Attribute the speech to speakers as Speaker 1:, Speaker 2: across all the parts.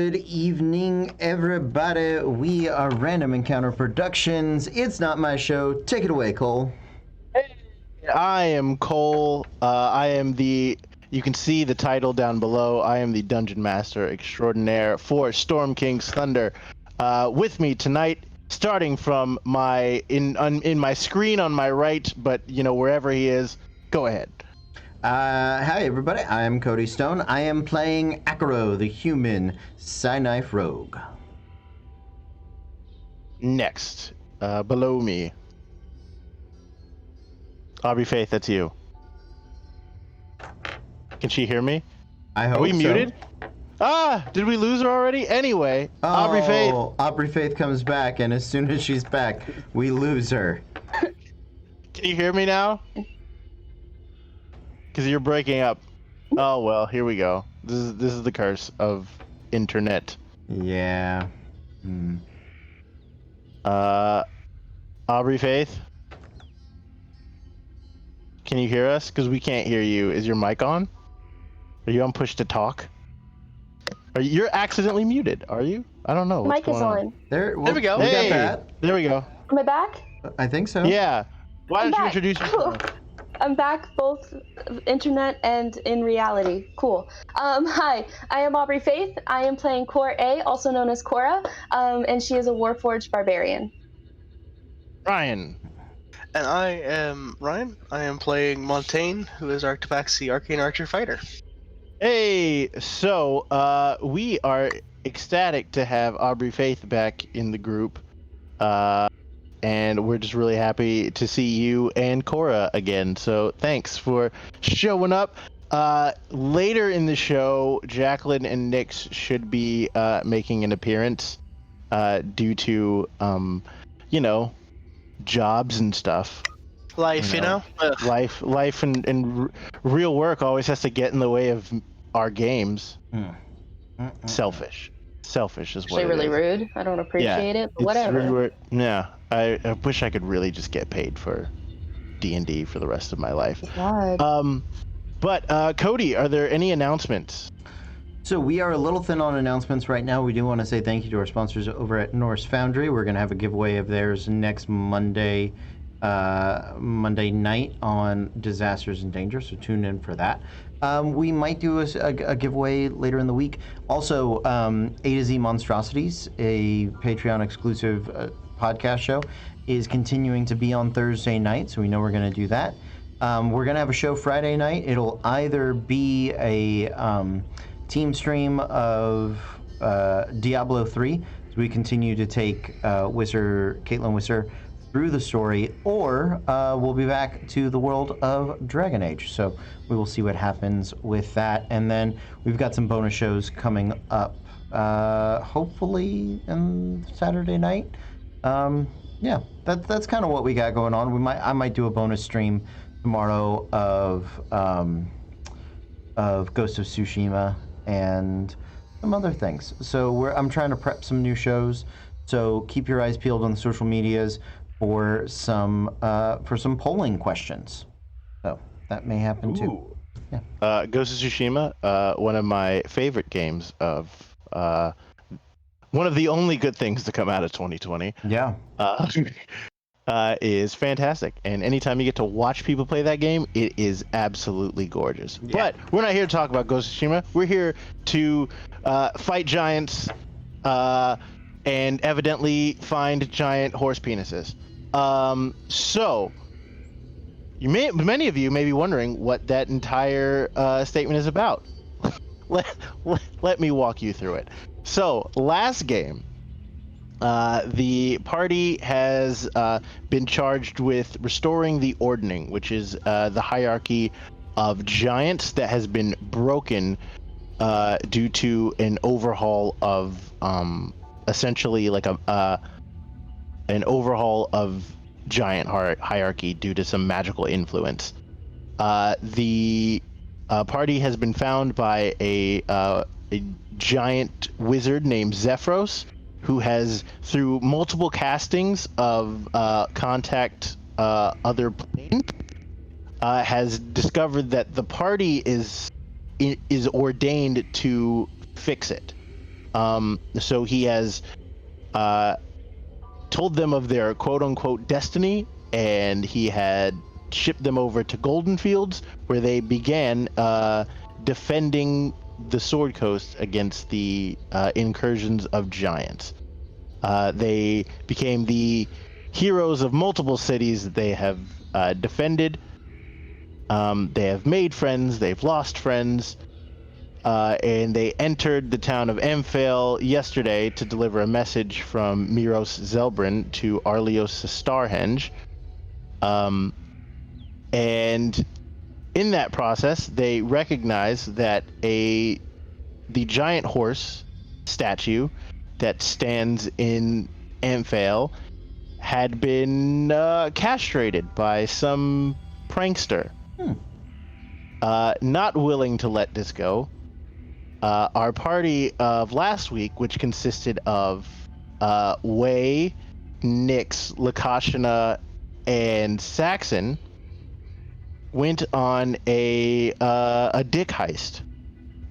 Speaker 1: Good evening, everybody. We are Random Encounter Productions. It's not my show. Take it away, Cole.
Speaker 2: I am Cole. You can see the title down below. I am the Dungeon Master Extraordinaire for Storm King's Thunder. With me tonight, starting from in my screen on my right, but wherever he is, go ahead.
Speaker 1: Hi, everybody. I am Cody Stone. I am playing Akaro, the human Psy-Knife Rogue.
Speaker 2: Next, below me, Aubrey Faith, that's you. Can she hear me?
Speaker 1: I hope
Speaker 2: Are we
Speaker 1: so.
Speaker 2: muted? Did we lose her already? Anyway, Aubrey Faith.
Speaker 1: Aubrey Faith comes back, and as soon as she's back, we lose her.
Speaker 2: Can you hear me now? Because you're breaking up. Oh well, here we go. This is the curse of internet.
Speaker 1: Yeah.
Speaker 2: Aubrey Faith, can you hear us? Because we can't hear you. Is your mic on? Are you on push to talk? You're accidentally muted, are you? I don't know.
Speaker 3: Mic is on.
Speaker 1: There
Speaker 2: we go.
Speaker 1: We
Speaker 2: hey,
Speaker 1: got that.
Speaker 2: There we go.
Speaker 3: Am I back?
Speaker 1: I think so.
Speaker 2: Yeah. Why don't you introduce yourself?
Speaker 3: I'm back, both internet and in reality. Cool. Hi, I am Aubrey Faith. I am playing Core A, also known as Cora, and she is a Warforged barbarian.
Speaker 2: Ryan.
Speaker 4: And I am Ryan. I am playing Montaigne, who is Arctabax, the Arcane Archer Fighter.
Speaker 2: Hey, so we are ecstatic to have Aubrey Faith back in the group. And we're just really happy to see you and Cora again. So thanks for showing up. Later in the show, Jacqueline and Nix should be making an appearance due to, jobs and stuff.
Speaker 4: Life,
Speaker 2: Life and real work always has to get in the way of our games. Selfish is what
Speaker 3: Actually,
Speaker 2: it
Speaker 3: really
Speaker 2: is.
Speaker 3: Rude. I don't appreciate it, but whatever.
Speaker 2: Really, yeah, I wish I could really just get paid for D&D for the rest of my life.
Speaker 3: God.
Speaker 2: But Cody, are there any announcements?
Speaker 1: So we are a little thin on announcements right now. We do want to say thank you to our sponsors over at Norse Foundry. We're going to have a giveaway of theirs next Monday night on Disasters and Danger, so tune in for that. We might do a giveaway later in the week. Also, A to Z Monstrosities, a Patreon exclusive podcast show, is continuing to be on Thursday night, so we know we're going to do that. We're going to have a show Friday night. It'll either be a team stream of Diablo 3, as we continue to take Caitlin Wisser through the story, or we'll be back to the world of Dragon Age. So we will see what happens with that. And then we've got some bonus shows coming up, hopefully on Saturday night. Yeah, that's kind of what we got going on. I might do a bonus stream tomorrow of Ghost of Tsushima and some other things. So I'm trying to prep some new shows. So keep your eyes peeled on the social medias for some polling questions. So that may happen too. Yeah.
Speaker 2: Ghost of Tsushima, one of my favorite games of one of the only good things to come out of 2020.
Speaker 1: Yeah.
Speaker 2: Is fantastic, and anytime you get to watch people play that game, it is absolutely gorgeous. Yeah. But we're not here to talk about Ghost of Tsushima. We're here to fight giants and evidently find giant horse penises. So many of you may be wondering what that entire statement is about. Let me walk you through it. So last game, the party has been charged with restoring the ordning, which is the hierarchy of giants that has been broken due to an overhaul of essentially like an overhaul of giant hierarchy due to some magical influence. The party has been found by a giant wizard named Zephyros, who has, through multiple castings of contact other planes, has discovered that the party is ordained to fix it. So he has told them of their quote-unquote destiny, and he had shipped them over to Golden Fields, where they began defending the Sword Coast against the incursions of giants. They became the heroes of multiple cities that they have defended. They have made friends, they've lost friends, and they entered the town of Amphail yesterday to deliver a message from Miros Zelbrin to Arlios Starhenge. And in that process, they recognize that the giant horse statue that stands in Amphail had been castrated by some prankster. Not willing to let this go, our party of last week, which consisted of Way, Nyx, Lakashana, and Saxon, went on a dick heist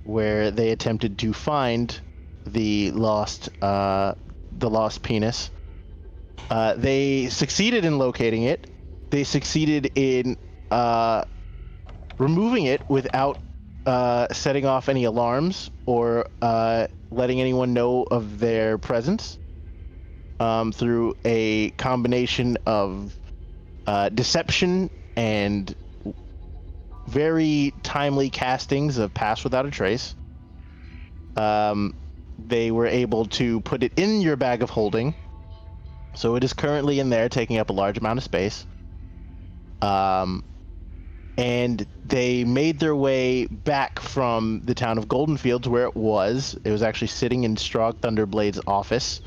Speaker 2: where they attempted to find the lost penis. They succeeded in locating it. They succeeded in removing it without setting off any alarms or letting anyone know of their presence, through a combination of deception and very timely castings of Pass Without a Trace. They were able to put it in your bag of holding, so it is currently in there, taking up a large amount of space. And they made their way back from the town of Golden Fields, where it was. It was actually sitting in Strog Thunderblade's office.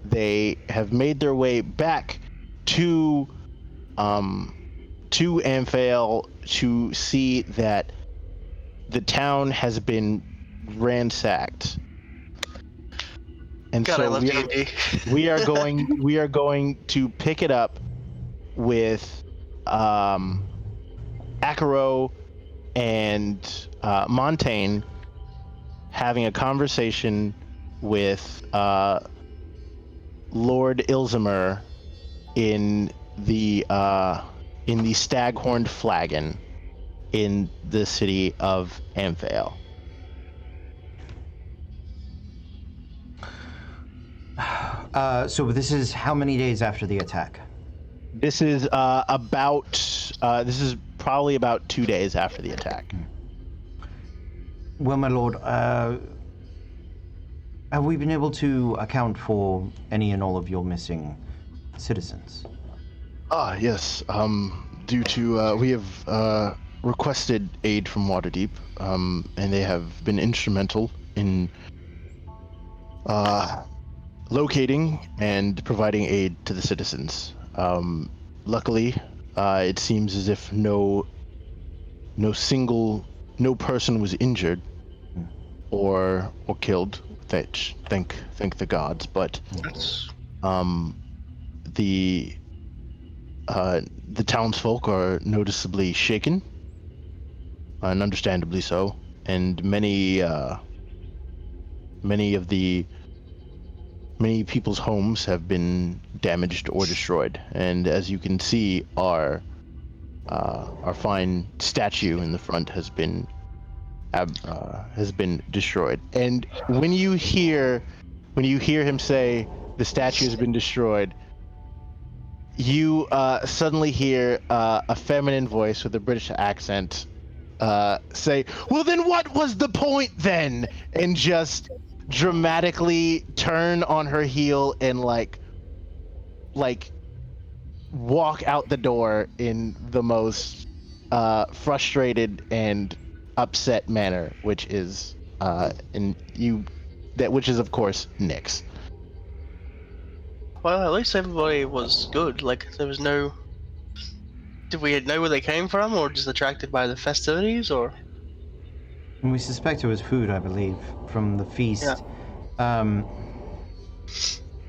Speaker 2: They have made their way back to Amphail to see that the town has been ransacked. And
Speaker 4: God, I
Speaker 2: so
Speaker 4: love D&D.
Speaker 2: we are going to pick it up with Akaro and Montaigne having a conversation with Lord Ilzimer in the Staghorned Flagon in the city of Amphail.
Speaker 1: So this is how many days after the attack?
Speaker 2: This is this is probably about 2 days after the attack.
Speaker 1: Well, my lord, have we been able to account for any and all of your missing citizens?
Speaker 2: Yes. Due to we have requested aid from Waterdeep, and they have been instrumental in locating and providing aid to the citizens. Luckily, it seems as if no person was injured or killed. Thank the gods. But the townsfolk are noticeably shaken, and understandably so. And many people's homes have been damaged or destroyed. And as you can see, our fine statue in the front has been destroyed. And when you hear him say the statue has been destroyed, you suddenly hear a feminine voice with a British accent say, "Well, then what was the point then?" And just dramatically turn on her heel and like walk out the door in the most frustrated and upset manner, which is which is of course Nyx.
Speaker 4: Well, at least everybody was good. Like, there was no... Did we know where they came from, or just attracted by the festivities, or...?
Speaker 1: We suspect it was food, I believe, from the feast.
Speaker 4: Yeah.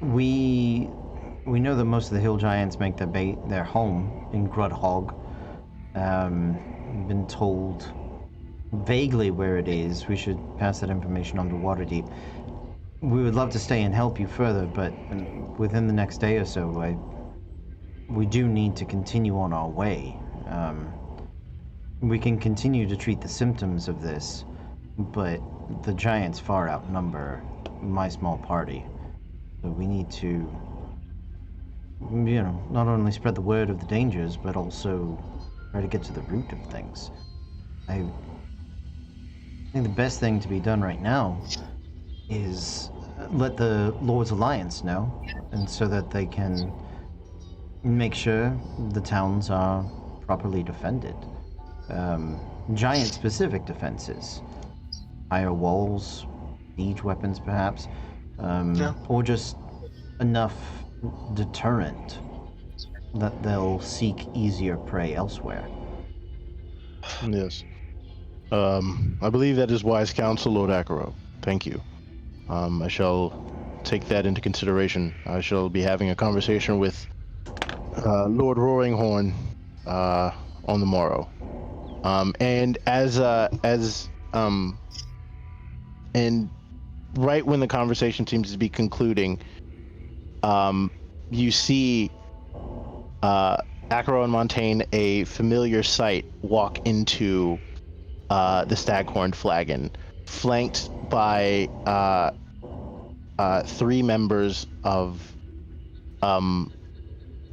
Speaker 1: We know that most of the hill giants make their home in Grudhog. We've been told vaguely where it is, we should pass that information on to Waterdeep. We would love to stay and help you further, but within the next day or so, we do need to continue on our way. We can continue to treat the symptoms of this, but the giants far outnumber my small party. So we need to, not only spread the word of the dangers, but also try to get to the root of things. I think the best thing to be done right now is let the Lord's Alliance know, and so that they can make sure the towns are properly defended. Giant-specific defenses, higher walls, siege weapons, perhaps, or just enough deterrent that they'll seek easier prey elsewhere.
Speaker 2: Yes. I believe that is wise counsel, Lord Akaro. Thank you. I shall take that into consideration. I shall be having a conversation with Lord Roaringhorn on the morrow. And and right when the conversation seems to be concluding, you see Akaro and Montaigne, a familiar sight, walk into the Staghorn Flagon, flanked by 3 members of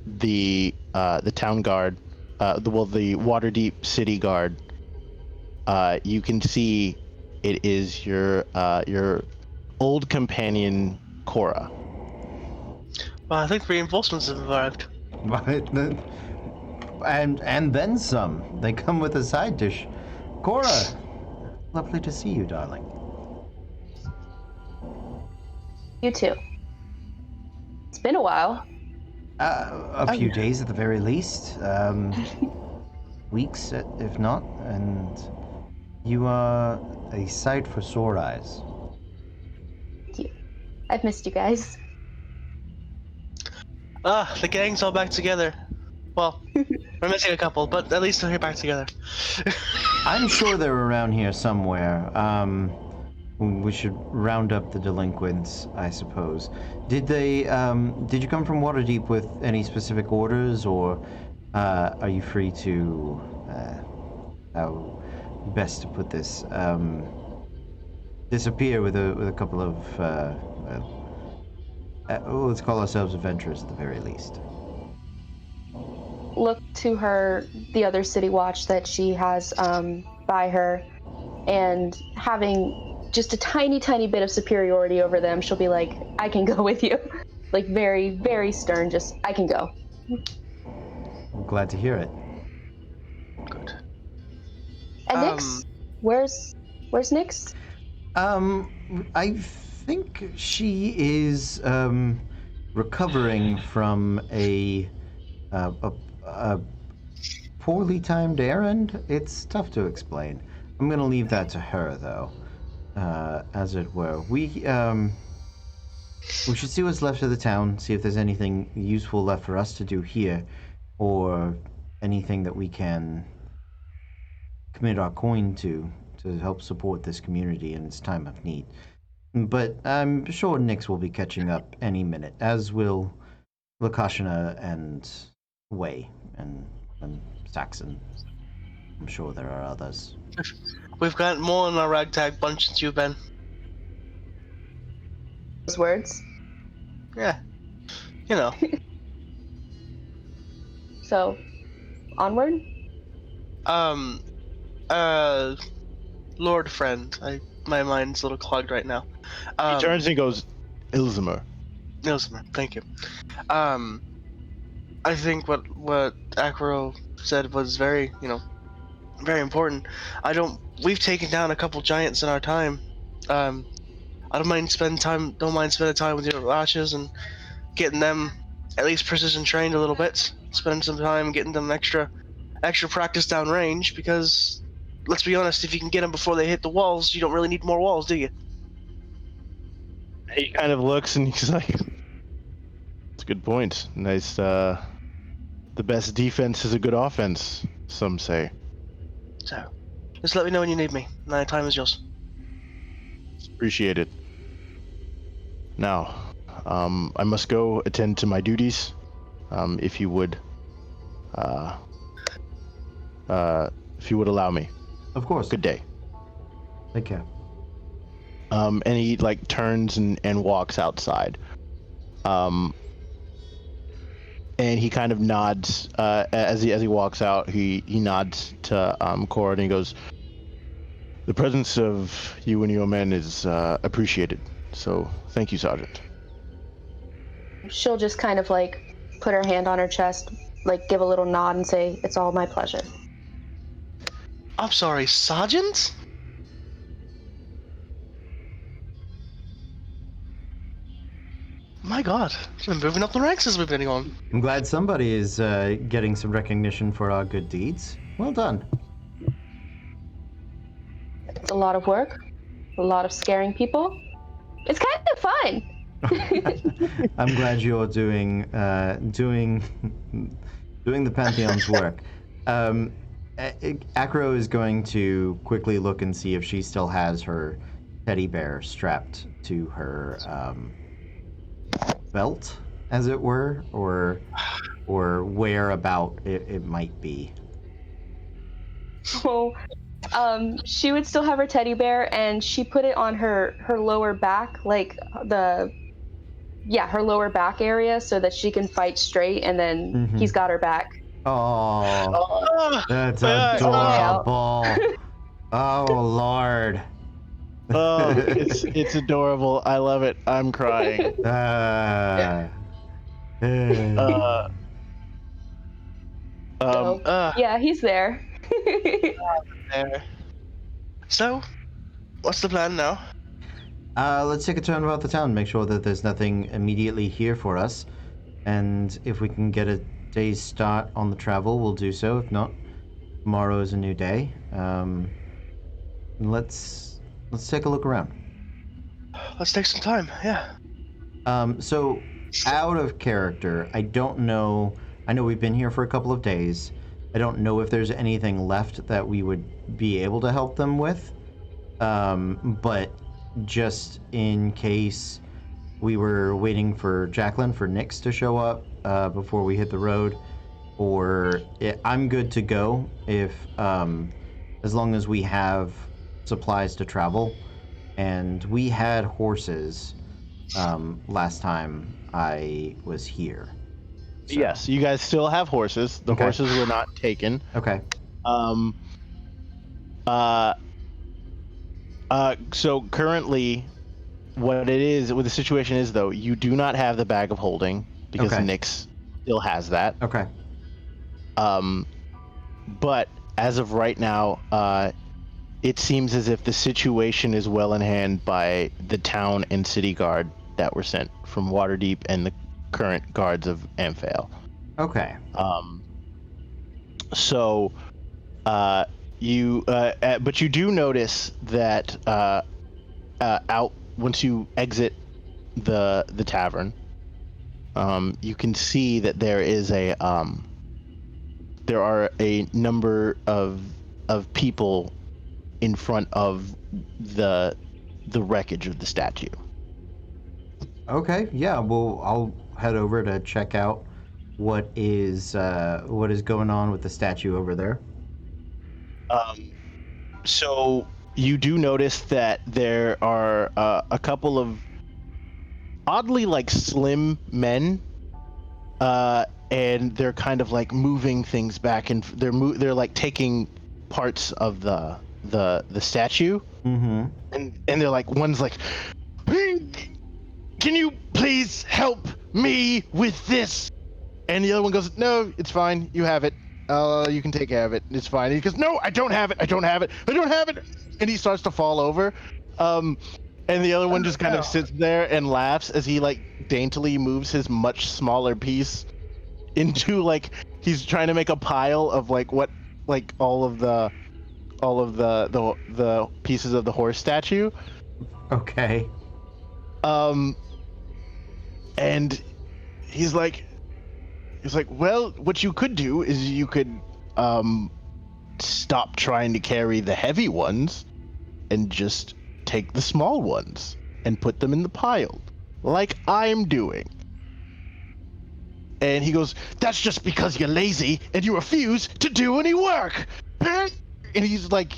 Speaker 2: the town guard, the Waterdeep City Guard. You can see it is your old companion Cora.
Speaker 4: Well, I think reinforcements have arrived.
Speaker 1: And then some. They come with a side dish. Cora, lovely to see you, darling.
Speaker 3: You too. It's been a while.
Speaker 1: A few days at the very least. Weeks, if not. And you are a sight for sore eyes.
Speaker 3: I've missed you guys.
Speaker 4: The gang's all back together. Well, we're missing a couple, but at least they're back together.
Speaker 1: I'm sure they're around here somewhere. We should round up the delinquents, I suppose. Did you come from Waterdeep with any specific orders, or are you free to, how best to put this, disappear with a couple of, let's call ourselves adventurers at the very least?
Speaker 3: Look to the other city watch that she has by her, and having just a tiny bit of superiority over them, she'll be like, I can go with you. Like, very, very stern, just, I can go.
Speaker 1: I'm glad to hear it.
Speaker 4: Good.
Speaker 3: And Nyx? Where's Nyx?
Speaker 1: I think she is recovering from a poorly timed errand. It's tough to explain. I'm gonna leave that to her, though, as it were. We should see what's left of the town, see if there's anything useful left for us to do here, or anything that we can commit our coin to help support this community in its time of need. But I'm sure Nyx will be catching up any minute, as will Lakashana and Way and Saxon. I'm sure there are others.
Speaker 4: We've got more in our ragtag bunch since you've been.
Speaker 3: Those words.
Speaker 4: Yeah. You know.
Speaker 3: So, onward?
Speaker 4: Lord Friend. My mind's a little clogged right now.
Speaker 2: He turns and he goes, Ilzimur.
Speaker 4: Ilzimur, thank you. I think what Akaro said was very important. We've taken down a couple giants in our time. I don't mind spending time with your Lashes and getting them at least precision trained a little bit. Spend some time getting them extra practice down range, because let's be honest, if you can get them before they hit the walls, you don't really need more walls, do you?
Speaker 2: He kind of looks and he's like, "It's a good point. Nice. The best defense is a good offense, some say."
Speaker 4: So, Just let me know when you need me. My time is yours.
Speaker 2: Appreciate it. Now, I must go attend to my duties. If you would allow me.
Speaker 1: Of course.
Speaker 2: Good day.
Speaker 1: Take care.
Speaker 2: And he like turns and walks outside. And he kind of nods as he walks out. He nods to Cora and he goes, "The presence of you and your men is appreciated. So thank you, Sergeant."
Speaker 3: She'll just kind of like put her hand on her chest, like give a little nod and say, "It's all my pleasure."
Speaker 4: I'm sorry, Sergeant? My God, we've been moving up the ranks as we've been on.
Speaker 1: I'm glad somebody is getting some recognition for our good deeds. Well done.
Speaker 3: It's a lot of work, a lot of scaring people. It's kind of fun.
Speaker 1: I'm glad you're doing the Pantheon's work. Acro is going to quickly look and see if she still has her teddy bear strapped to her belt, as it were, or where about it might be.
Speaker 3: So, she would still have her teddy bear, and she put it on her lower back, like her lower back area, so that she can fight straight, and then he's got her back.
Speaker 1: Oh, that's adorable. Oh, Lord.
Speaker 2: Oh, it's adorable. I love it. I'm crying.
Speaker 3: Yeah, he's there.
Speaker 4: There. So, what's the plan now?
Speaker 1: Let's take a turn about the town, make sure that there's nothing immediately here for us. And if we can get a day's start on the travel, we'll do so. If not, tomorrow is a new day. Let's take a look around.
Speaker 4: Let's take some time, yeah.
Speaker 1: So, out of character, I don't know. I know we've been here for a couple of days. I don't know if there's anything left that we would be able to help them with. But just in case we were waiting for Jacqueline, for Nyx to show up before we hit the road, I'm good to go if, as long as we have supplies to travel. And we had horses last time I was here. So.
Speaker 2: Yes, you guys still have horses. The horses were not taken.
Speaker 1: Okay.
Speaker 2: So currently, what the situation is, though, you do not have the bag of holding because Nyx still has that.
Speaker 1: Okay.
Speaker 2: But as of right now, it seems as if the situation is well in hand by the town and city guard that were sent from Waterdeep and the current guards of Amphail.
Speaker 1: Okay.
Speaker 2: But you do notice that out once you exit the tavern, you can see that there are a number of people in front of the wreckage of the statue.
Speaker 1: Okay. Yeah. Well, I'll head over to check out what is going on with the statue over there.
Speaker 2: So you do notice that there are a couple of oddly like slim men, and they're kind of like moving things back, and they're like taking parts of the statue, and they're like, one's like, "Can you please help me with this?" And the other one goes, "No, it's fine. You have it. You can take care of it. It's fine." And he goes, "No, I don't have it. I don't have it. I don't have it." And he starts to fall over. And the other one just kind of sits there and laughs as he like daintily moves his much smaller piece into like he's trying to make a pile of like all of the pieces of the horse statue.
Speaker 1: Okay.
Speaker 2: And he's like, well, what you could do is you could stop trying to carry the heavy ones and just take the small ones and put them in the pile, like I'm doing. And he goes, that's just because you're lazy and you refuse to do any work. And he's like,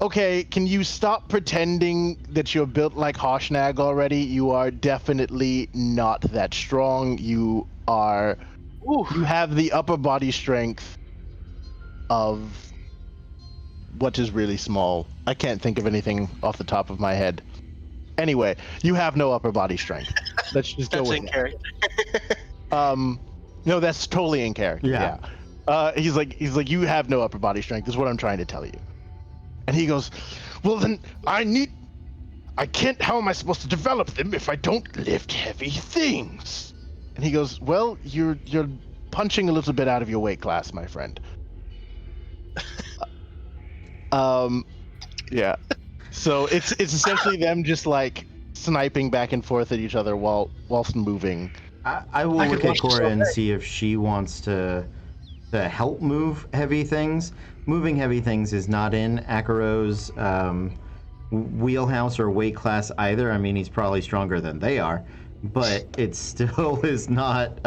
Speaker 2: okay, can you stop pretending that you're built like Hoshnag already? You are definitely not that strong. You have the upper body strength of what is really small. I can't think of anything off the top of my head. Anyway, you have no upper body strength. Let's just go with
Speaker 4: in
Speaker 2: it.
Speaker 4: character.
Speaker 2: No, that's totally in character. Yeah. He's like, you have no upper body strength, is what I'm trying to tell you. And he goes, well then, how am I supposed to develop them if I don't lift heavy things? And he goes, well, you're punching a little bit out of your weight class, my friend. Yeah. So it's essentially them just like sniping back and forth at each other whilst moving.
Speaker 1: I will look at Cora and see if she wants to help move heavy things. Moving heavy things is not in Akaro's wheelhouse or weight class either. I mean, he's probably stronger than they are, but it still is not.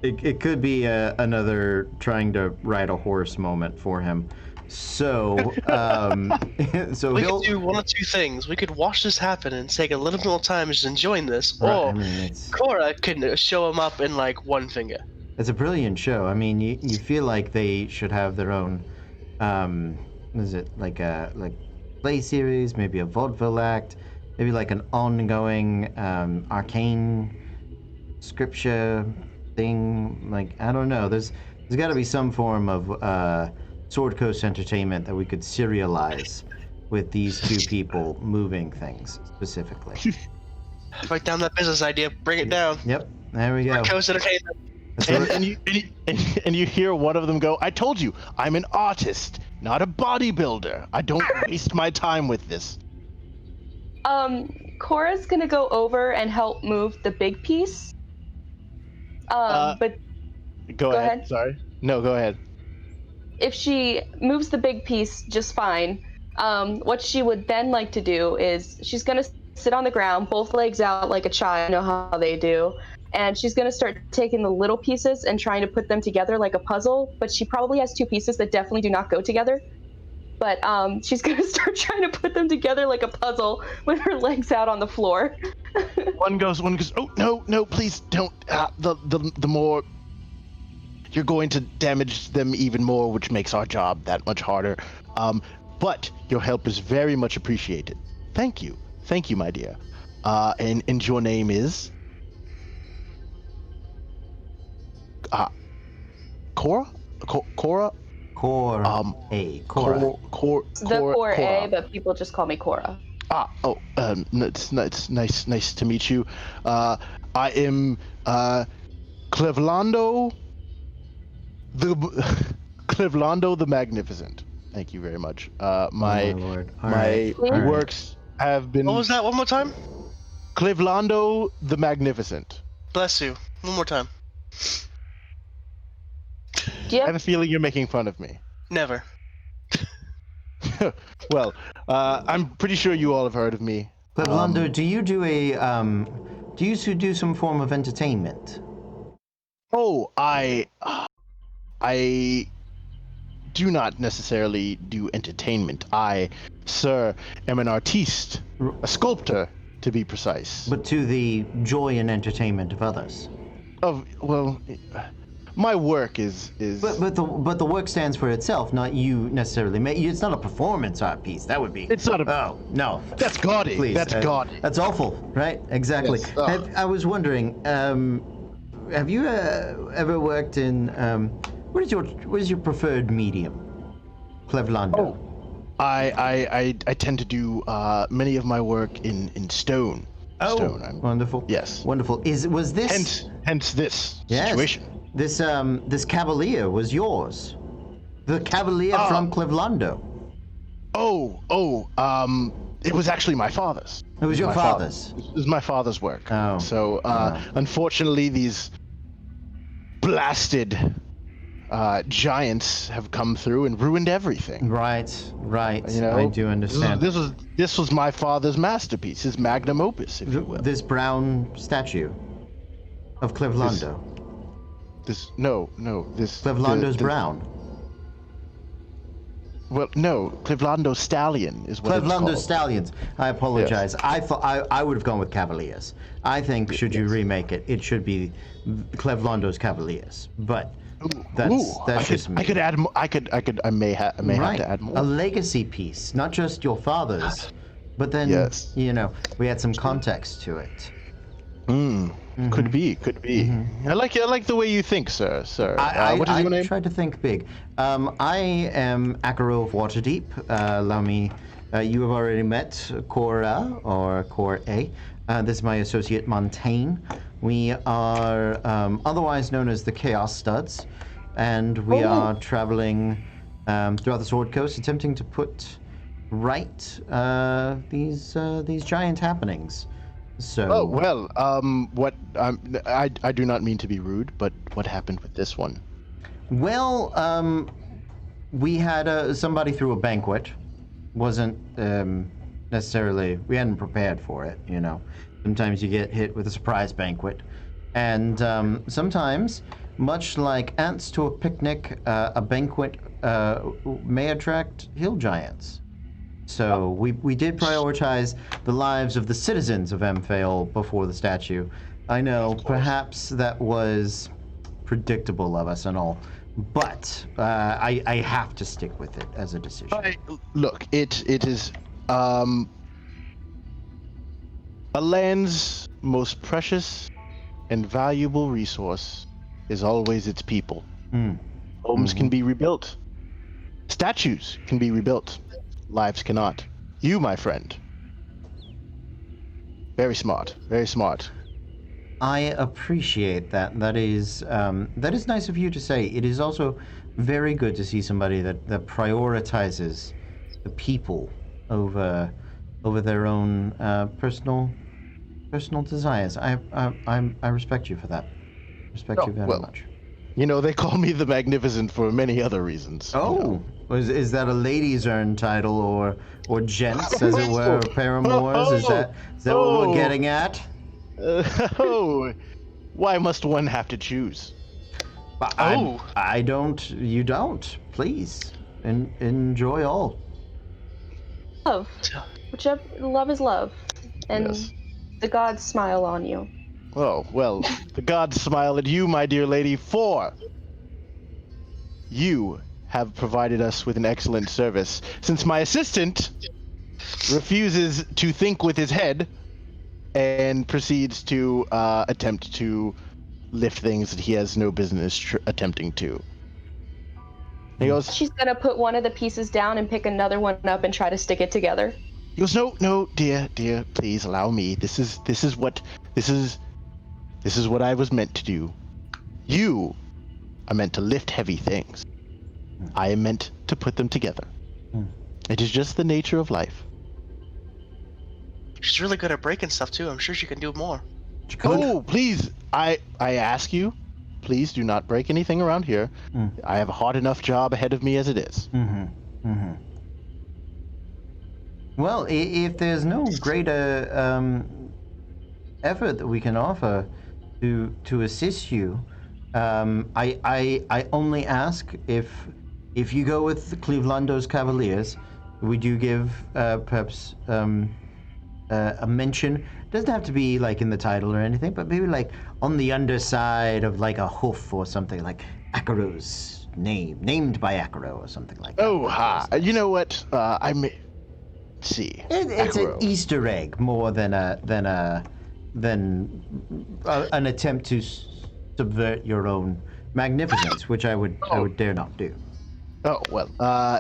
Speaker 1: It could be another trying to ride a horse moment for him. So, so
Speaker 4: We
Speaker 1: he'll
Speaker 4: could do one of two things. We could watch this happen and take a little bit more time just enjoying this,
Speaker 1: Right,
Speaker 4: or
Speaker 1: I mean,
Speaker 4: Cora can show him up in like one finger.
Speaker 1: it's a brilliant show. I mean, you feel like they should have their own, what is it, like play series, maybe a vaudeville act, maybe like an ongoing arcane scripture thing. Like, I don't know. There's got to be some form of Sword Coast entertainment that we could serialize with these two people moving things specifically.
Speaker 4: Write down that business idea. Bring it down.
Speaker 1: Yep, there we go.
Speaker 4: Coast Entertainment.
Speaker 2: And you hear one of them go, I told you, I'm an artist, not a bodybuilder. I don't waste my time with this.
Speaker 3: Cora's gonna go over and help move the big piece. But
Speaker 2: Go ahead. Sorry. No, go ahead.
Speaker 3: if she moves the big piece just fine, what she would then like to do is she's gonna sit on the ground, both legs out like a child, you know how they do, and she's gonna start taking the little pieces and trying to put them together like a puzzle, but she probably has two pieces that definitely do not go together. But she's gonna start trying to put them together like a puzzle with her legs out on the floor.
Speaker 2: One goes, oh, no, please don't. The more you're going to damage them even more, which makes our job that much harder. But your help is very much appreciated. Thank you, my dear. And your name is Cora? Cora?
Speaker 1: Cora. Cora.
Speaker 3: The Core A, but people just call me Cora.
Speaker 2: It's nice to meet you. I am Clevlando the Magnificent. Thank you very much. My works have been.
Speaker 4: What was that? One more time?
Speaker 2: Clevlando the Magnificent.
Speaker 4: Bless you. One more time.
Speaker 2: I have a feeling you're making fun of me.
Speaker 4: Never.
Speaker 2: Well, I'm pretty sure you all have heard of me.
Speaker 1: But Londo, do you do some form of entertainment?
Speaker 2: Oh, I do not necessarily do entertainment. I, sir, am an artiste, a sculptor, to be precise.
Speaker 1: But to the joy and entertainment of others.
Speaker 2: My work is.
Speaker 1: But the work stands for itself, not you necessarily. It's not a performance art piece. That would be.
Speaker 2: It's not a.
Speaker 1: Oh no.
Speaker 2: That's gaudy.
Speaker 1: Please,
Speaker 2: that's gaudy.
Speaker 1: That's awful, right? Exactly.
Speaker 2: Yes.
Speaker 1: I was wondering, have you ever worked in? What is your preferred medium? Clevlando.
Speaker 2: Oh, I tend to do many of my work in stone.
Speaker 1: Oh,
Speaker 2: stone.
Speaker 1: Wonderful.
Speaker 2: Yes.
Speaker 1: Wonderful. Was this?
Speaker 2: Hence this
Speaker 1: Yes.
Speaker 2: situation.
Speaker 1: This cavalier was yours. The cavalier from Clevlando.
Speaker 2: It was actually my father's.
Speaker 1: It was your father's.
Speaker 2: It was my father's work.
Speaker 1: Oh.
Speaker 2: So, unfortunately, these blasted giants have come through and ruined everything.
Speaker 1: Right.
Speaker 2: You know,
Speaker 1: I do understand.
Speaker 2: This was my father's masterpiece, his magnum opus, if you will.
Speaker 1: This brown statue of Clevlando.
Speaker 2: This
Speaker 1: Clevlando's brown.
Speaker 2: Well, no, Clevlando Stallion is what it's
Speaker 1: Clevlando
Speaker 2: called.
Speaker 1: Stallions. I apologize. I thought I would have gone with Cavaliers. I think should you remake it, it should be Clevlando's Cavaliers. But that's just me.
Speaker 2: I could add. I may have to add more.
Speaker 1: A legacy piece, not just your father's, but then we add some context to it.
Speaker 2: Could be. I like the way you think, sir. What is your name?
Speaker 1: I tried to think big. I am Akaro of Waterdeep. Allow me. You have already met Cora or Core A. This is my associate Montaigne. We are otherwise known as the Chaos Studs, and we are traveling throughout the Sword Coast, attempting to put right these giant happenings. So.
Speaker 2: Oh well. I do not mean to be rude, but what happened with this one?
Speaker 1: Well, we had somebody threw a banquet. Wasn't necessarily. We hadn't prepared for it. You know, sometimes you get hit with a surprise banquet, and sometimes, much like ants to a picnic, a banquet may attract hill giants. So we did prioritize the lives of the citizens of Emphale before the statue. I know, perhaps that was predictable of us and all, but I have to stick with it as a decision.
Speaker 2: Look, it is a land's most precious and valuable resource is always its people. Homes can be rebuilt. Statues can be rebuilt. Lives cannot. You, my friend. Very smart. Very smart.
Speaker 1: I appreciate that. That is nice of you to say. It is also very good to see somebody that prioritizes the people over their own personal desires. I respect you for that. Respect you very much.
Speaker 2: You know, they call me the Magnificent for many other reasons.
Speaker 1: Oh, is that a lady's earned title or gents, as it were, or paramours? Is that what we're getting at?
Speaker 2: Why must one have to choose?
Speaker 1: I don't. You don't. Please, enjoy all.
Speaker 3: Love. Whichever, love is love. And the gods smile on you.
Speaker 2: Oh, well, the gods smile at you, my dear lady, for you have provided us with an excellent service. Since my assistant refuses to think with his head and proceeds to attempt to lift things that he has no business attempting to. He goes,
Speaker 3: she's gonna put one of the pieces down and pick another one up and try to stick it together.
Speaker 2: He goes, no, dear, please allow me. This is what I was meant to do. You are meant to lift heavy things. I am meant to put them together. It is just the nature of life.
Speaker 4: She's really good at breaking stuff too. I'm sure she can do more.
Speaker 2: Oh, please! I ask you, please do not break anything around here. I have a hard enough job ahead of me as it is.
Speaker 1: Well, if there's no greater effort that we can offer to assist you, I only ask if you go with Clevelando's Cavaliers, we do give perhaps a mention. Doesn't have to be like in the title or anything, but maybe like on the underside of like a hoof or something, like Akaro's named by Akaro or something like that.
Speaker 2: Oh, you know what? I may see.
Speaker 1: It's an Easter egg more than an attempt to subvert your own magnificence, which I would dare not do.
Speaker 2: Oh well,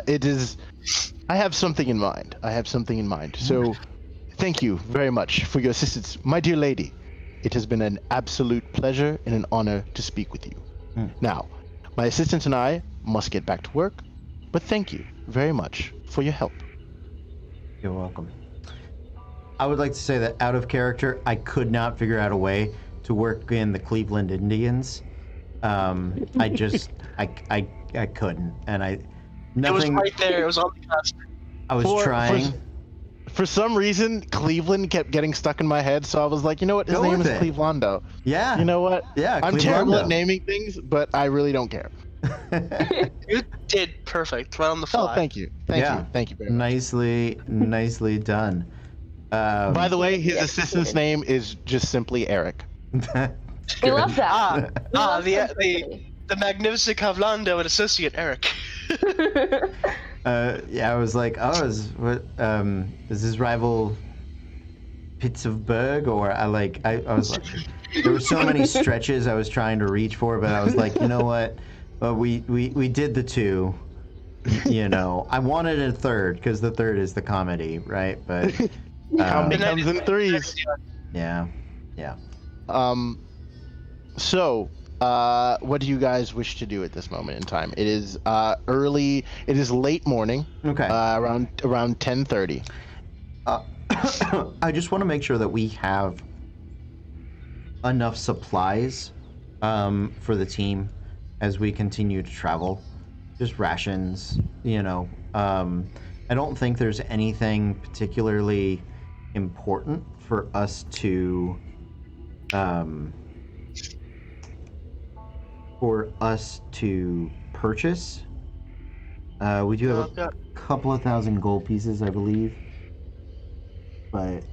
Speaker 2: it is. I have something in mind. So, thank you very much for your assistance, my dear lady. It has been an absolute pleasure and an honor to speak with you. Now, my assistant and I must get back to work, but thank you very much for your help.
Speaker 1: You're welcome. I would like to say that out of character, I could not figure out a way to work in the Cleveland Indians. I just I couldn't, and
Speaker 4: It was right there. It was on the cusp.
Speaker 1: I was trying.
Speaker 2: For some reason, Cleveland kept getting stuck in my head, so I was like, you know what? His
Speaker 1: Go
Speaker 2: name
Speaker 1: with
Speaker 2: is
Speaker 1: it.
Speaker 2: Clevelando.
Speaker 1: Yeah.
Speaker 2: You know what?
Speaker 1: Yeah,
Speaker 2: I'm terrible at
Speaker 1: Clevelando.
Speaker 2: naming things, but I really don't care.
Speaker 4: You did perfect, right on the fly.
Speaker 2: Oh, thank you. Thank you very much.
Speaker 1: Nicely done.
Speaker 2: By the way, his
Speaker 3: Yes,
Speaker 2: assistant's
Speaker 3: good.
Speaker 2: name is just simply Eric.
Speaker 3: We love that. We love
Speaker 4: the
Speaker 3: simplicity.
Speaker 4: magnificent Cavlando and associate Eric.
Speaker 1: Yeah, I was like, oh, is his rival Pittsburgh, or I was like, there were so many stretches I was trying to reach for, but I was like, you know what? We did the two. You know, I wanted a third because the third is the comedy, right? But
Speaker 2: Comedy comes in threes.
Speaker 1: yeah.
Speaker 2: So, what do you guys wish to do at this moment in time? It is early. It is late morning.
Speaker 1: Okay.
Speaker 2: Around 10:30.
Speaker 1: I just want to make sure that we have enough supplies for the team as we continue to travel. Just rations, you know. I don't think there's anything particularly important for us to purchase. We do have a couple of thousand gold pieces, I believe, but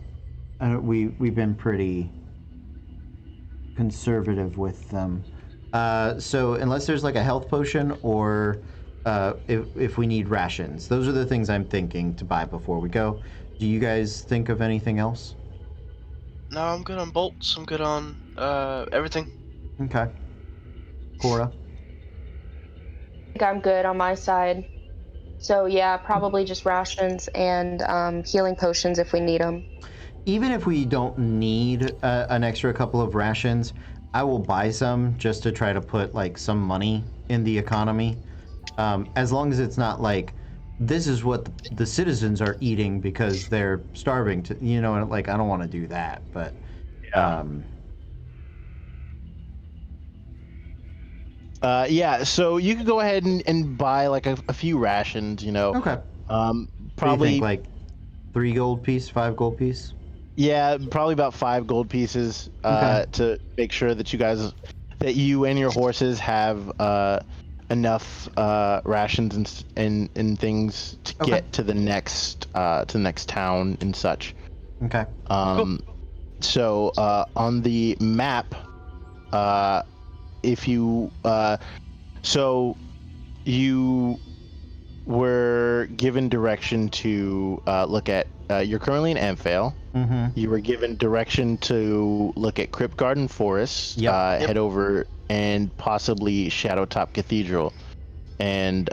Speaker 1: we've been pretty conservative with them. So unless there's like a health potion or if we need rations, those are the things I'm thinking to buy before we go. Do you guys think of anything else?
Speaker 4: No, I'm good on bolts. I'm good on everything.
Speaker 1: Okay. Cora?
Speaker 3: I think I'm good on my side. So yeah, probably just rations and healing potions if we need them.
Speaker 1: Even if we don't need an extra couple of rations, I will buy some just to try to put like some money in the economy. As long as it's not like this is what the citizens are eating because they're starving to, you know, like I don't want to do that, but
Speaker 2: yeah, so you could go ahead and buy like a few rations, you know.
Speaker 1: okay.
Speaker 2: Probably
Speaker 1: What do you think, like 3 gold piece, 5 gold piece?
Speaker 2: Yeah, probably about 5 gold pieces
Speaker 1: Okay.
Speaker 2: to make sure that you and your horses have enough rations and things to
Speaker 1: Okay.
Speaker 2: get to the next town and such.
Speaker 1: Okay.
Speaker 2: So on the map, if you so you were given direction to look at. You're currently in Amphail.
Speaker 1: Mm-hmm.
Speaker 2: You were given direction to look at Crypt Garden Forest,
Speaker 1: Yep.
Speaker 2: head over, and possibly Shadowtop Cathedral. And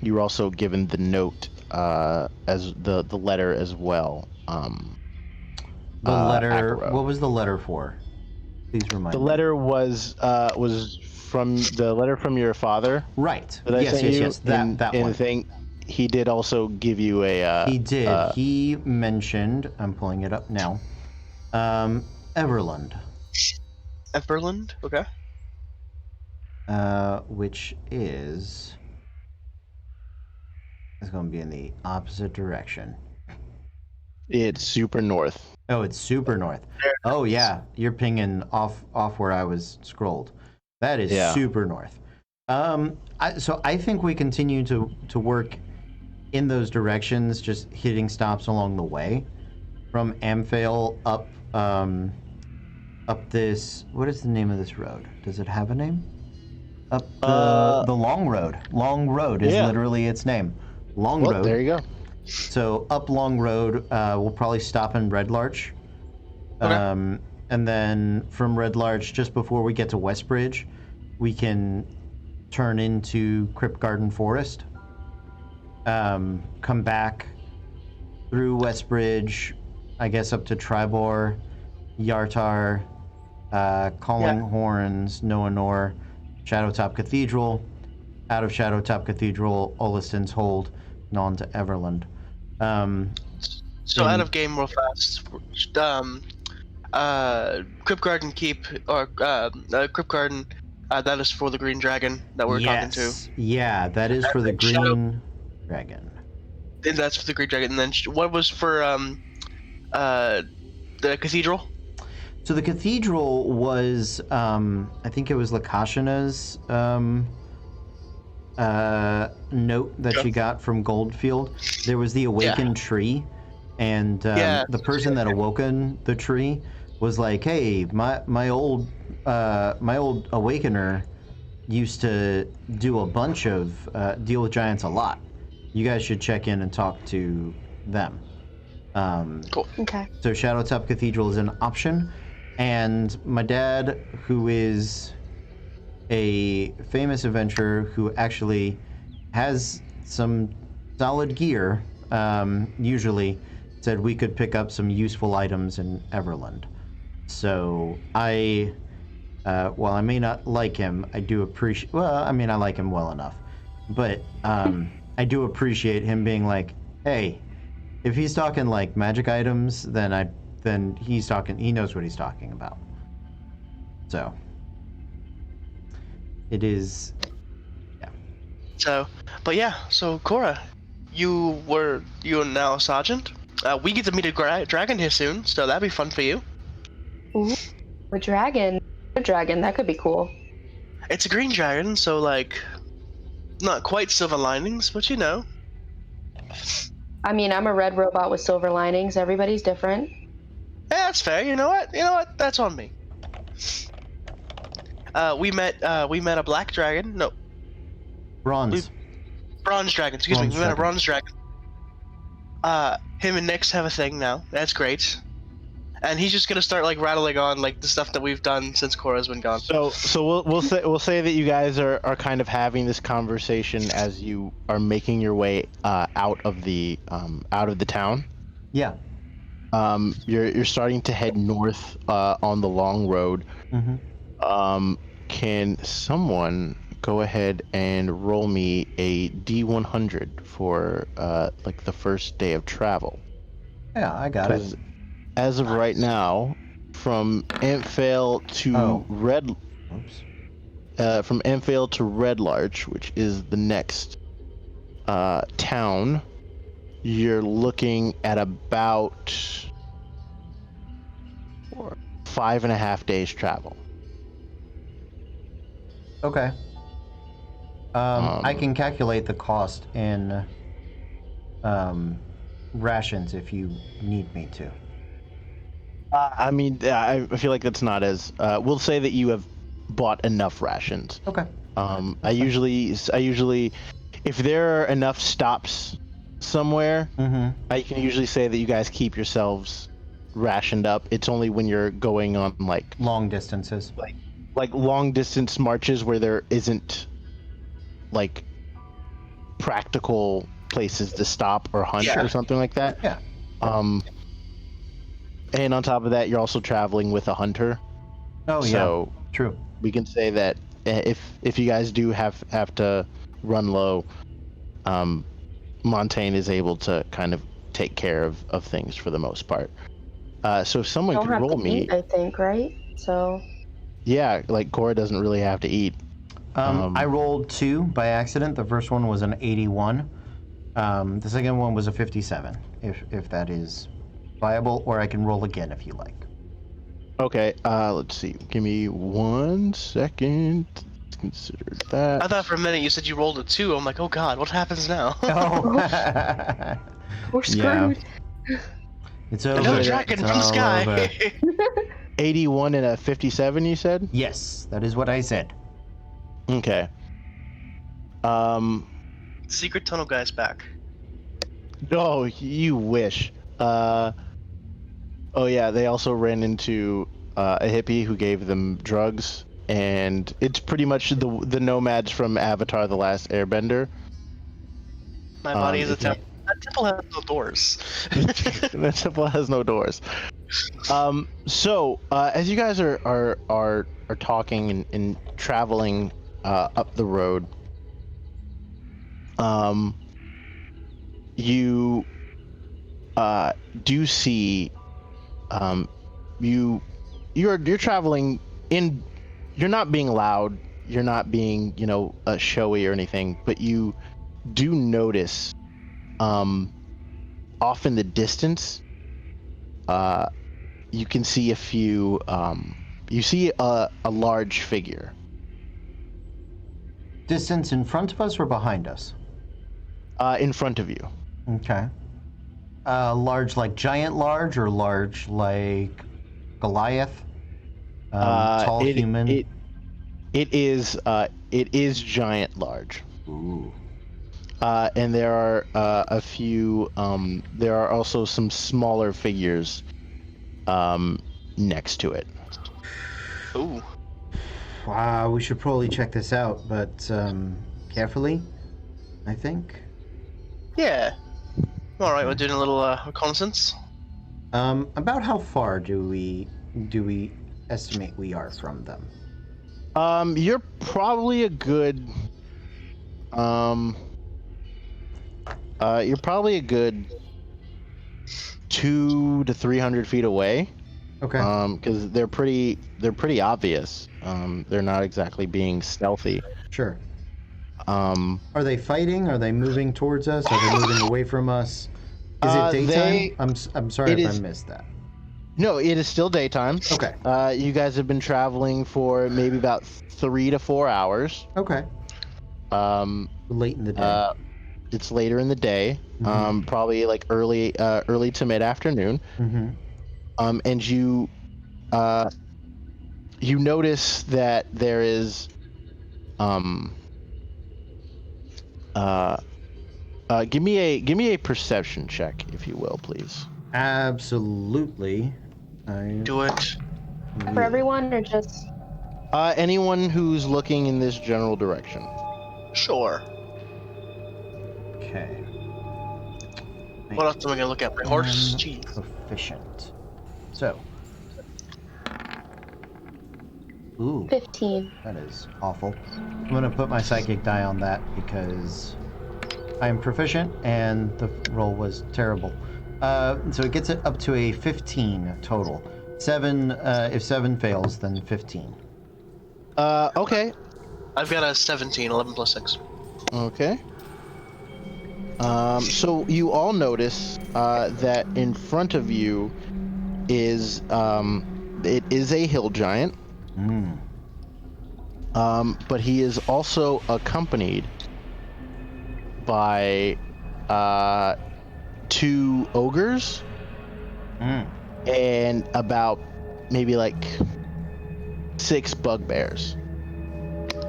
Speaker 2: you were also given the note as the letter as well.
Speaker 1: The letter.
Speaker 2: Akaro.
Speaker 1: What was the letter for? Please remind
Speaker 2: The
Speaker 1: me.
Speaker 2: letter was from your father.
Speaker 1: Right.
Speaker 2: That I
Speaker 1: Yes.
Speaker 2: sent
Speaker 1: Yes.
Speaker 2: you,
Speaker 1: Yes. That
Speaker 2: and
Speaker 1: one.
Speaker 2: the thing, he did also give you a.
Speaker 1: He did. He mentioned. I'm pulling it up now. Everland.
Speaker 4: Everland? Okay.
Speaker 1: Which is going to be in the opposite direction.
Speaker 2: It's super north.
Speaker 1: Oh, it's super north. Oh yeah, you're pinging off where I was scrolled. That is super north. So I think we continue to work in those directions, just hitting stops along the way, from Amphail up this. What is the name of this road? Does it have a name? Up the Long Road. Long Road is literally its name. Long Road.
Speaker 2: There you go.
Speaker 1: So up Long Road, we'll probably stop in Red Larch.
Speaker 4: Okay.
Speaker 1: And then from Red Larch, just before we get to Westbridge, we can turn into Crypt Garden Forest. Come back through Westbridge, I guess up to Tribor, Yartar, Calling Horns, Noanor, Shadowtop Cathedral. Out of Shadowtop Cathedral, Oliston's Hold, and on to Everland.
Speaker 4: So out of game real fast. Crypt Garden Keep or Crypt Garden That is for the green dragon that we're talking to.
Speaker 1: Yeah, that is for the
Speaker 4: And Shadow-
Speaker 1: green dragon.
Speaker 4: And that's for the green dragon. And then what was for the cathedral?
Speaker 1: So the cathedral was, I think it was Lakashina's note that she got from Goldfield. There was the awakened tree, and the person that awoken the tree was like, "Hey, my old awakener used to do a bunch of deal with giants a lot. You guys should check in and talk to them."
Speaker 4: Cool.
Speaker 3: Okay.
Speaker 1: So Shadowtop Cathedral is an option. And my dad, who is a famous adventurer who actually has some solid gear, usually said we could pick up some useful items in Everland. So while I may not like him, I do appreciate, well, I mean, I like him well enough. But I do appreciate him being like, hey, if he's talking like magic items, then he knows what he's talking about. So it is, yeah.
Speaker 4: So Cora, you are now a sergeant. We get to meet a dragon here soon, so that'd be fun for you.
Speaker 3: Ooh, a dragon. A dragon. That could be cool.
Speaker 4: It's a green dragon, so like, not quite silver linings, but you know.
Speaker 3: I mean, I'm a red robot with silver linings. Everybody's different.
Speaker 4: Yeah, that's fair. You know what? That's on me. We met a black dragon. No,
Speaker 1: Bronze.
Speaker 4: bronze dragon. Excuse me. We met a bronze dragon. Him and Nyx have a thing now. That's great. And he's just gonna start like rattling on like the stuff that we've done since Cora's been gone.
Speaker 2: So we'll say that you guys are kind of having this conversation as you are making your way out of the town.
Speaker 1: Yeah.
Speaker 2: You're starting to head north on the long road.
Speaker 1: Mm-hmm.
Speaker 2: Can someone go ahead and roll me a D100 for like the first day of travel?
Speaker 1: Yeah, I got it.
Speaker 2: As of right now, from Amphail to from Amphail to Red Larch, which is the next town, you're looking at about 5.5 days travel.
Speaker 1: Okay. I can calculate the cost in rations if you need me to.
Speaker 2: I mean, I feel like that's not as. We'll say that you have bought enough rations.
Speaker 1: Okay.
Speaker 2: I usually, if there are enough stops somewhere, I can usually say that you guys keep yourselves rationed up. It's only when you're going on like
Speaker 1: long distances,
Speaker 2: like long distance marches where there isn't like practical places to stop or hunt or something like that.
Speaker 1: Yeah.
Speaker 2: And on top of that, you're also traveling with a hunter.
Speaker 1: Oh,
Speaker 2: so
Speaker 1: yeah. True.
Speaker 2: We can say that if you guys do have to run low, Montaigne is able to kind of take care of things for the most part. So if someone
Speaker 3: Don't
Speaker 2: could
Speaker 3: have
Speaker 2: roll
Speaker 3: to
Speaker 2: me,
Speaker 3: eat, I think, right? So.
Speaker 2: Yeah, like Cora doesn't really have to eat.
Speaker 1: I rolled 2 by accident. The first one was an 81. The second one was a 57. If that is viable, or I can roll again if you like.
Speaker 2: Okay, let's see. Give me 1 second. Let's consider that.
Speaker 4: I thought for a minute you said you rolled a 2. I'm like, oh god, what happens now?
Speaker 1: Oh.
Speaker 3: We're screwed.
Speaker 1: Yeah. It's over.
Speaker 4: Another dragon from the sky.
Speaker 2: 81 and a 57, you said?
Speaker 1: Yes, that is what I said.
Speaker 2: Okay.
Speaker 4: Secret tunnel guy's back.
Speaker 2: Oh, you wish. Oh yeah, they also ran into a hippie who gave them drugs, and it's pretty much the nomads from Avatar: The Last Airbender.
Speaker 4: My body is a temple. That temple has no doors.
Speaker 2: That temple has no doors. So as you guys are talking and traveling up the road, you do see you're traveling in. You're not being loud you're not being, showy or anything, but you do notice, off in the distance, you can see a few. You see a large figure.
Speaker 1: Distance in front of us or behind us?
Speaker 2: In front of you.
Speaker 1: Okay. Large like giant large or large like Goliath? Tall
Speaker 2: it,
Speaker 1: human?
Speaker 2: it is giant large.
Speaker 1: Ooh.
Speaker 2: And there are a few. There are also some smaller figures next to it.
Speaker 4: Ooh.
Speaker 1: Wow, we should probably check this out, but carefully, I think.
Speaker 4: Yeah. All right, we're doing a little reconnaissance.
Speaker 1: About how far do we estimate we are from them?
Speaker 2: You're probably a good. You're probably a good 200 to 300 feet away.
Speaker 1: Okay.
Speaker 2: Because they're pretty obvious. They're not exactly being stealthy.
Speaker 1: Sure.
Speaker 2: Are
Speaker 1: they fighting? Are they moving towards us? Are they moving away from us? Is it daytime? I'm sorry if I missed that.
Speaker 2: No, it is still daytime.
Speaker 1: Okay.
Speaker 2: You guys have been traveling for maybe about 3 to 4 hours.
Speaker 1: Okay. Late in the day.
Speaker 2: It's later in the day. Probably like early to mid afternoon.
Speaker 1: Mm-hmm.
Speaker 2: And you notice that there is give me a perception check, if you will, please.
Speaker 1: Absolutely.
Speaker 4: Do it.
Speaker 3: For everyone, or just
Speaker 2: Anyone who's looking in this general direction.
Speaker 4: Sure.
Speaker 1: Okay.
Speaker 4: What else am I gonna look at? My horse? Jeez.
Speaker 1: Proficient. So. Ooh.
Speaker 3: 15.
Speaker 1: That is awful. I'm gonna put my psychic die on that because I am proficient and the roll was terrible. So it gets it up to a 15 total. 7. If 7 fails, then 15.
Speaker 2: Okay.
Speaker 4: I've got a 17, 11 plus 6.
Speaker 2: Okay. So you all notice that in front of you is it is a hill giant. But he is also accompanied by 2 ogres and about maybe like 6 bugbears.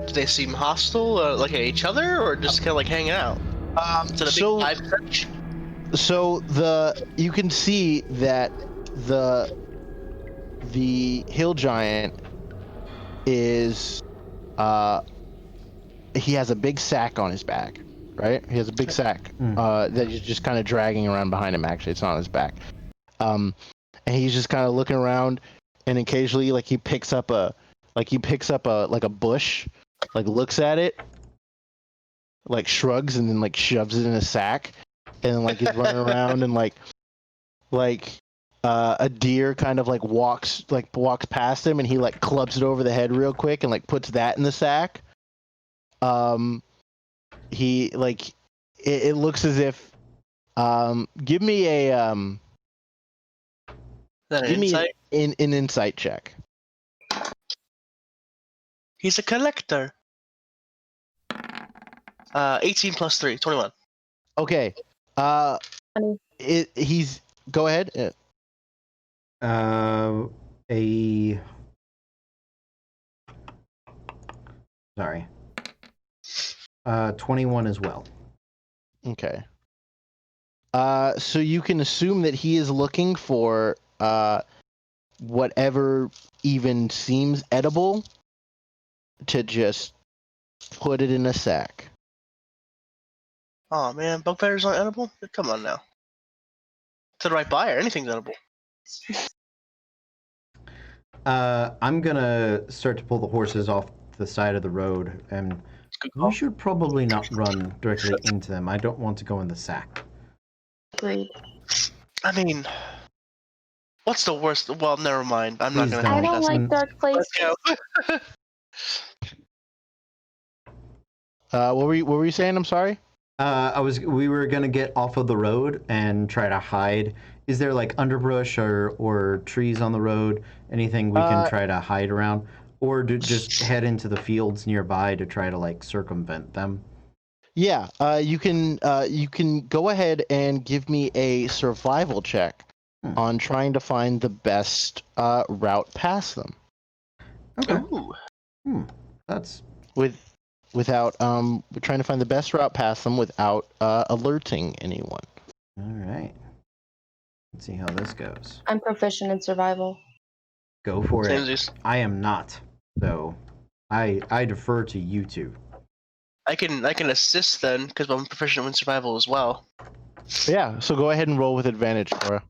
Speaker 4: Do they seem hostile, like at each other, or just kind of like hanging out? To the
Speaker 2: So-
Speaker 4: big vibe search?
Speaker 2: So you can see that the hill giant is he has a big sack on his back, right? He has a big sack that he's just kind of dragging around behind him. Actually, it's not on his back. And he's just kind of looking around, and occasionally, like he picks up a bush, like looks at it, like shrugs, and then like shoves it in a sack, and then like he's running around and like a deer kind of like walks past him, and he like clubs it over the head real quick and like puts that in the sack. He like it looks as if give me a
Speaker 4: Is that an insight?
Speaker 2: an insight check.
Speaker 4: He's a collector. 18 plus 3, 21.
Speaker 2: Okay. He's go ahead.
Speaker 1: Sorry. 21 as well.
Speaker 2: Okay. So you can assume that he is looking for whatever even seems edible to just put it in a sack.
Speaker 4: Oh man, bugbears aren't edible? Come on now. To the right buyer, anything's edible.
Speaker 1: I'm gonna start to pull the horses off the side of the road, and we should probably not run directly into them. I don't want to go in the sack.
Speaker 3: Agreed.
Speaker 4: I mean, what's the worst? Well, never mind. I'm
Speaker 1: Please
Speaker 4: not
Speaker 1: don't.
Speaker 3: I
Speaker 4: gonna.
Speaker 3: don't like dark places.
Speaker 4: Let's go.
Speaker 2: What were you saying? I'm sorry.
Speaker 1: We were gonna get off of the road and try to hide. Is there like underbrush or trees on the road? Anything we can try to hide around, or just head into the fields nearby to try to like circumvent them?
Speaker 2: Yeah. You can go ahead and give me a survival check on trying to find the best route past them.
Speaker 1: Okay.
Speaker 4: Ooh.
Speaker 1: That's
Speaker 2: Without trying to find the best route past them without alerting anyone.
Speaker 1: all right. Let's see how this goes.
Speaker 3: I'm proficient in survival.
Speaker 1: Go for it.
Speaker 4: Samesies.
Speaker 1: I am not, so I defer to you two.
Speaker 4: I can assist then because I'm proficient in survival as well.
Speaker 2: Yeah. So go ahead and roll with advantage, Cora.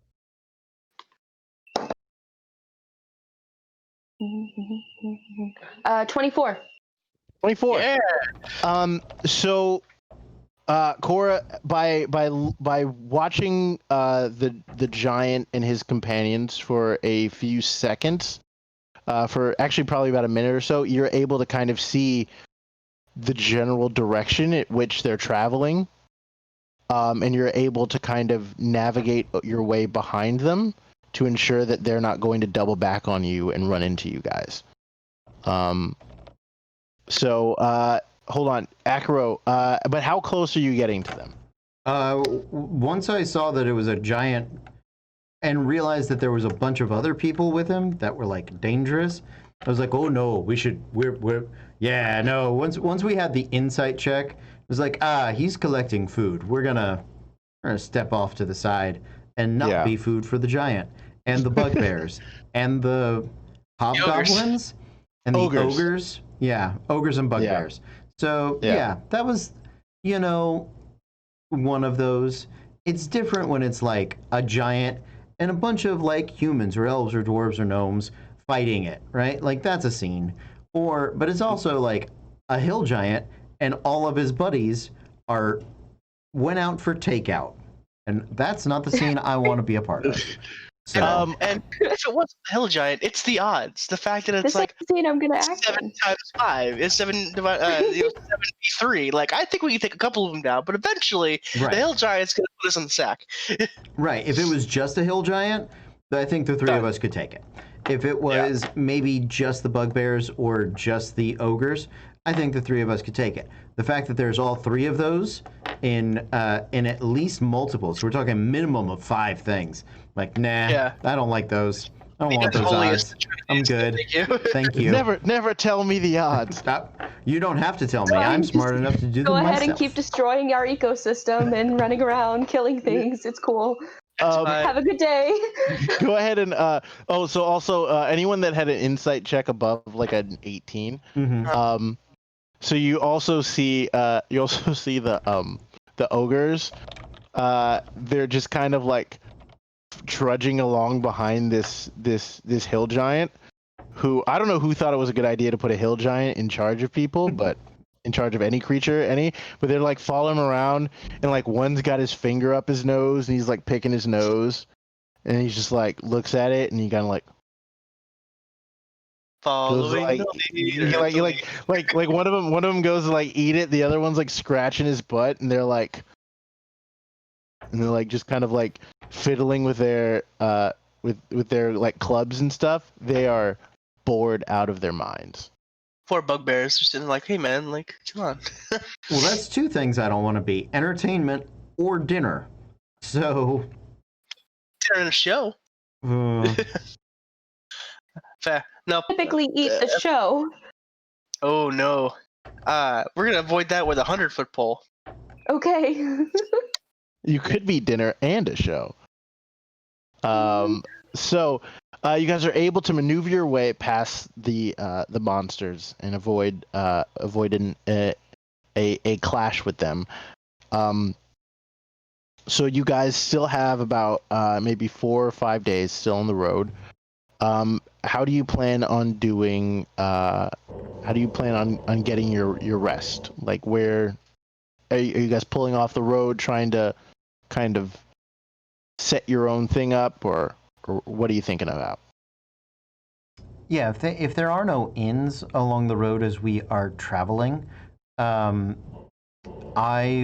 Speaker 3: 24.
Speaker 2: 24.
Speaker 4: Yeah.
Speaker 2: So, Cora, by watching the giant and his companions for a few seconds, for actually probably about a minute or so, you're able to kind of see the general direction at which they're traveling, and you're able to kind of navigate your way behind them to ensure that they're not going to double back on you and run into you guys. So, hold on, Acro. But how close are you getting to them?
Speaker 1: Once I saw that it was a giant and realized that there was a bunch of other people with him that were like dangerous, I was like, oh no, we're yeah, no. Once we had the insight check, it was like, he's collecting food. We're gonna step off to the side and not be food for the giant and the bugbears and the hobgoblins and the ogres. Yeah, ogres and bugbears. So yeah, that was, one of those. It's different when it's like a giant and a bunch of like humans or elves or dwarves or gnomes fighting it, right? Like that's a scene. But it's also like a hill giant and all of his buddies went out for takeout. And that's not the scene I want to be a part of. So,
Speaker 4: And if it was a hill giant, it's the odds. The fact that it's
Speaker 3: This
Speaker 4: like
Speaker 3: is the scene I'm gonna act
Speaker 4: 7
Speaker 3: in.
Speaker 4: times 5 is 73. Like I think we can take a couple of them down, but eventually the hill giant's gonna put us in the sack.
Speaker 1: right. If it was just a hill giant, I think the three of us could take it. If it was maybe just the bugbears or just the ogres, I think the three of us could take it. The fact that there's all three of those in at least multiples, so we're talking minimum of 5 things. Like, nah, I don't like those. I don't want those odds. I'm good. Thank you.
Speaker 2: Never tell me the odds.
Speaker 1: You don't have to tell me. I'm smart enough to do them myself.
Speaker 3: Go ahead and keep destroying our ecosystem and running around killing things. It's cool. Have a good day.
Speaker 2: Go ahead and anyone that had an insight check above like an 18.
Speaker 1: Mm-hmm.
Speaker 2: So you also see the ogres. They're just kind of like trudging along behind this hill giant, who I don't know who thought it was a good idea to put a hill giant in charge of people, but in charge of any creature, but they're like following him around, and like one's got his finger up his nose and he's like picking his nose, and he's just like looks at it and he kind of like
Speaker 4: following
Speaker 2: like one of them goes to like eat it, the other one's like scratching his butt, and they're like just kind of like fiddling with their with their like clubs and stuff. They are bored out of their minds.
Speaker 4: Poor bugbears just sitting like, hey man, like come on.
Speaker 1: Well, that's 2 things I don't want to be: entertainment or dinner. So
Speaker 4: dinner and a show. Fair. No.
Speaker 3: Typically eat the show.
Speaker 4: Oh no. We're gonna avoid that with a 100-foot pole.
Speaker 3: Okay.
Speaker 2: You could be dinner and a show. So you guys are able to maneuver your way past the monsters and avoid a clash with them. So you guys still have about maybe 4 or 5 days still on the road. How do you plan on doing? How do you plan on getting your rest? Like, where are you guys pulling off the road, trying to kind of set your own thing up, or what are you thinking about?
Speaker 1: Yeah, if there are no inns along the road as we are traveling, I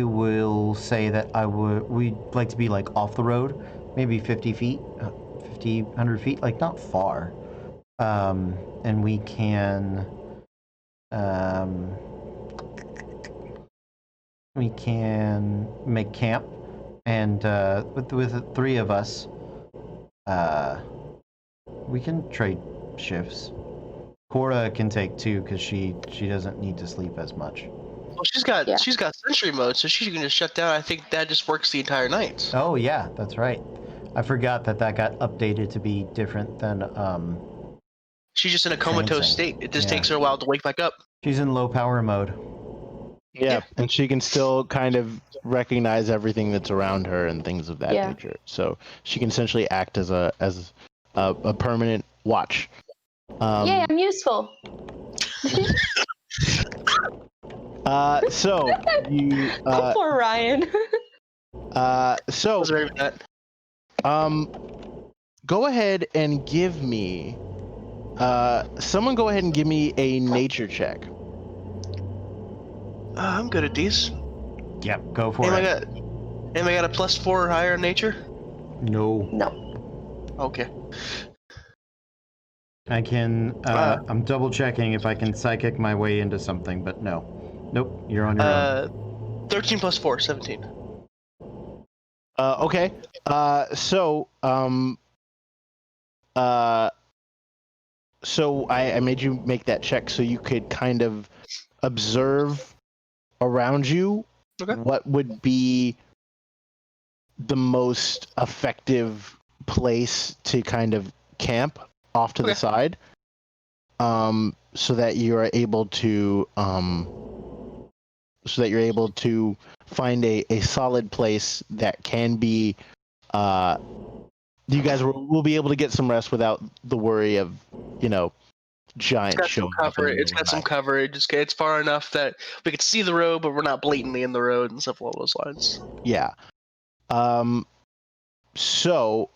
Speaker 1: will say that we'd like to be like off the road, maybe 50 feet, 50, 100 feet, like not far. And we can, make camp, and with the three of us, we can trade shifts. Cora can take two because she doesn't need to sleep as much.
Speaker 4: Well, she's got sentry mode, so she can just shut down. I think that just works the entire night.
Speaker 1: Oh yeah, that's right. I forgot that got updated to be different than
Speaker 4: She's just in a comatose
Speaker 1: Trancing.
Speaker 4: state. It just
Speaker 1: Yeah.
Speaker 4: takes her a while to wake back up.
Speaker 1: She's in low power mode.
Speaker 2: Yeah, and she can still kind of recognize everything that's around her and things of that
Speaker 3: Yeah.
Speaker 2: nature. So she can essentially act as a permanent watch.
Speaker 3: Yay, I'm useful.
Speaker 2: So you
Speaker 3: Poor Ryan.
Speaker 2: so
Speaker 4: Was very bad.
Speaker 2: go ahead and give me someone go ahead and give me a nature check.
Speaker 4: I'm good at these.
Speaker 1: Yep, go for
Speaker 4: Am I
Speaker 1: it.
Speaker 4: got a +4 or higher in nature?
Speaker 1: No.
Speaker 3: No.
Speaker 4: Okay.
Speaker 1: I can. I'm double checking if I can psychic my way into something, but no. Nope, you're on your own.
Speaker 4: 13 + 4, 17.
Speaker 2: Okay. So I made you make that check so you could kind of observe around you what would be the most effective place to kind of camp off to the side, so that you're able to find a solid place that can be you guys will be able to get some rest without the worry of giants showing up.
Speaker 4: It's got some coverage. It's far enough that we could see the road, but we're not blatantly in the road and stuff along those lines.
Speaker 2: Yeah. So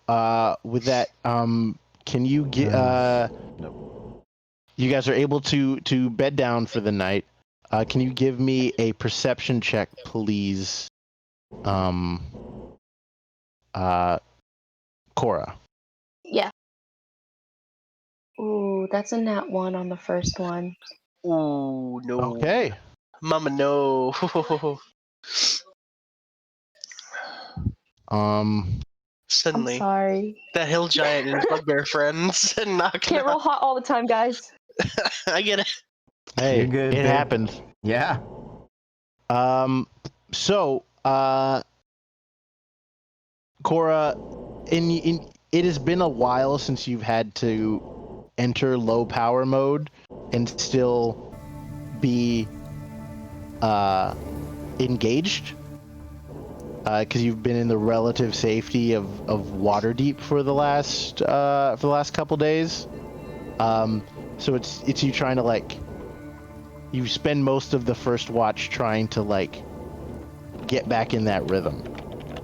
Speaker 2: with that, can you get
Speaker 1: No.
Speaker 2: you guys are able to bed down for the night. Can you give me a perception check, please? Cora.
Speaker 3: Yeah. Ooh, that's a nat 1 on the first one.
Speaker 4: Ooh, no.
Speaker 2: Okay.
Speaker 4: Mama, no. Suddenly,
Speaker 3: I'm sorry.
Speaker 4: that hill giant and his bugbear friends and knocking
Speaker 3: Can't roll hot all the time, guys.
Speaker 4: I get it.
Speaker 2: Hey,
Speaker 1: You're good,
Speaker 2: it
Speaker 1: babe.
Speaker 2: happens.
Speaker 1: Yeah.
Speaker 2: So, Cora, it has been a while since you've had to enter low power mode and still be engaged, because you've been in the relative safety of Waterdeep for the last couple days. So it's you trying to you spend most of the first watch trying to get back in that rhythm.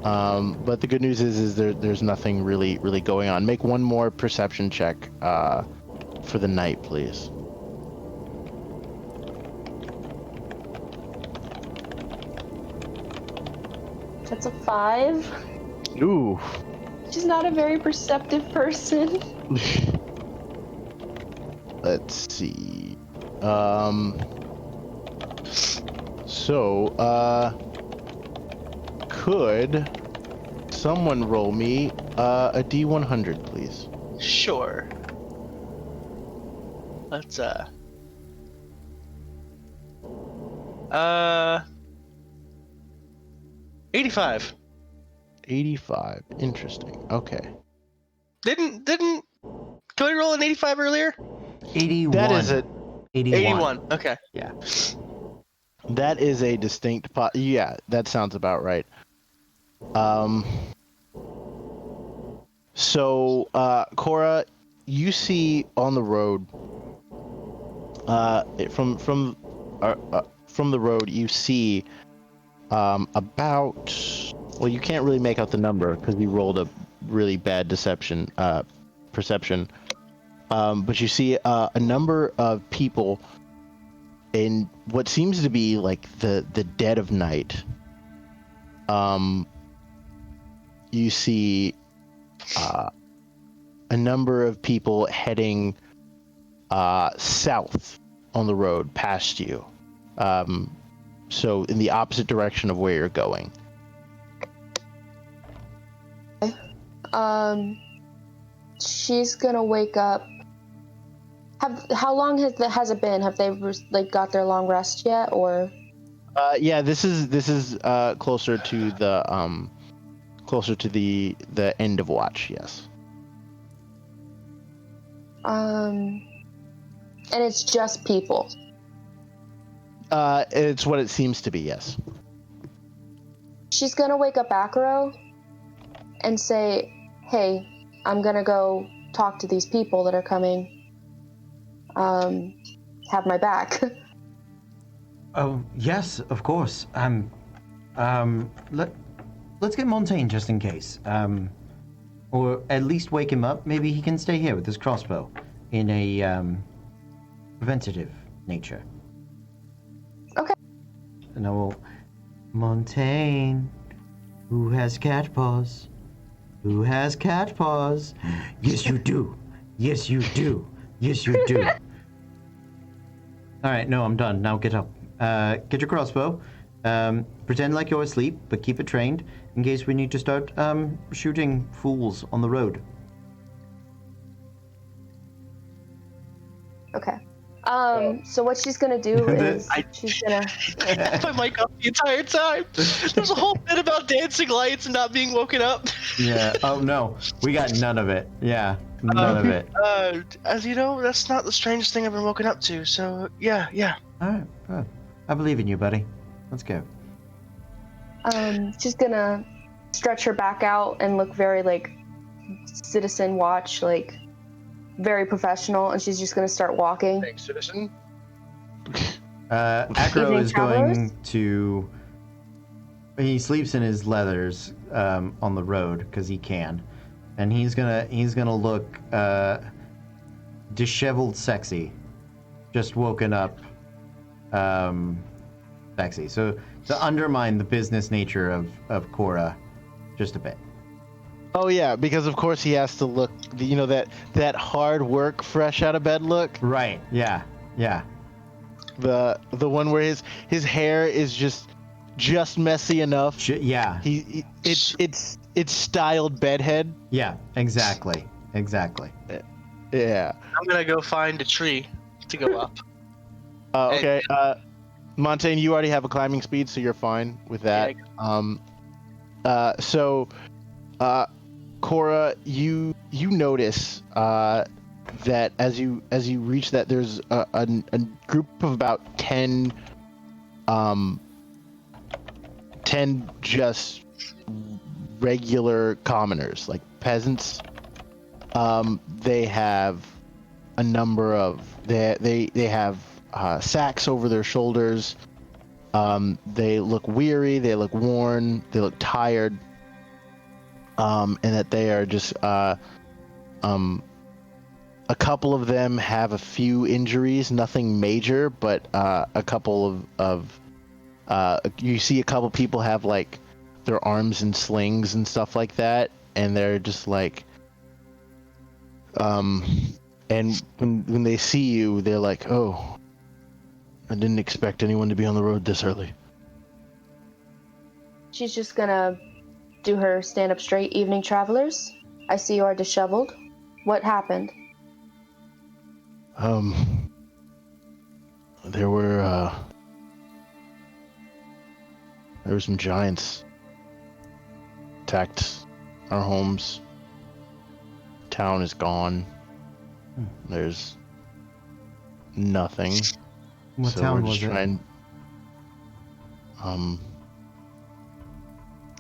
Speaker 2: But the good news is there's nothing really going on. Make one more perception check for the night, please.
Speaker 3: That's a 5.
Speaker 2: Ooh.
Speaker 3: She's not a very perceptive person.
Speaker 2: Let's see. So, could someone roll me a D100, please?
Speaker 4: Sure. Let's 85.
Speaker 2: 85. Interesting. Okay.
Speaker 4: Didn't can we roll an 85 earlier?
Speaker 1: 81.
Speaker 2: That is a
Speaker 4: 81. Okay.
Speaker 1: Yeah.
Speaker 2: That is a distinct yeah, that sounds about right. So, Cora, you see on the road, from the road, you see about, well, you can't really make out the number because you rolled a really bad perception. But you see a number of people in what seems to be like the dead of night, you see a number of people heading south on the road past you. So in the opposite direction of where you're going.
Speaker 3: She's gonna wake up. How long has it been? Have they like got their long rest yet, or?
Speaker 2: Yeah, this is closer to the end of watch. Yes.
Speaker 3: And it's just people.
Speaker 2: It's what it seems to be. Yes.
Speaker 3: She's gonna wake up Acro and say, "Hey, I'm gonna go talk to these people that are coming. Have my back."
Speaker 1: Oh, yes, of course. Let's get Montaigne just in case. Or at least wake him up. Maybe he can stay here with his crossbow in a preventative nature.
Speaker 3: Okay.
Speaker 1: And I will. Montaigne, who has cat paws? Who has cat paws? Yes, you do. Yes, you do. Yes, you do. All right, no, I'm done. Now get up. Get your crossbow. Pretend like you're asleep, but keep it trained in case we need to start shooting fools on the road.
Speaker 3: Okay. So what she's gonna do is she's gonna.
Speaker 4: My mic off the entire time. There's a whole bit about dancing lights and not being woken up.
Speaker 1: Yeah. Oh no, we got none of it. Yeah, none of it.
Speaker 4: As you know, that's not the strangest thing I've been woken up to. So yeah.
Speaker 1: All right. Good. I believe in you, buddy. Let's go.
Speaker 3: She's gonna stretch her back out and look very like Citizen Watch, like very professional, and she's just gonna start walking.
Speaker 2: Thanks, citizen.
Speaker 1: Acro
Speaker 3: Evening
Speaker 1: is
Speaker 3: travelers?
Speaker 1: going to. He sleeps in his leathers on the road because he can, and he's gonna look disheveled, sexy, just woken up, sexy. So to undermine the business nature of Cora, just a bit.
Speaker 2: Oh yeah, because of course he has to look, you know, that hard work, fresh out of bed look.
Speaker 1: Right. Yeah. Yeah.
Speaker 2: The one where his hair is just messy enough.
Speaker 1: Yeah.
Speaker 2: It's styled bedhead.
Speaker 1: Yeah. Exactly. Exactly.
Speaker 2: Yeah.
Speaker 4: I'm gonna go find a tree to go up.
Speaker 2: Okay. Montaigne, you already have a climbing speed, so you're fine with that. So, Cora, you notice that as you reach that, there's a group of about 10 just regular commoners, like peasants. They have a number of they have sacks over their shoulders. They look weary, they look worn, they look tired, and that they are just a couple of them have a few injuries, nothing major, but a couple of you see a couple people have like their arms in slings and stuff like that, and they're just like and when they see you, they're like, "Oh, I didn't expect anyone to be on the road this early."
Speaker 3: She's just gonna do her stand up straight. Evening travelers, I see you are disheveled. What happened?
Speaker 2: There were some giants attacked our homes. Town is gone. There's nothing.
Speaker 1: What
Speaker 2: So
Speaker 1: town
Speaker 2: we're
Speaker 1: was
Speaker 2: just
Speaker 1: it?
Speaker 2: trying.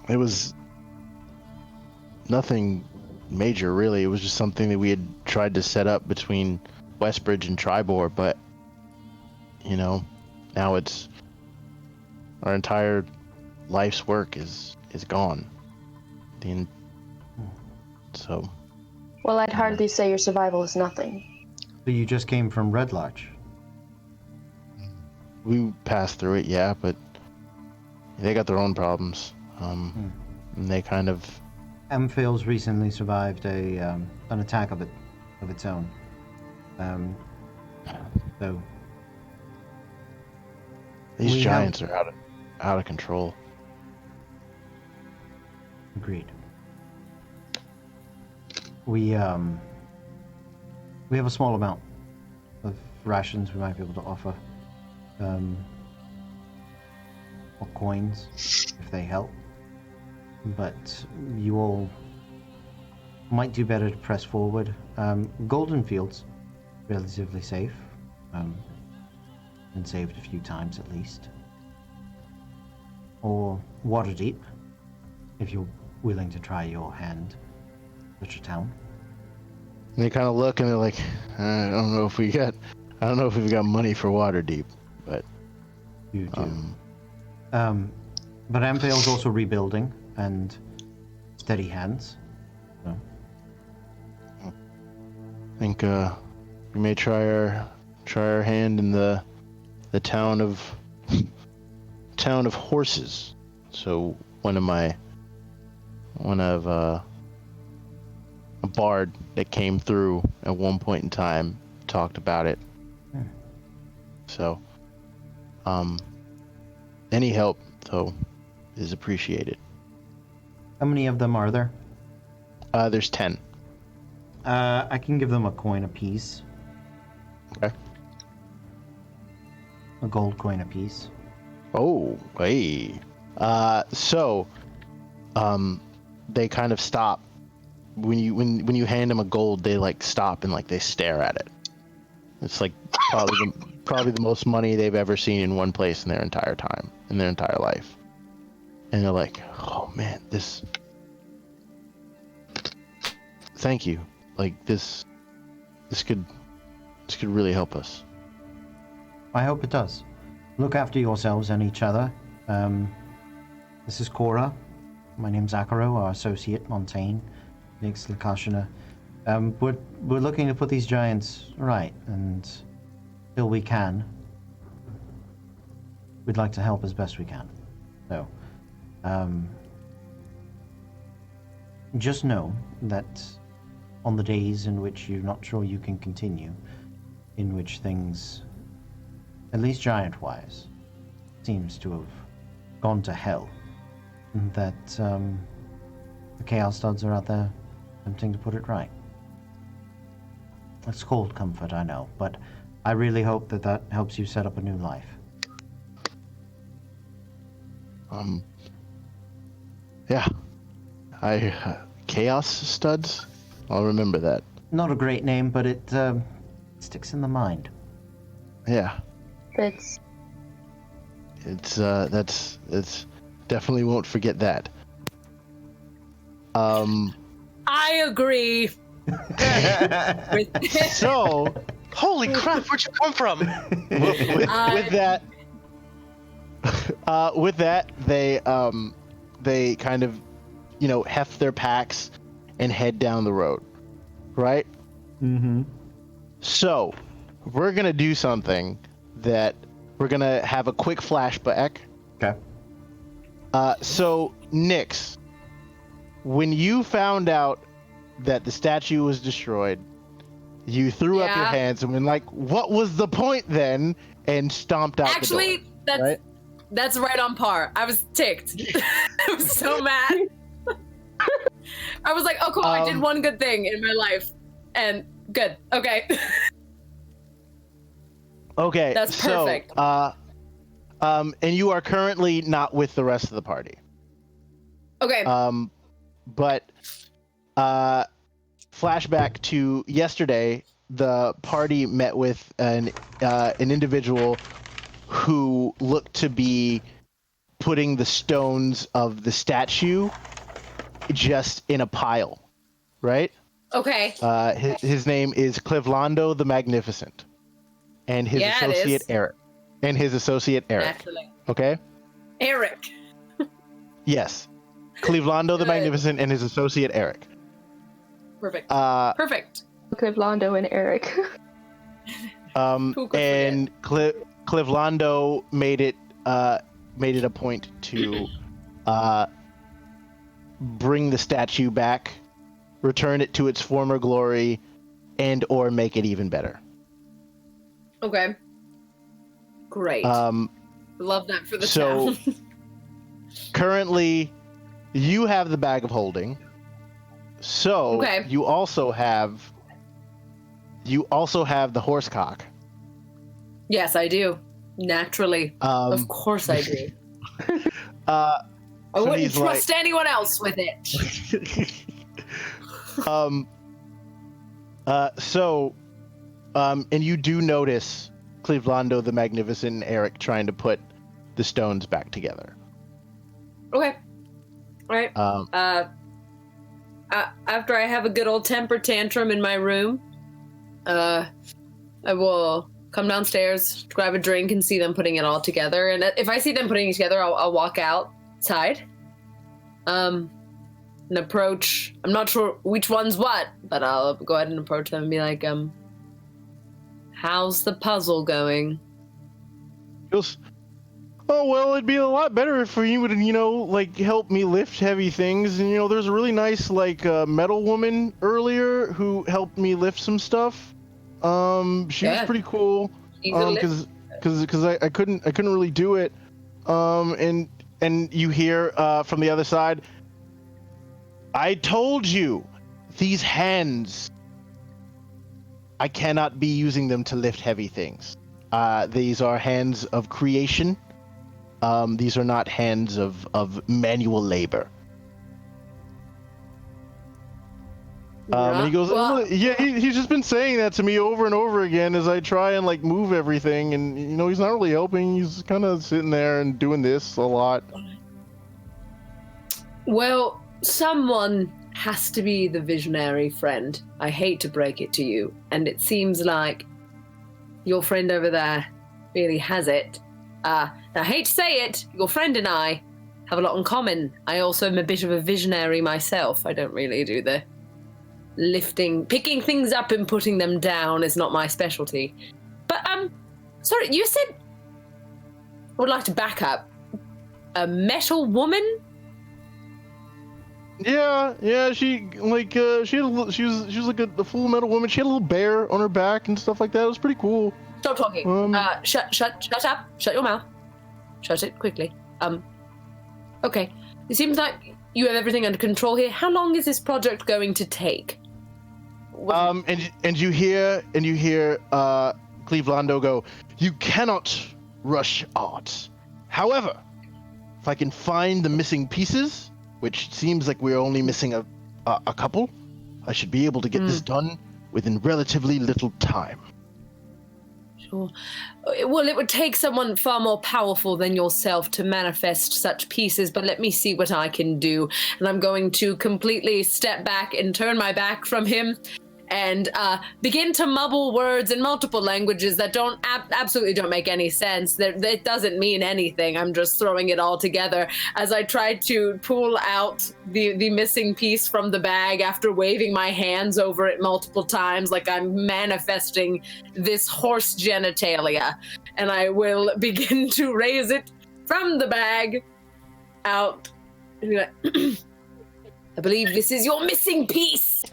Speaker 2: It was nothing major, really. It was just something that we had tried to set up between Westbridge and Tribor, but you know, now it's our entire life's work is gone. So.
Speaker 3: Well, I'd hardly say your survival is nothing.
Speaker 1: So you just came from Red Lodge.
Speaker 2: we passed through it, yeah, but they got their own problems. And they kind of.
Speaker 1: Amphile's recently survived an attack of its own. So
Speaker 2: These giants are out of control.
Speaker 1: Agreed. We have a small amount of rations we might be able to offer, or coins if they help. But you all might do better to press forward. Golden Fields, relatively safe. Been saved a few times at least. Or Waterdeep, if you're willing to try your hand. Such a town.
Speaker 2: And they kind of look and they're like, I don't know if we've got money for Waterdeep, but
Speaker 1: You do. But Amphile's also rebuilding and steady hands. So.
Speaker 2: I think we may try our hand in the town of horses. So a bard that came through at one point in time talked about it. So any help though is appreciated.
Speaker 1: How many of them are there?
Speaker 2: There's 10.
Speaker 1: I can give them a coin apiece.
Speaker 2: Okay.
Speaker 1: A gold coin apiece.
Speaker 2: Oh, hey. So they kind of stop when you hand them a gold. They like stop and like they stare at it. It's like probably the most money they've ever seen in one place in their entire life. And they're like, oh man, this. Thank you. Like this could really help us.
Speaker 1: I hope it does. Look after yourselves and each other. This is Cora. My name's Akaro, our associate, Montaigne, Nix Lakashina. We're looking to put these giants right, and till we can, we'd like to help as best we can. So, just know that on the days in which you're not sure you can continue, in which things, at least giant-wise, seems to have gone to hell, that the Chaos Studs are out there attempting to put it right. It's cold comfort, I know, but I really hope that helps you set up a new life.
Speaker 2: Yeah. Chaos Studs? I'll remember that.
Speaker 1: Not a great name, but it sticks in the mind.
Speaker 2: Yeah.
Speaker 3: It's
Speaker 2: It's definitely won't forget that.
Speaker 5: I agree.
Speaker 2: So,
Speaker 4: Holy crap! Where'd you come from?
Speaker 2: with that, they kind of, heft their packs and head down the road, right?
Speaker 1: Mm-hmm.
Speaker 2: So, we're gonna do something that we're gonna have a quick flashback.
Speaker 1: Okay.
Speaker 2: So, Nyx, when you found out that the statue was destroyed, you threw up your
Speaker 5: Yeah.
Speaker 2: hands and went like, "What was the point then?" and stomped out
Speaker 5: Actually,
Speaker 2: the door.
Speaker 5: that's right on par. I was ticked. I was so mad. I was like, oh cool, I did one good thing in my life. And good. Okay.
Speaker 2: Okay.
Speaker 5: That's perfect.
Speaker 2: So, and you are currently not with the rest of the party.
Speaker 5: Okay.
Speaker 2: But flashback to yesterday, the party met with an individual who looked to be putting the stones of the statue just in a pile, right?
Speaker 5: Okay.
Speaker 2: His name is Clivlando the Magnificent, and his
Speaker 5: Yeah, it
Speaker 2: associate
Speaker 5: is.
Speaker 2: Eric.
Speaker 5: Naturally.
Speaker 2: Okay.
Speaker 5: Eric.
Speaker 2: Yes. Clivlando the
Speaker 5: Good.
Speaker 2: Magnificent and his associate Eric.
Speaker 5: Perfect. Perfect.
Speaker 3: Londo and Eric.
Speaker 5: Who could
Speaker 2: And Clivlando made it a point to bring the statue back, return it to its former glory, and or make it even better.
Speaker 5: Okay. Great. Love that for the
Speaker 2: So
Speaker 5: town.
Speaker 2: currently, you have the bag of holding. So
Speaker 5: Okay.
Speaker 2: you also have the horsecock.
Speaker 5: Yes, I do. Naturally. Of course I do. I
Speaker 2: so
Speaker 5: wouldn't
Speaker 2: he's
Speaker 5: trust anyone else with it.
Speaker 2: And you do notice Clevelando the Magnificent and Eric trying to put the stones back together.
Speaker 5: Okay. All right. After I have a good old temper tantrum in my room, I will come downstairs, grab a drink, and see them putting it all together. And if I see them putting it together, I'll walk outside. And approach. I'm not sure which one's what, but I'll go ahead and approach them and be like, how's the puzzle going?
Speaker 2: Goes, oh, well, it'd be a lot better for you to, help me lift heavy things. And, there's a really nice, metal woman earlier who helped me lift some stuff. She was pretty cool. Because I couldn't really do it. And you hear from the other side, I told you, these hands, I cannot be using them to lift heavy things. These are hands of creation. These are not hands of manual labor. And he goes, he's just been saying that to me over and over again as I try and move everything, and he's not really helping. He's kind of sitting there and doing this a lot.
Speaker 5: Well, someone has to be the visionary friend. I hate to break it to you, and it seems like your friend over there really has it. I hate to say it, your friend and I have a lot in common. I also am a bit of a visionary myself. I don't really do the picking things up and putting them down is not my specialty. But, sorry, you said, I would like to back up, a metal woman?
Speaker 2: Yeah, she was like a full metal woman. She had a little bear on her back and stuff like that. It was pretty cool.
Speaker 5: Stop talking. Shut up. Shut your mouth. Shut it quickly. Okay. It seems like you have everything under control here. How long is this project going to take?
Speaker 2: And you hear Clevelando go, you cannot rush art. However, if I can find the missing pieces, which seems like we're only missing a couple, I should be able to get this done within relatively little time.
Speaker 5: Sure. Well, it would take someone far more powerful than yourself to manifest such pieces, but let me see what I can do. And I'm going to completely step back and turn my back from him and begin to mumble words in multiple languages that absolutely don't make any sense. It doesn't mean anything. I'm just throwing it all together as I try to pull out the missing piece from the bag after waving my hands over it multiple times like I'm manifesting this horse genitalia. And I will begin to raise it from the bag out. I believe this is your missing piece.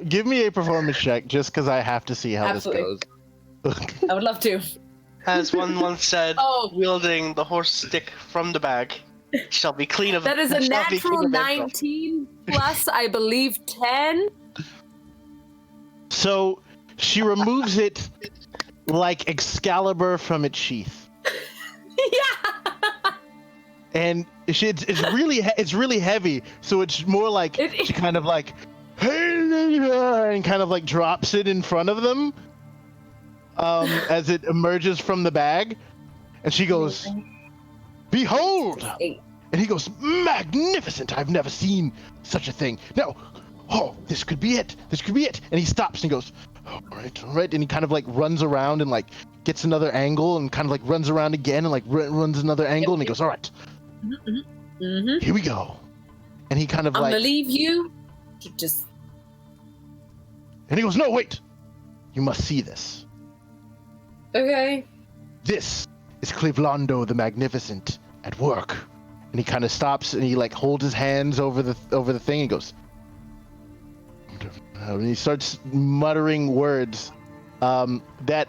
Speaker 2: Give me a performance check, just because I have to see how this goes.
Speaker 5: I would love to.
Speaker 4: As one once said, wielding the horse stick from the bag shall be clean of.
Speaker 5: That is a natural 19 plus, I believe, 10.
Speaker 2: So she removes it like Excalibur from its sheath.
Speaker 5: Yeah.
Speaker 2: And it's really heavy, so it's more like she kind of like. And kind of drops it in front of them as it emerges from the bag, and she goes, behold! And he goes, magnificent! I've never seen such a thing. Now, this could be it, and he stops and he goes, all right, and he kind of runs around and gets another angle and kind of runs around again and runs another angle, and he goes, all right, here we go. And he kind of
Speaker 5: I'm gonna leave you.
Speaker 2: And he goes, no, wait! You must see this.
Speaker 5: Okay.
Speaker 2: This is Clevelando the Magnificent at work. And he kind of stops and he like holds his hands over the thing and goes. And he starts muttering words that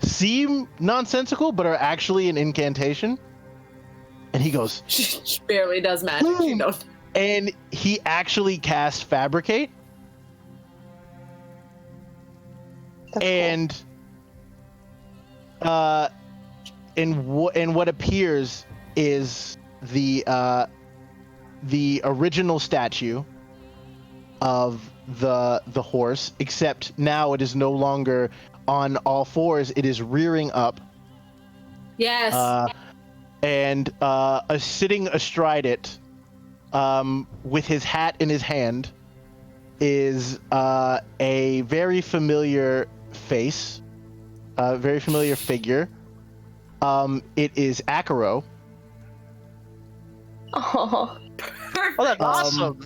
Speaker 2: seem nonsensical but are actually an incantation. And he goes.
Speaker 5: She barely does magic. You know.
Speaker 2: And he actually casts Fabricate.
Speaker 3: That's
Speaker 2: And what appears is the original statue of the horse, except now it is no longer on all fours. It is rearing up.
Speaker 5: Yes.
Speaker 2: And sitting astride it, with his hat in his hand, is a very familiar face, a very familiar figure. It is Akaro.
Speaker 3: Oh,
Speaker 4: Oh, that's awesome.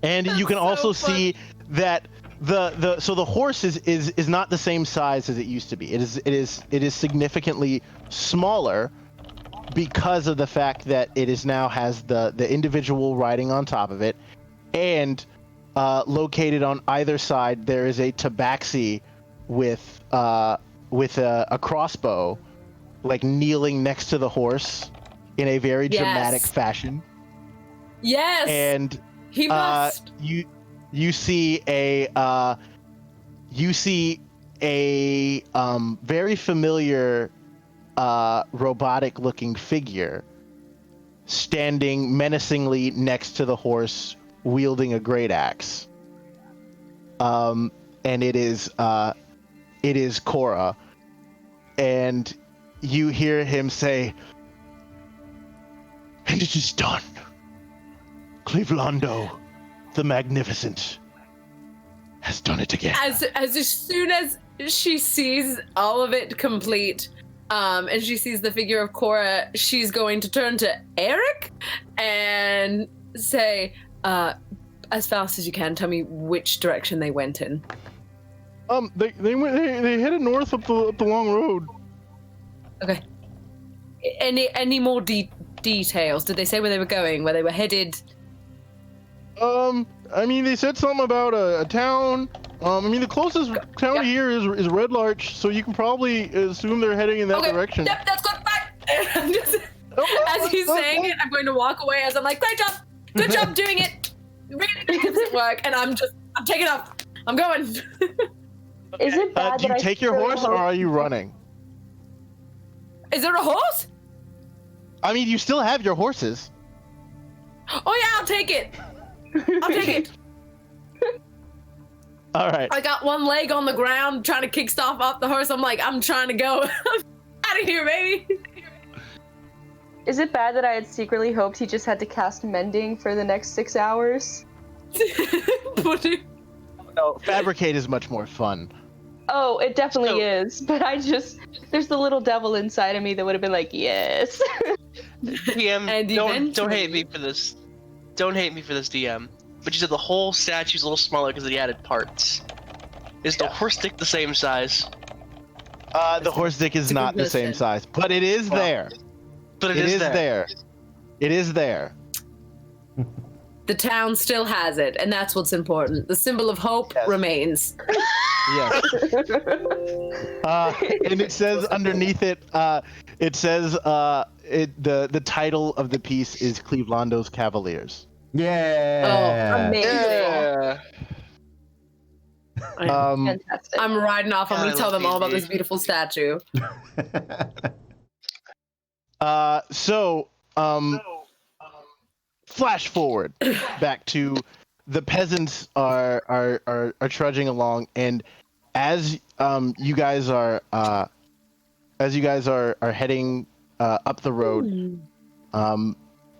Speaker 2: And you can also see that the horse is not the same size as it used to be. It is significantly smaller because of the fact that it is now has the individual riding on top of it, and located on either side there is a tabaxi with a crossbow, like kneeling next to the horse in a very dramatic fashion.
Speaker 5: Yes.
Speaker 2: And
Speaker 5: he must.
Speaker 2: You see a very familiar robotic looking figure standing menacingly next to the horse, wielding a great axe. And it is Cora, and you hear him say, "And it is done. Clevelando the Magnificent has done it again."
Speaker 5: As soon as she sees all of it complete, and she sees the figure of Cora, she's going to turn to Eric and say, as fast as you can, tell me which direction they went in.
Speaker 2: They headed north up the long road.
Speaker 5: Okay. Any more details? Did they say where they were going, where they were headed?
Speaker 2: I mean, they said something about a town. I mean, the closest town here is Red Larch, so you can probably assume they're heading in that direction.
Speaker 5: Yep, that's good. Bye. As he's saying it, I'm going to walk away as I'm like, great job, good job doing it. Really good work, and I'm taking off. I'm going.
Speaker 3: is it bad
Speaker 2: Do
Speaker 3: that
Speaker 2: you take your horse, or are you running?
Speaker 5: Is there a horse?
Speaker 2: I mean, you still have your horses.
Speaker 5: Oh yeah, I'll take it. I'll take it.
Speaker 2: All right.
Speaker 5: I got one leg on the ground trying to kick stuff off the horse. I'm like, I'm trying to go out of here, baby.
Speaker 3: Is it bad that I had secretly hoped he just had to cast mending for the next 6 hours?
Speaker 2: No, Fabricate is much more fun.
Speaker 3: Oh, it definitely is. But there's the little devil inside of me that would have been like, DM,
Speaker 4: don't hate me for this. Don't hate me for this, DM. But you said the whole statue's a little smaller because he added parts. Is the horse dick the same size?
Speaker 2: The horse dick is not the same size, but it is there.
Speaker 4: But it is there.
Speaker 2: It is there.
Speaker 5: The town still has it, and that's what's important. The symbol of hope remains.
Speaker 2: Yes. And it says underneath it, the title of the piece is Clevelando's Cavaliers.
Speaker 1: Yeah.
Speaker 5: Oh, amazing.
Speaker 4: Yeah.
Speaker 3: fantastic.
Speaker 5: I'm riding off. I'm going to tell them all about
Speaker 4: D&D.
Speaker 5: this beautiful statue.
Speaker 2: Flash forward back to the peasants are trudging along, and as you guys are heading up the road,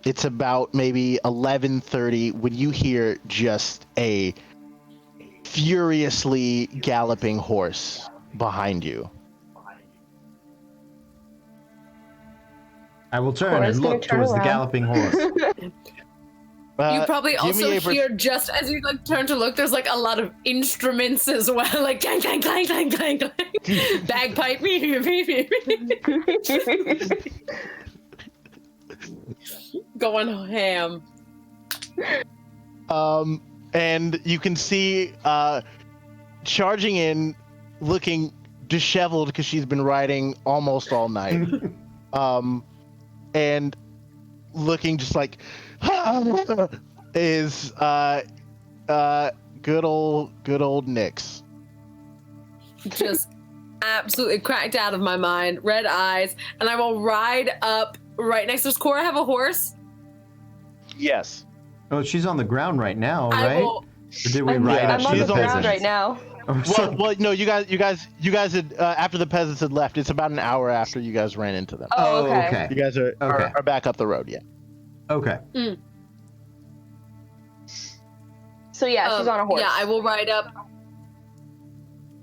Speaker 2: it's about maybe 11:30 when you hear just a furiously galloping horse behind you.
Speaker 1: I will turn
Speaker 3: Cora's
Speaker 1: and
Speaker 3: gonna
Speaker 1: look
Speaker 3: turn
Speaker 1: towards the
Speaker 3: around.
Speaker 1: galloping horse.
Speaker 5: You probably
Speaker 2: give
Speaker 5: also
Speaker 2: me a
Speaker 5: hear just as you like turn to look, there's like a lot of instruments as well, like clang clang clang clang clang clang, bagpipe, going ham.
Speaker 2: And you can see charging in, looking disheveled because she's been riding almost all night, and looking just like is good old Nyx.
Speaker 5: Just absolutely cracked out of my mind, red eyes, and I will ride up right next to Cora. Have a horse.
Speaker 2: Yes.
Speaker 1: Oh, she's on the ground right now,
Speaker 5: I
Speaker 1: right?
Speaker 5: will.
Speaker 1: Or did we
Speaker 3: I'm,
Speaker 1: ride
Speaker 2: yeah,
Speaker 1: up
Speaker 3: I'm
Speaker 1: to
Speaker 3: on
Speaker 1: the
Speaker 3: the
Speaker 2: she's
Speaker 3: ground
Speaker 1: peasants?
Speaker 3: right now.
Speaker 1: Oh, so-
Speaker 2: Well, no, you guys had after the peasants had left. It's about an hour after you guys ran into them.
Speaker 3: Oh, okay.
Speaker 1: okay.
Speaker 2: You guys are
Speaker 1: Okay.
Speaker 2: are back up the road, yeah.
Speaker 1: Okay.
Speaker 3: So yeah, she's on a horse.
Speaker 5: Yeah, I will ride up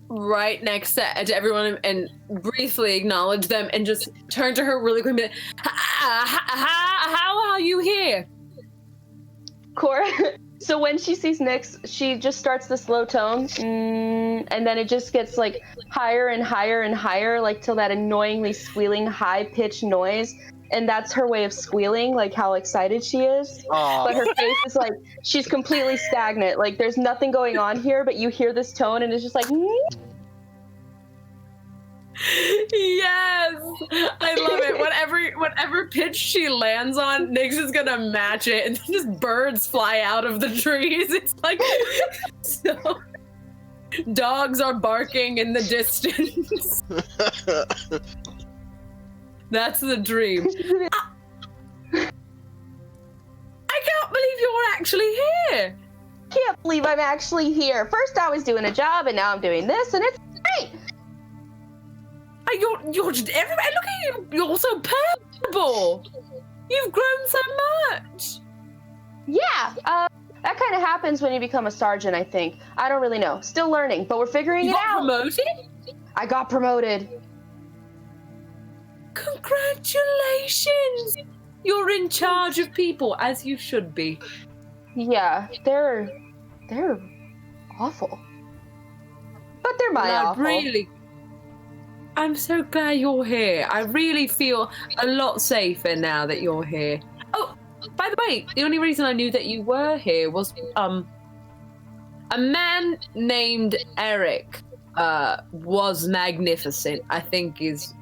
Speaker 5: right next to everyone and briefly acknowledge them and just turn to her really quick and be like, how are you here?
Speaker 3: Cora. So when she sees Nyx, she just starts this low tone, and then it just gets like higher and higher and higher, like till that annoyingly squealing, high-pitched noise. And that's her way of squealing, like how excited she is.
Speaker 4: Aw.
Speaker 3: But her face is like she's completely stagnant. Like there's nothing going on here, but you hear this tone, and it's just like.
Speaker 5: Yes, I love it. Whatever pitch she lands on, Nyx is gonna match it, and then just birds fly out of the trees. It's like so. Dogs are barking in the distance. That's the dream. I can't believe you're actually here.
Speaker 3: Can't believe I'm actually here. First I was doing a job, and now I'm doing this, and it's great.
Speaker 5: You're just everywhere. Look at you. You're so purple. You've grown so much.
Speaker 3: Yeah, that kind of happens when you become a sergeant, I think. I don't really know. Still learning, but we're figuring
Speaker 5: You
Speaker 3: it
Speaker 5: got
Speaker 3: out.
Speaker 5: promoted?
Speaker 3: I got promoted.
Speaker 5: Congratulations. You're in charge of people, as you should be.
Speaker 3: Yeah, they're awful. But they're my awful.
Speaker 5: I'm so glad you're here. I really feel a lot safer now that you're here. Oh, by the way, the only reason I knew that you were here was a man named Eric was magnificent, I think is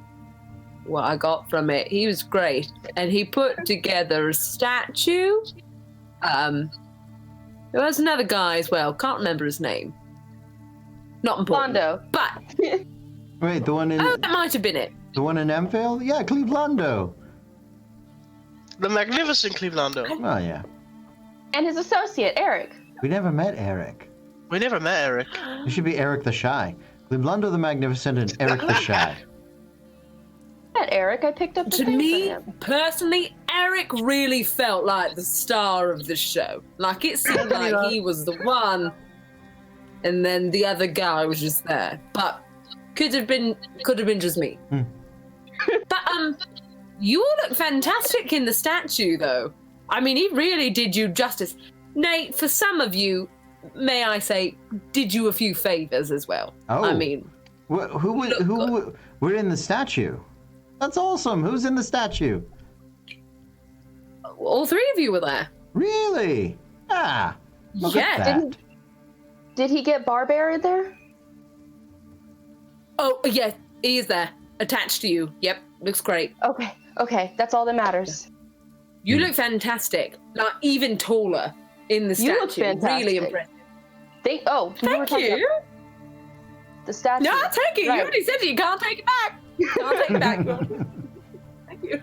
Speaker 5: what I got from it. He was great, and he put together a statue. There was another guy as well, can't remember his name. Not important.
Speaker 3: Londo.
Speaker 5: But
Speaker 1: Wait, the one in
Speaker 5: that might have been it.
Speaker 1: the one in Emvale? Yeah, Clevelando.
Speaker 4: The magnificent Clevelando.
Speaker 1: Oh yeah.
Speaker 3: And his associate, Eric.
Speaker 1: We never met Eric.
Speaker 4: We never met Eric.
Speaker 1: It should be Eric the Shy. Clevelando the Magnificent and Eric the Shy.
Speaker 3: Met Eric. I picked up the
Speaker 5: To
Speaker 3: thing
Speaker 5: me,
Speaker 3: for him.
Speaker 5: personally, Eric really felt like the star of the show. Like, it seemed like he was the one, and then the other guy was just there. But could have been just me. But you all look fantastic in the statue, though. I mean, he really did you justice. Nate, for some of you, may I say, did you a few favors as well.
Speaker 1: Oh.
Speaker 5: I mean,
Speaker 1: Who we're in the statue? That's awesome. Who's in the statue?
Speaker 5: all three of you were there.
Speaker 1: Really? Ah. Look
Speaker 5: Yeah,
Speaker 1: at that.
Speaker 3: Did he get Barbarian there?
Speaker 5: Oh, yeah, he is there, attached to you. Yep, looks great.
Speaker 3: Okay. That's all that matters.
Speaker 5: You look fantastic. Like, even taller in the statue.
Speaker 3: You look fantastic.
Speaker 5: Really impressive.
Speaker 3: We were
Speaker 5: Thank
Speaker 3: talking
Speaker 5: you.
Speaker 3: about the statue.
Speaker 5: No, I'll take it.
Speaker 3: Right.
Speaker 5: You already said it. You can't take it back. You can't take it back. Thank you.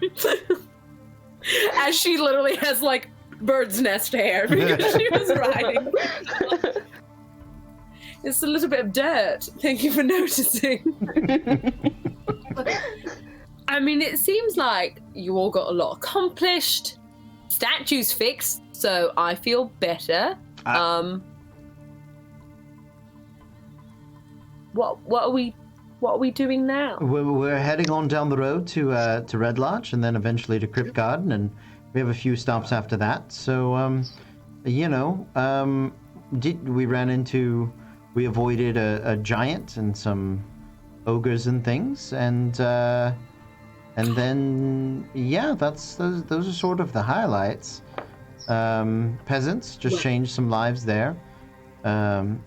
Speaker 5: As she literally has, like, bird's nest hair because she was riding. It's a little bit of dirt. Thank you for noticing. I mean, it seems like you all got a lot accomplished. Statue's fixed, so I feel better. What are we What are we doing now?
Speaker 1: We're heading on down the road to Red Lodge, and then eventually to Crypt Garden, and we have a few stops after that. So, we avoided a giant and some ogres and things, and then those are sort of the highlights. Peasants just changed some lives there.
Speaker 3: We're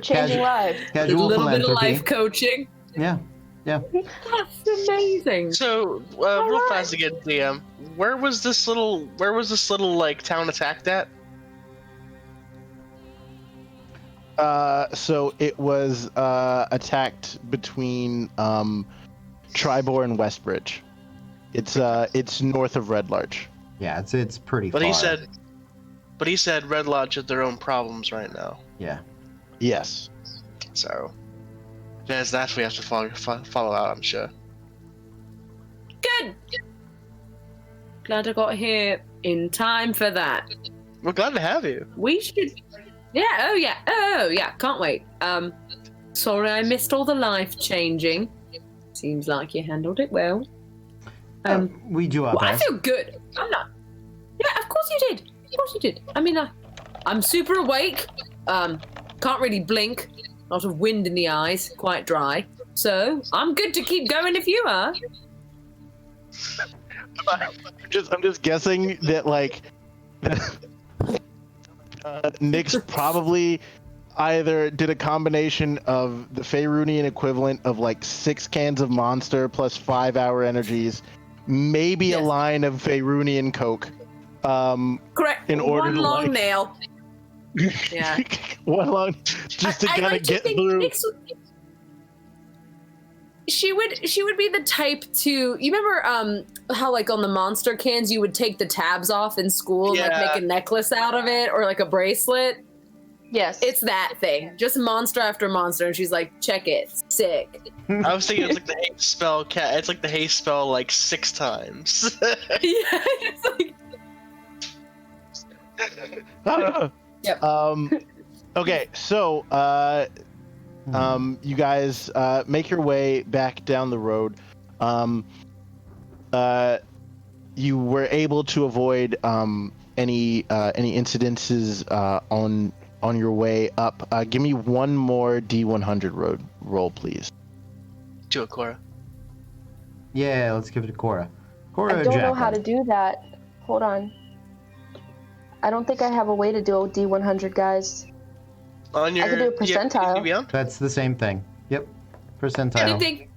Speaker 3: changing lives.
Speaker 5: A
Speaker 1: Casual
Speaker 5: little bit of
Speaker 1: philanthropy.
Speaker 5: life coaching.
Speaker 1: Yeah.
Speaker 5: That's amazing.
Speaker 4: So, real fast again, DM. Where was this little like town attacked at?
Speaker 2: So it was attacked between Tribor and Westbridge. It's north of Red Larch.
Speaker 1: Yeah, it's pretty
Speaker 4: But
Speaker 1: far.
Speaker 4: he said Red Lodge had their own problems right now.
Speaker 1: Yeah.
Speaker 2: Yes.
Speaker 4: So, there's that we have to follow out, I'm sure.
Speaker 5: Good. Glad I got here in time for that.
Speaker 4: We're glad to have you.
Speaker 5: We should. Yeah. Oh yeah. Can't wait. Sorry I missed all the life changing. Seems like you handled it well.
Speaker 1: We do our
Speaker 5: Well, I
Speaker 1: best.
Speaker 5: feel good. I'm not. Yeah, of course you did. Of course you did. I mean, I'm super awake. Can't really blink. A lot of wind in the eyes. Quite dry. So I'm good to keep going if you are.
Speaker 2: I'm just guessing that like Nyx probably either did a combination of the Faerunian equivalent of like 6 cans of Monster plus 5-hour energies, maybe a
Speaker 5: Yes.
Speaker 2: line of Faerunian Coke.
Speaker 5: Correct.
Speaker 2: In order
Speaker 5: One
Speaker 2: to,
Speaker 5: long
Speaker 2: like-
Speaker 5: nail. Yeah.
Speaker 2: One long, just to
Speaker 5: I
Speaker 2: kind
Speaker 5: like
Speaker 2: of
Speaker 5: to
Speaker 2: get
Speaker 5: think
Speaker 2: through.
Speaker 5: She would be the type to, you remember how like on the Monster cans you would take the tabs off in school and like
Speaker 4: Yeah.
Speaker 5: make a necklace out of it or like a bracelet?
Speaker 3: Yes.
Speaker 5: It's that thing. Just monster after monster, and she's like, check it. Sick.
Speaker 4: I was thinking it's like the haste spell cat. It's like the haste spell like 6 times.
Speaker 5: Yeah, it's like Yep.
Speaker 2: Okay, so you guys make your way back down the road. You were able to avoid any incidences on your way up. Give me one more D100 roll, please.
Speaker 4: Do it, Cora.
Speaker 1: Yeah, let's give it to Cora. Cora
Speaker 3: I
Speaker 1: or
Speaker 3: don't know how to
Speaker 1: Jacqueline?
Speaker 3: do that. Hold on. I don't think I have a way to do a D100, guys.
Speaker 4: On your,
Speaker 3: could do a percentile.
Speaker 4: beyond?
Speaker 1: That's the same thing. Yep. Percentile.
Speaker 5: anything.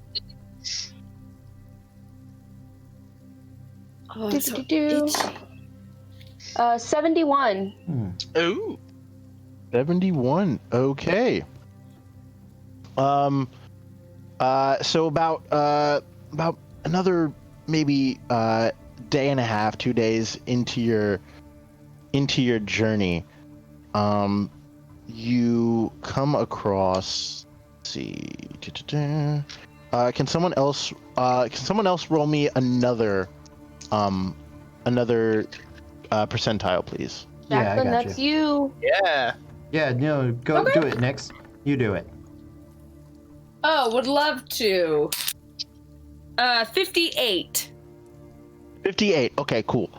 Speaker 5: Oh, I'm so
Speaker 3: Do-do-do-do.
Speaker 5: itchy.
Speaker 3: 71.
Speaker 4: Ooh.
Speaker 2: 71. Okay. So about another maybe day and a half, 2 days into your journey, you come across. Let's see. Can someone else roll me another percentile, please?
Speaker 1: Yeah, I
Speaker 3: Jacqueline,
Speaker 1: got
Speaker 3: that's
Speaker 1: you.
Speaker 3: you.
Speaker 4: Yeah.
Speaker 1: Yeah, no, go
Speaker 5: Okay.
Speaker 1: do it, Nyx. You do it.
Speaker 5: Oh, would love to. 58.
Speaker 2: 58. Okay, cool.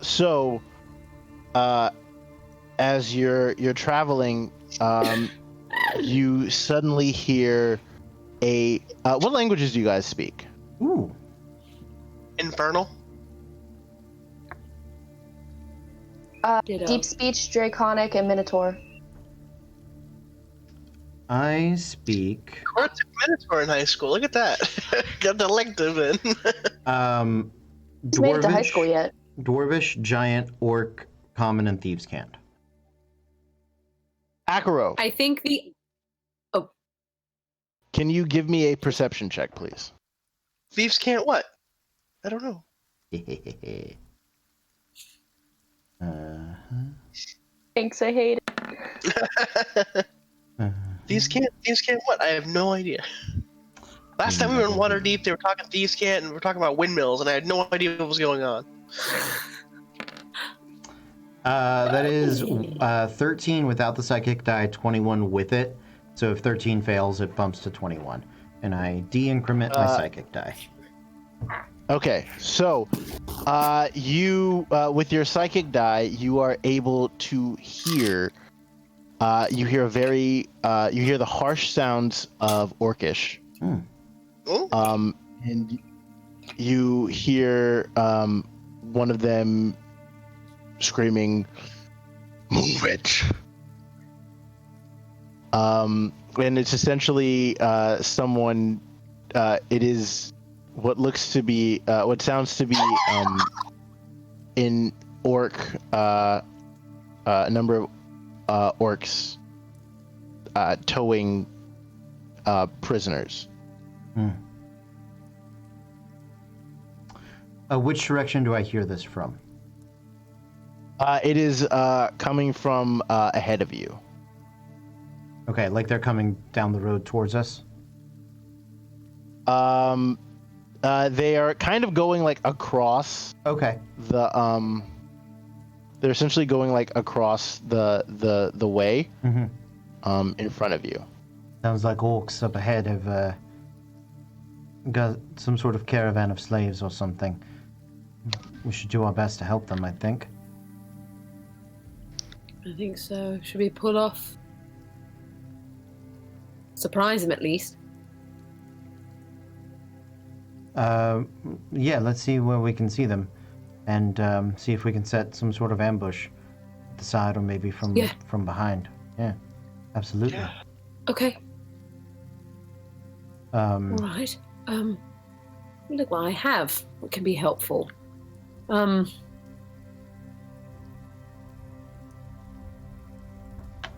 Speaker 2: So, as you're traveling, you suddenly hear a. What languages do you guys speak?
Speaker 1: Ooh.
Speaker 4: Infernal.
Speaker 5: Ditto.
Speaker 3: Deep speech, draconic, and minotaur.
Speaker 1: I speak
Speaker 4: Cora took Minotaur in high school. Look at that. Got the elective in.
Speaker 3: It's made it to high school yet.
Speaker 1: Dwarvish, Giant, Orc, Common, and Thieves' Cant.
Speaker 2: Akaro,
Speaker 5: I think the.
Speaker 2: can you give me a perception check, please?
Speaker 4: Thieves can't what? I don't know.
Speaker 3: Thanks, I hate it.
Speaker 4: Thieves can't what? I have no idea. Last time we were in Waterdeep, they were talking Thieves can't, and we were talking about windmills, and I had no idea what was going on.
Speaker 1: That is 13 without the psychic die, 21 with it. So if 13 fails, it bumps to 21. And I de-increment my psychic die.
Speaker 2: Okay, so you with your psychic die, you are able to hear. You hear you hear the harsh sounds of Orcish.
Speaker 4: Oh.
Speaker 2: And you hear one of them screaming, "Move it!" And it's essentially someone. It is what looks to be, what sounds to be, in orc, a number of orcs towing prisoners.
Speaker 1: Which direction do I hear this from?
Speaker 2: It is coming from ahead of you.
Speaker 1: Okay, like they're coming down the road towards us?
Speaker 2: They are kind of going like across
Speaker 1: Okay.
Speaker 2: the they're essentially going like across the way in front of you.
Speaker 1: Sounds like orcs up ahead have got some sort of caravan of slaves or something. We should do our best to help them, I think.
Speaker 5: I think so. Should we pull off? Surprise him at least.
Speaker 1: Yeah, let's see where we can see them. And see if we can set some sort of ambush at the side or maybe from behind. Yeah, absolutely.
Speaker 4: Yeah.
Speaker 5: Okay. All right. Look what I have. What can be helpful?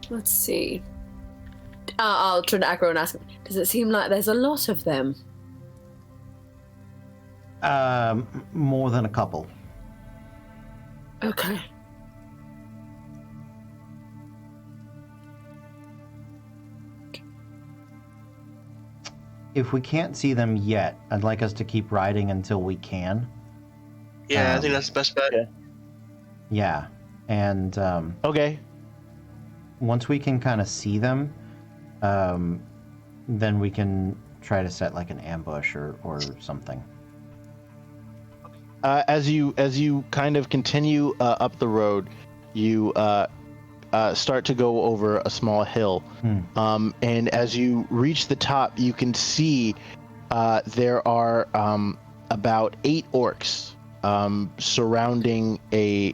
Speaker 5: Let's see. I'll turn to Acro and ask him, does it seem like there's a lot of them?
Speaker 1: More than a couple.
Speaker 5: Okay.
Speaker 1: If we can't see them yet, I'd like us to keep riding until we can.
Speaker 4: Yeah, I think that's the best bet.
Speaker 2: Okay.
Speaker 1: Yeah, and
Speaker 2: Okay.
Speaker 1: once we can kind of see them, then we can try to set like an ambush or something.
Speaker 2: As you kind of continue up the road, you start to go over a small hill, and as you reach the top, you can see there are about 8 orcs surrounding a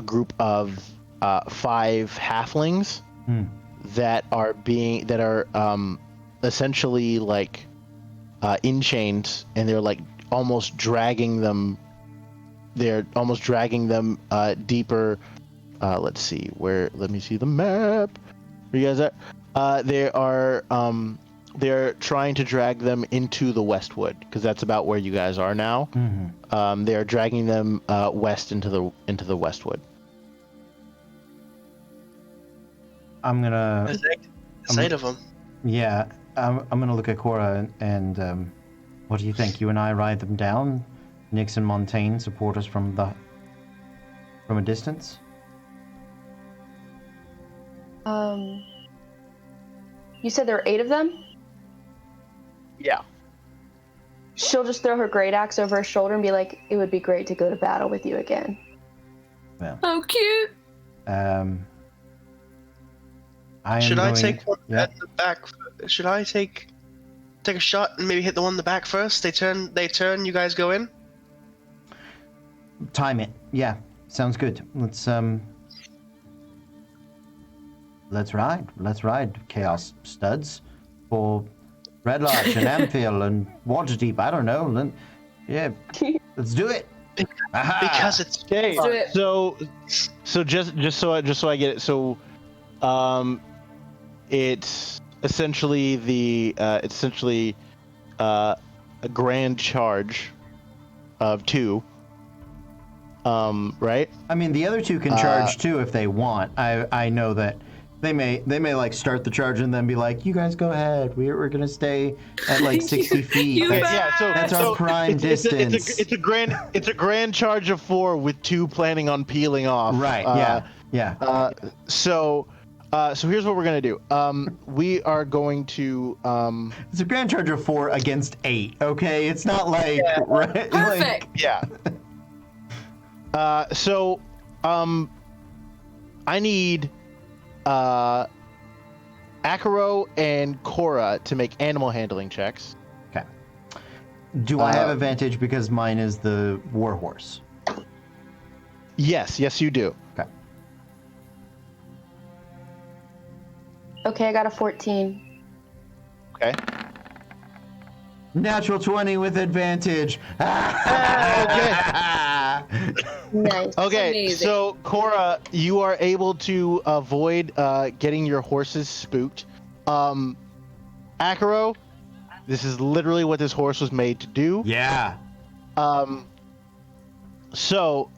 Speaker 2: group of 5 halflings that are essentially like in chains, and they're like almost dragging them. They're almost dragging them deeper. Let's see where. Let me see the map. Where you guys at? They're trying to drag them into the Westwood because that's about where you guys are now. They are dragging them west into the Westwood.
Speaker 1: I'm gonna.
Speaker 4: There's 8 of them.
Speaker 1: Yeah, I'm gonna look at Cora and what do you think? You and I ride them down. Nix and Montaigne support us from a distance.
Speaker 3: You said there are 8 of them?
Speaker 2: Yeah.
Speaker 3: She'll just throw her great axe over her shoulder and be like, it would be great to go to battle with you again.
Speaker 1: Well,
Speaker 5: Oh, cute.
Speaker 4: Should I take one
Speaker 1: Yeah.
Speaker 4: at the back? Should I take a shot and maybe hit the one in the back first? They turn, you guys go in?
Speaker 1: Time it. Yeah, sounds good. Let's ride, Chaos Studs, for Red Larch and Amphill and Waterdeep. I don't know. Yeah, let's do it. Aha!
Speaker 4: Because it's
Speaker 2: Okay.
Speaker 5: Let's do it.
Speaker 2: So just so I get it. So, it's essentially a grand charge of 2. Right?
Speaker 1: I mean, the other 2 can charge too if they want. I know that They may like start the charge and then be like, "You guys go ahead. We're gonna stay at like 60 feet.
Speaker 5: You
Speaker 1: That's,
Speaker 5: bet.
Speaker 1: that's our prime distance."
Speaker 2: It's a grand charge of 4 with 2 planning on peeling off.
Speaker 1: Right. Yeah.
Speaker 2: So here's what we're gonna do. We are going to.
Speaker 1: It's a grand charge of 4 against 8. Okay, it's not like right.
Speaker 5: Perfect.
Speaker 2: Yeah. I need Akaro and Cora to make animal handling checks.
Speaker 1: Okay. Do I have advantage because mine is the warhorse?
Speaker 2: Yes, you do.
Speaker 1: Okay.
Speaker 3: Okay, I got a 14.
Speaker 2: Okay.
Speaker 1: Natural 20 with advantage.
Speaker 3: Nice.
Speaker 2: Okay,
Speaker 5: Amazing.
Speaker 2: so Cora, you are able to avoid getting your horses spooked. Akaro, this is literally what this horse was made to do.
Speaker 1: Yeah.
Speaker 2: So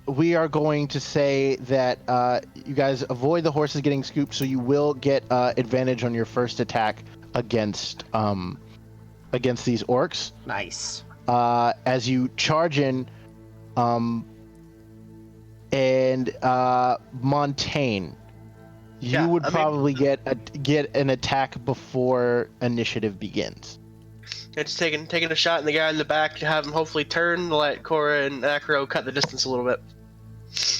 Speaker 2: we are going to say that you guys avoid the horses getting scooped, so you will get advantage on your first attack against these orcs.
Speaker 1: Nice.
Speaker 2: As you charge in, and Montaigne, you would probably get an attack before initiative begins.
Speaker 4: Yeah, just taking a shot in the guy in the back to have him hopefully turn, let Cora and Akaro cut the distance a little bit.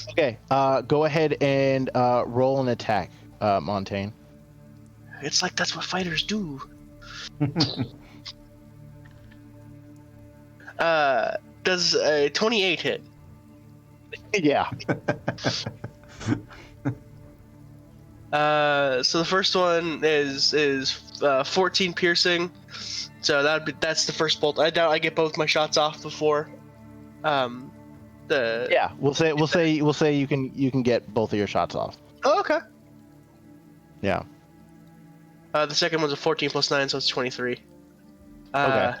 Speaker 2: Okay, go ahead and roll an attack, Montaigne.
Speaker 4: It's like that's what fighters do. Does a 28 hit?
Speaker 2: Yeah.
Speaker 4: So the first one is 14 piercing. So that's the first bolt. I doubt I get both my shots off before.
Speaker 2: Yeah, we'll say you can get both of your shots off.
Speaker 4: Oh, okay.
Speaker 2: Yeah.
Speaker 4: The second one's a 14 plus 9, so it's 23.
Speaker 2: Okay.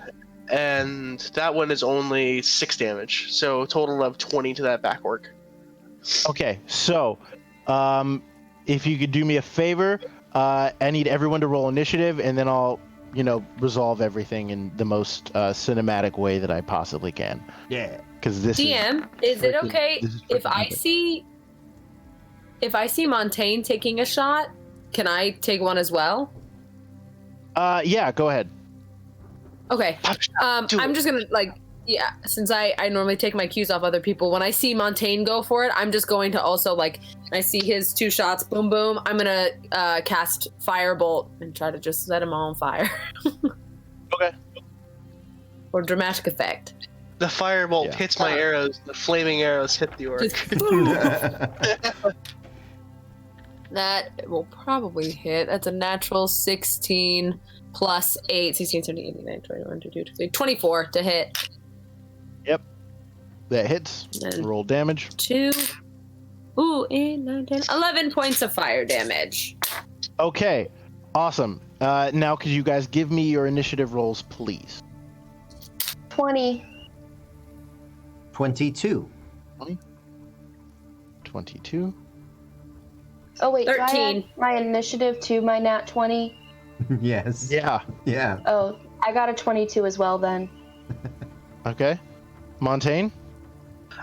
Speaker 4: And that one is only 6 damage, so a total of 20 to that back orc.
Speaker 2: Okay, so if you could do me a favor, I need everyone to roll initiative, and then I'll, resolve everything in the most cinematic way that I possibly can.
Speaker 1: Yeah.
Speaker 2: Because this
Speaker 5: DM, is it okay if I
Speaker 2: epic.
Speaker 5: see Montaigne taking a shot? Can I take one as well?
Speaker 2: Yeah, go ahead.
Speaker 5: Okay. I'm just gonna since I normally take my cues off other people, when I see Montaigne go for it, I'm just going to also I see his 2 shots, boom boom, I'm gonna cast Firebolt and try to just set him on fire.
Speaker 2: Okay.
Speaker 5: For dramatic effect.
Speaker 4: The firebolt hits my arrows. The flaming arrows hit the orc.
Speaker 5: That will probably hit. That's a natural 16 plus 8, 16, 17, 18, 19, 21, 22, 23, 24 to hit.
Speaker 2: Yep. That hits.
Speaker 5: And
Speaker 2: roll damage.
Speaker 5: 2. Ooh, 8, 9, 10, 11 points of fire damage.
Speaker 2: Okay. Awesome. Now, could you guys give me your initiative rolls, please?
Speaker 3: 20.
Speaker 1: 22.
Speaker 2: 22.
Speaker 3: Oh, wait.
Speaker 5: 13.
Speaker 3: Do I add my initiative to my nat 20?
Speaker 1: Yes.
Speaker 2: Yeah.
Speaker 1: Yeah.
Speaker 3: Oh, I got a 22 as well then.
Speaker 2: Okay. Montaigne?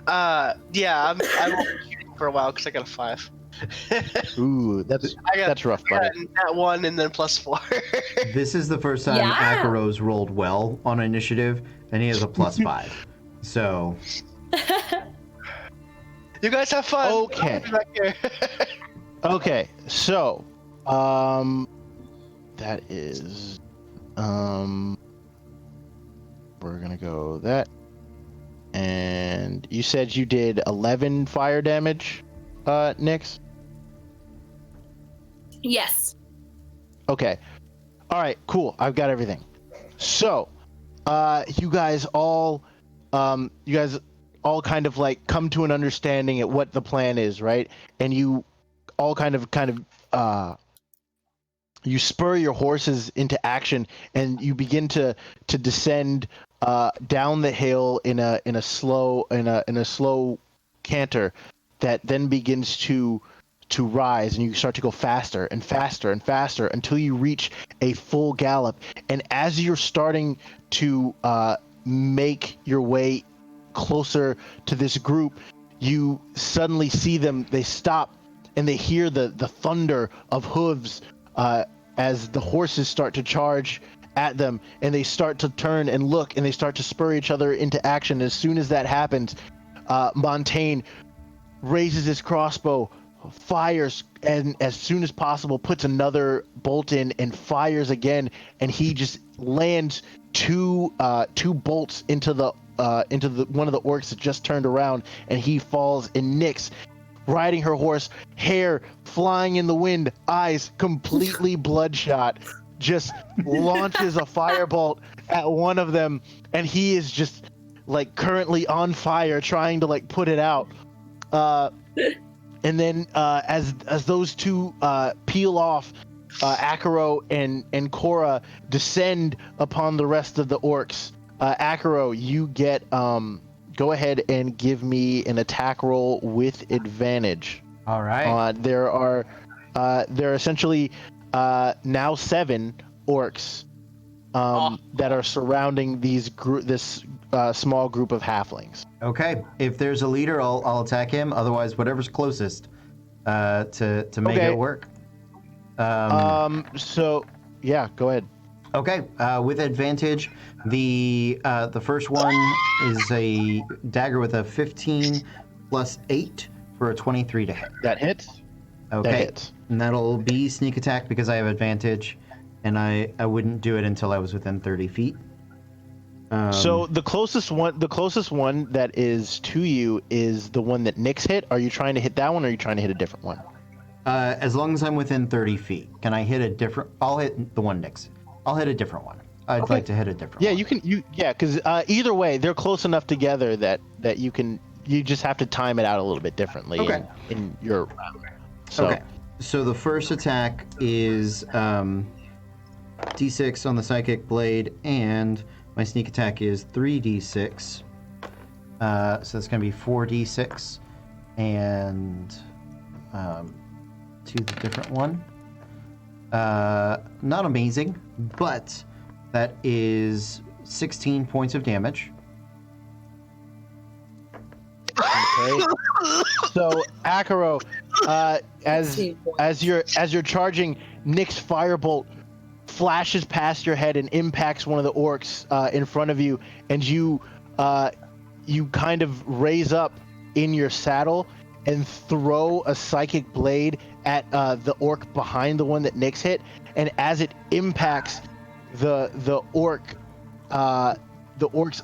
Speaker 4: Yeah, I won't be shooting for a while because I got a 5.
Speaker 2: Ooh, that's rough, buddy.
Speaker 4: Nat 1 and then plus 4.
Speaker 1: This is the first time
Speaker 5: Yeah.
Speaker 1: Akaro's rolled well on initiative, and he has a plus 5. So.
Speaker 4: You guys have fun.
Speaker 2: Okay.
Speaker 4: I'll be back here.
Speaker 2: Okay, so, that is, we're gonna go that, and you said you did 11 fire damage, Nyx?
Speaker 5: Yes.
Speaker 2: Okay. All right, cool. I've got everything. So, you guys all kind of come to an understanding at what the plan is, right? And you all kind of you spur your horses into action, and you begin to descend down the hill in a slow canter that then begins to to rise, and you start to go faster and faster and faster until you reach a full gallop. And as you're starting to make your way closer to this group, you suddenly see them. They stop, and they hear the thunder of hooves as the horses start to charge at them, and they start to turn and look, and they start to spur each other into action. As soon as that happens, Montaigne raises his crossbow, fires, and as soon as possible puts another bolt in and fires again, and he just lands two bolts into the one of the orcs that just turned around, and he falls. And Nyx, riding her horse, hair flying in the wind, eyes completely bloodshot, just launches a firebolt at one of them, and he is just like currently on fire trying to like put it out. And then as those two peel off, Akaro and Cora descend upon the rest of the orcs. Akaro, you get go ahead and give me an attack roll with advantage.
Speaker 1: All right.
Speaker 2: There are essentially now 7 orcs that are surrounding this small group of halflings.
Speaker 1: Okay. If there's a leader, I'll attack him. Otherwise, whatever's closest to make it work.
Speaker 2: So yeah, go ahead.
Speaker 1: Okay. With advantage, the first one is a dagger with a 15 plus 8 for a 23 to hit.
Speaker 2: That hits.
Speaker 1: Okay.
Speaker 2: That hits.
Speaker 1: And that'll be sneak attack because I have advantage, and I wouldn't do it until I was within 30 feet.
Speaker 2: So the closest one that is to you is the one that Nyx hit. Are you trying to hit that one, or are you trying to hit a different one?
Speaker 1: As long as I'm within 30 feet, can I hit a different? I'll hit the one Nyx. I'll hit a different one. I'd like to hit a different one.
Speaker 2: Yeah, you can. Because either way, they're close enough together that you can. You just have to time it out a little bit differently.
Speaker 1: Okay.
Speaker 2: In your round. So.
Speaker 1: Okay. So the first attack is D6 on the psychic blade, and my sneak attack is 3d6. So that's going to be 4d6, and to the different one. Not amazing, but that is 16 points of damage.
Speaker 2: Okay. So Akaro, as you're charging, Nyx's firebolt flashes past your head and impacts one of the orcs in front of you, and you kind of raise up in your saddle and throw a psychic blade at the orc behind the one that Nyx hit, and as it impacts the orc's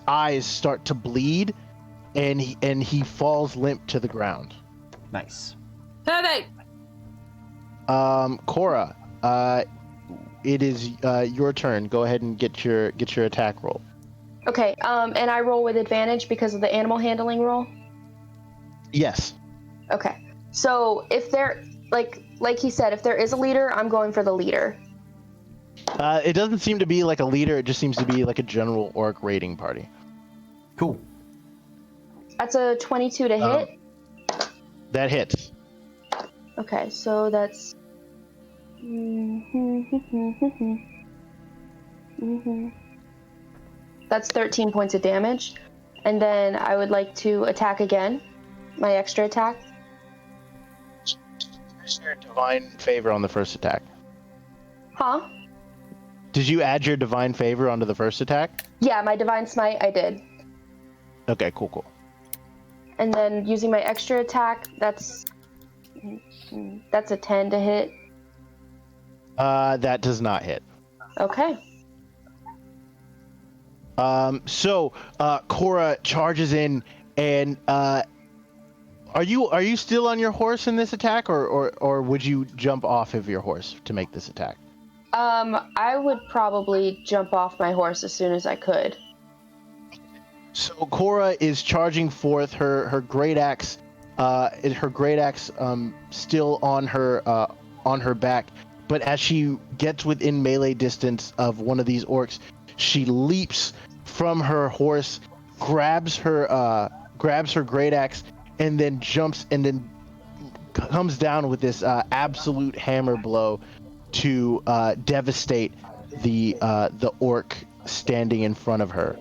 Speaker 2: eyes start to bleed, and he falls limp to the ground.
Speaker 1: Nice.
Speaker 5: Perfect.
Speaker 2: Cora, it is your turn. Go ahead and get your attack roll.
Speaker 3: Okay, and I roll with advantage because of the animal handling roll?
Speaker 2: Yes.
Speaker 3: Okay. So if there, like he said, if there is a leader, I'm going for the leader.
Speaker 2: It doesn't seem to be like a leader. It just seems to be like a general orc raiding party.
Speaker 1: Cool.
Speaker 3: That's a 22 to hit.
Speaker 2: That hits.
Speaker 3: Okay, so that's... That's 13 points of damage. And then I would like to attack again. My extra attack.
Speaker 2: Use your divine favor on the first attack.
Speaker 3: Huh?
Speaker 2: Did you add your divine favor onto the first attack?
Speaker 3: Yeah, my divine smite, I did.
Speaker 2: Okay, cool.
Speaker 3: And then using my extra attack, that's a 10 to hit.
Speaker 2: That does not hit.
Speaker 3: Okay.
Speaker 2: So Cora charges in, and are you still on your horse in this attack, or would you jump off of your horse to make this attack?
Speaker 3: I would probably jump off my horse as soon as I could.
Speaker 2: So Cora is charging forth her great axe, still on her back, but as she gets within melee distance of one of these orcs, she leaps from her horse, grabs her great axe, and then jumps and then comes down with this absolute hammer blow to devastate the orc standing in front of her.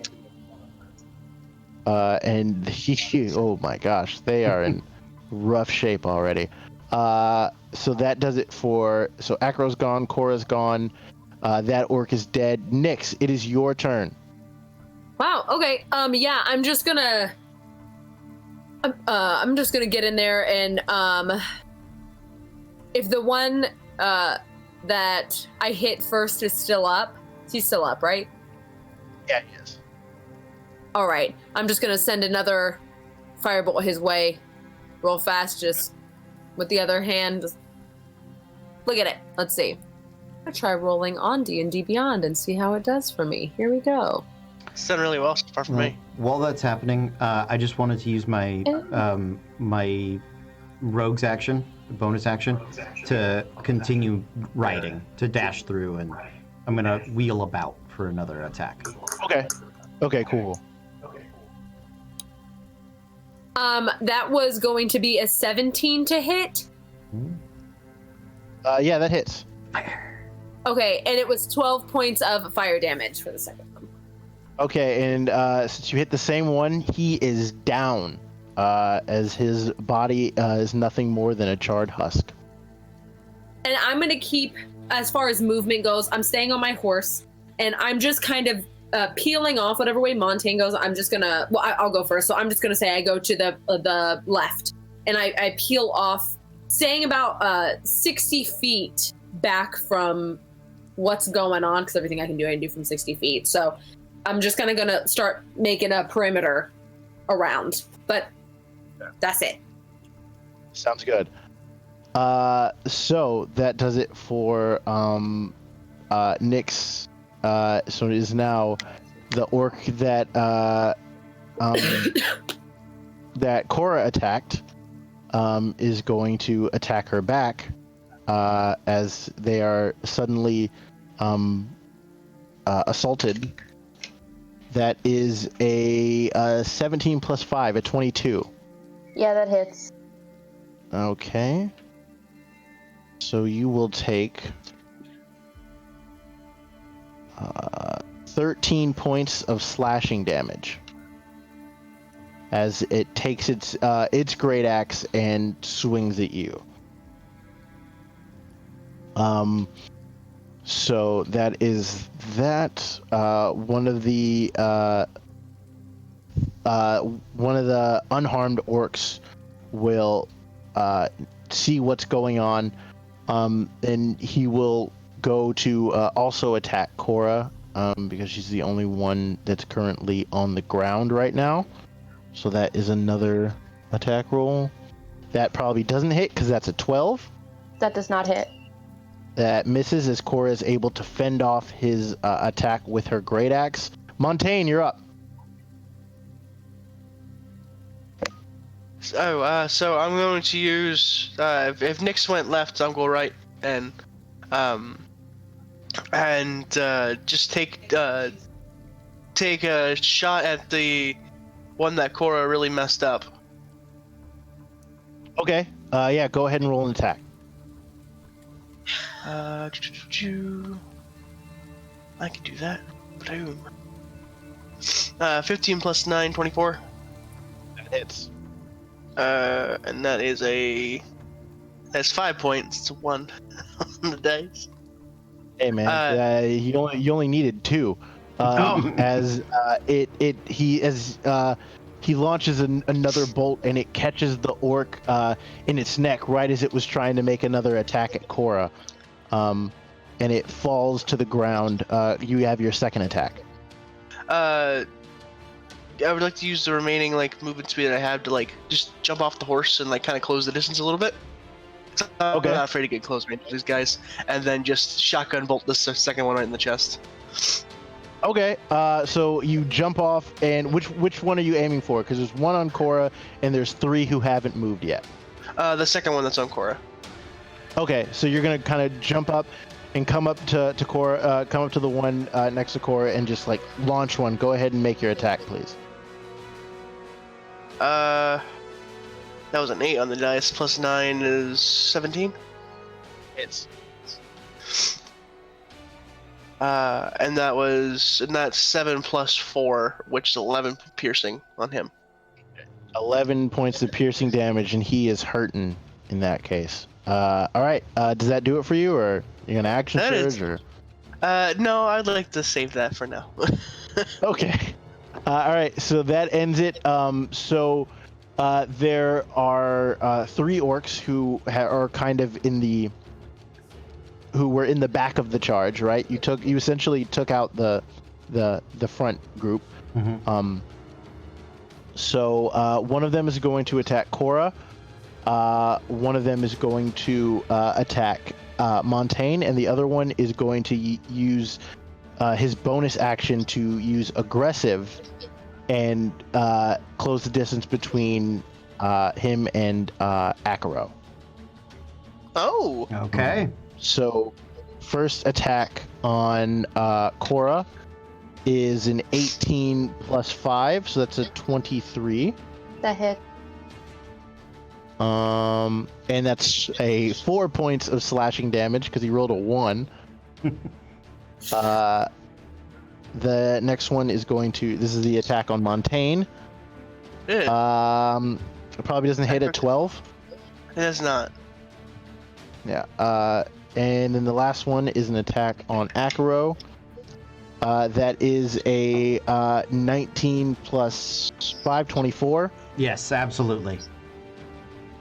Speaker 2: And oh my gosh, they are in rough shape already. So that does it for. So Acro's gone, Cora's gone. That orc is dead. Nyx, it is your turn.
Speaker 5: Wow. Okay. Yeah. I'm just gonna get in there and if the one that I hit first is still up, he's still up, right?
Speaker 2: Yeah, he is.
Speaker 5: All right. I'm just gonna send another firebolt his way, real fast, just with the other hand. Just look at it. Let's see. I'm gonna try rolling on D&D Beyond and see how it does for me. Here we go.
Speaker 4: It's done really well so far for me.
Speaker 1: While that's happening, I just wanted to use my my rogue's action, bonus action, to continue riding, to dash through, and I'm gonna wheel about for another attack.
Speaker 2: Okay. Okay. Cool.
Speaker 5: That was going to be a 17 to hit.
Speaker 2: Yeah, that hits.
Speaker 5: Okay, and it was 12 points of fire damage for the second one.
Speaker 2: Okay, and since you hit the same one, he is down, as his body is nothing more than a charred husk.
Speaker 5: And I'm going to keep, as far as movement goes, I'm staying on my horse, and I'm just kind of peeling off whatever way Montaigne goes. I'm just going to, well, I'll go first. So I'm just going to say I go to the left, and I peel off, staying about 60 feet back from what's going on, because everything I can do from 60 feet. So I'm just kind of going to start making a perimeter around, but that's it.
Speaker 2: Sounds good. So that does it for Nyx. So it is now the orc that that Cora attacked is going to attack her back as they are suddenly assaulted. That is a 17 plus 5, a 22.
Speaker 3: Yeah, that hits.
Speaker 2: Okay. So you will take 13 points of slashing damage as it takes its great axe and swings at you. So that is that. One of the unharmed orcs will see what's going on, and he will go to also attack Cora, because she's the only one that's currently on the ground right now. So that is another attack roll. That probably doesn't hit because that's a 12.
Speaker 3: That does not hit.
Speaker 2: That misses as Cora is able to fend off his attack with her great axe. Montaigne, you're up.
Speaker 4: So I'm going to use if Nyx went left, I'm going right, and just take a shot at the one that Cora really messed up.
Speaker 2: Okay. Yeah, go ahead and roll an attack.
Speaker 4: I can do that. Boom. 15 plus 9, 24.
Speaker 2: That hits.
Speaker 4: And that's 5 points. It's 1 on the dice.
Speaker 2: Hey man, you only needed 2. He launches another bolt and it catches the orc in its neck right as it was trying to make another attack at Cora, and it falls to the ground. You have your second attack.
Speaker 4: I would like to use the remaining movement speed that I have to just jump off the horse and kind of close the distance a little bit. So
Speaker 2: Okay.
Speaker 4: I'm not afraid to get close range with these guys, and then just shotgun bolt this second one right in the chest.
Speaker 2: Okay, so you jump off, and which one are you aiming for? Because there's one on Cora, and there's 3 who haven't moved yet.
Speaker 4: The second one that's on Cora.
Speaker 2: Okay, so you're gonna kind of jump up and come up to Cora, come up to the one next to Cora, and just launch one. Go ahead and make your attack, please.
Speaker 4: That was an 8 on the dice. Plus 9 is 17.
Speaker 2: It's
Speaker 4: And that's 7 plus 4, which is 11 piercing on him.
Speaker 2: 11 points of piercing damage, and he is hurting in that case. All right. Does that do it for you, or you gonna action
Speaker 4: That
Speaker 2: surge,
Speaker 4: is-
Speaker 2: or?
Speaker 4: No, I'd like to save that for now.
Speaker 2: Okay. All right. So that ends it. So there are 3 orcs who are kind of who were in the back of the charge, right? You essentially took out the front group.
Speaker 1: Mhm.
Speaker 2: So one of them is going to attack Cora. One of them is going to attack Montaigne, and the other one is going to use his bonus action to use aggressive and close the distance between him and Akaro.
Speaker 4: Oh!
Speaker 1: Okay.
Speaker 2: So first attack on Cora is an 18 plus 5, so that's a 23.
Speaker 3: That hit.
Speaker 2: And that's a 4 points of slashing damage because he rolled a 1. The next one is this is the attack on Montaigne.
Speaker 4: It
Speaker 2: Probably doesn't hit at 12.
Speaker 4: is not.
Speaker 2: Yeah. And then the last one is an attack on Akaro. That is a 19 plus 5, 24.
Speaker 1: Yes, absolutely.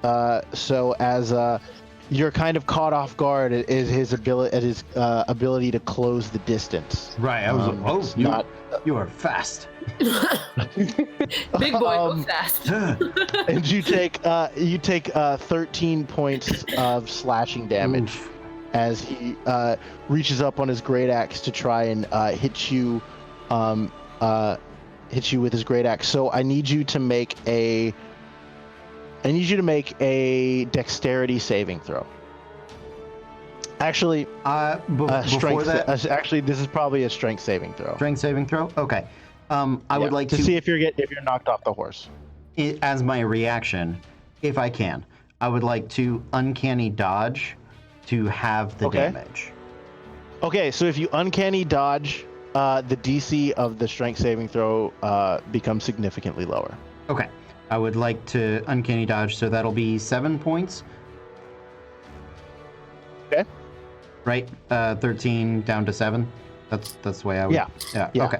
Speaker 2: So as you're kind of caught off guard at his ability to close the distance.
Speaker 1: Right. I was
Speaker 2: It's not
Speaker 1: you are fast.
Speaker 5: Big boy, go fast.
Speaker 2: and you take 13 points of slashing damage
Speaker 1: Oof.
Speaker 2: as he reaches up on his great axe to try and hit you with his great axe. So I need you to make a dexterity saving throw. Actually,
Speaker 1: Before
Speaker 2: strength.
Speaker 1: that,
Speaker 2: Actually, this is probably a strength saving throw.
Speaker 1: strength saving throw. Okay. I would like
Speaker 2: to see if you're knocked off the horse.
Speaker 1: as my reaction, if I can, I would like to uncanny dodge to have the damage.
Speaker 2: Okay, so if you uncanny dodge, the DC of the strength saving throw becomes significantly lower.
Speaker 1: Okay. I would like to uncanny dodge, so that'll be 7 points.
Speaker 2: Okay.
Speaker 1: Right? 13 down to 7. That's the way I would.
Speaker 2: Yeah.
Speaker 1: Okay.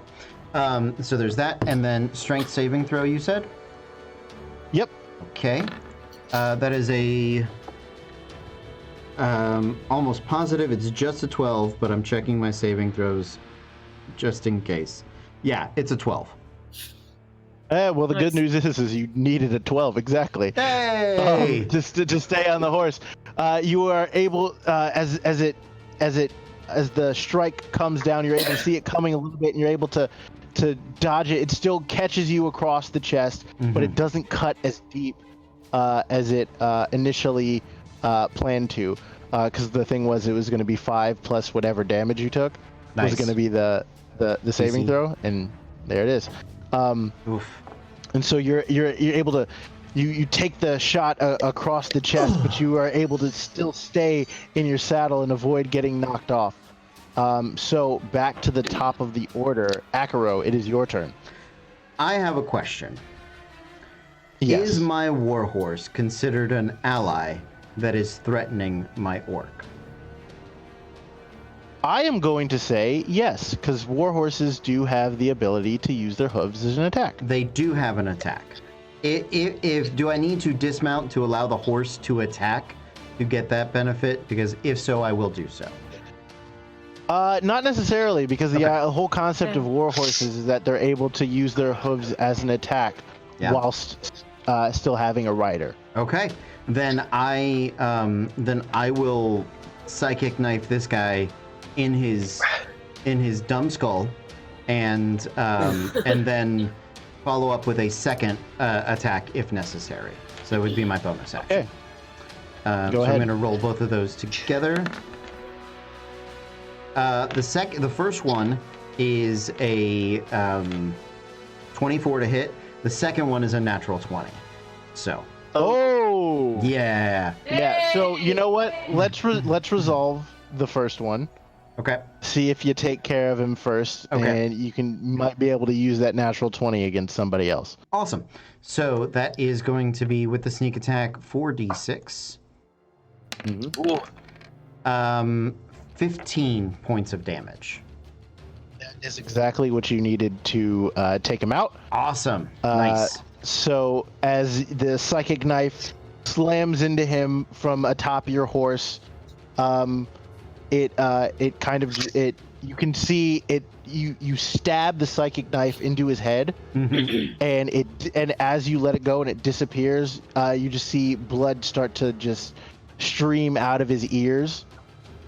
Speaker 1: So there's that, and then strength saving throw. You said.
Speaker 2: Yep.
Speaker 1: Okay. That is a. Almost positive it's just a 12, but I'm checking my saving throws, just in case. Yeah, it's a 12.
Speaker 2: Well, the good
Speaker 5: Nice.
Speaker 2: news is you needed a 12 exactly.
Speaker 1: Hey!
Speaker 2: Just to stay on the horse. You are able as the strike comes down, you're able to see it coming a little bit, and you're able to dodge it. It still catches you across the chest, but it doesn't cut as deep as it initially planned to. Because the thing was, it was going to be 5 plus whatever damage you took was going to be the saving
Speaker 1: DC.
Speaker 2: throw, and there it is.
Speaker 1: Oof.
Speaker 2: And so you're able to you take the shot across the chest, but you are able to still stay in your saddle and avoid getting knocked off. So back to the top of the order, Akaro, it is your turn.
Speaker 1: I have a question.
Speaker 2: Yes.
Speaker 1: Is my warhorse considered an ally that is threatening my orc?
Speaker 2: I am going to say yes, because warhorses do have the ability to use their hooves as an attack.
Speaker 1: They do have an attack. If do I need to dismount to allow the horse to attack to get that benefit? Because if so, I will do so.
Speaker 2: Not necessarily, because the whole concept of warhorses is that they're able to use their hooves as an attack whilst still having a rider.
Speaker 1: Okay, then I will psychic knife this guy in his dumb skull, and then follow up with a second attack if necessary. So it would be my bonus action.
Speaker 2: Okay.
Speaker 1: So I'm going to roll both of those together. The first one is a 24 to hit. The second one is a natural 20. So.
Speaker 2: Oh, Oh.
Speaker 1: Yeah.
Speaker 2: Yeah. So you know what? Let's resolve the first one.
Speaker 1: Okay.
Speaker 2: See if you take care of him first,
Speaker 1: Okay.
Speaker 2: and you might be able to use that natural 20 against somebody else.
Speaker 1: Awesome. So that is going to be with the sneak attack 4d6.
Speaker 4: Ooh.
Speaker 1: 15 points of damage.
Speaker 2: That is exactly what you needed to take him out.
Speaker 1: Awesome. Nice.
Speaker 2: So as the psychic knife slams into him from atop your horse, it kind of you can see it. You stab the psychic knife into his head, and as you let it go and it disappears, you just see blood start to just stream out of his ears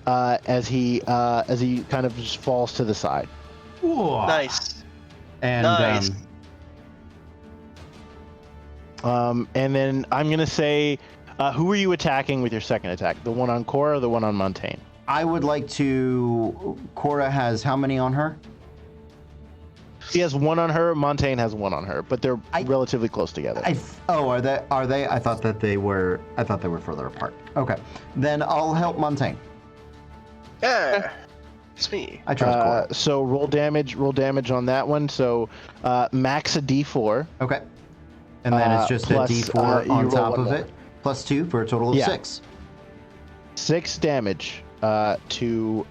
Speaker 2: as he kind of just falls to the side.
Speaker 1: Ooh.
Speaker 4: Nice.
Speaker 1: And
Speaker 4: Nice.
Speaker 2: And then I'm gonna say, who are you attacking with your second attack? The one on Cora or the one on Montaigne?
Speaker 1: I would like to. Cora has how many on her?
Speaker 2: He has one on her. Montaigne has one on her, but they're relatively close together.
Speaker 1: Are they? I thought they were further apart. Okay, then I'll help Montaigne.
Speaker 4: Yeah. It's me.
Speaker 1: I trust Cora.
Speaker 2: So roll damage on that one. So max a D4.
Speaker 1: Okay, and then it's just
Speaker 2: plus,
Speaker 1: a D4
Speaker 2: you
Speaker 1: on
Speaker 2: roll
Speaker 1: top
Speaker 2: one
Speaker 1: of
Speaker 2: more.
Speaker 1: it, plus 2 for a total of 6.
Speaker 2: 6 damage to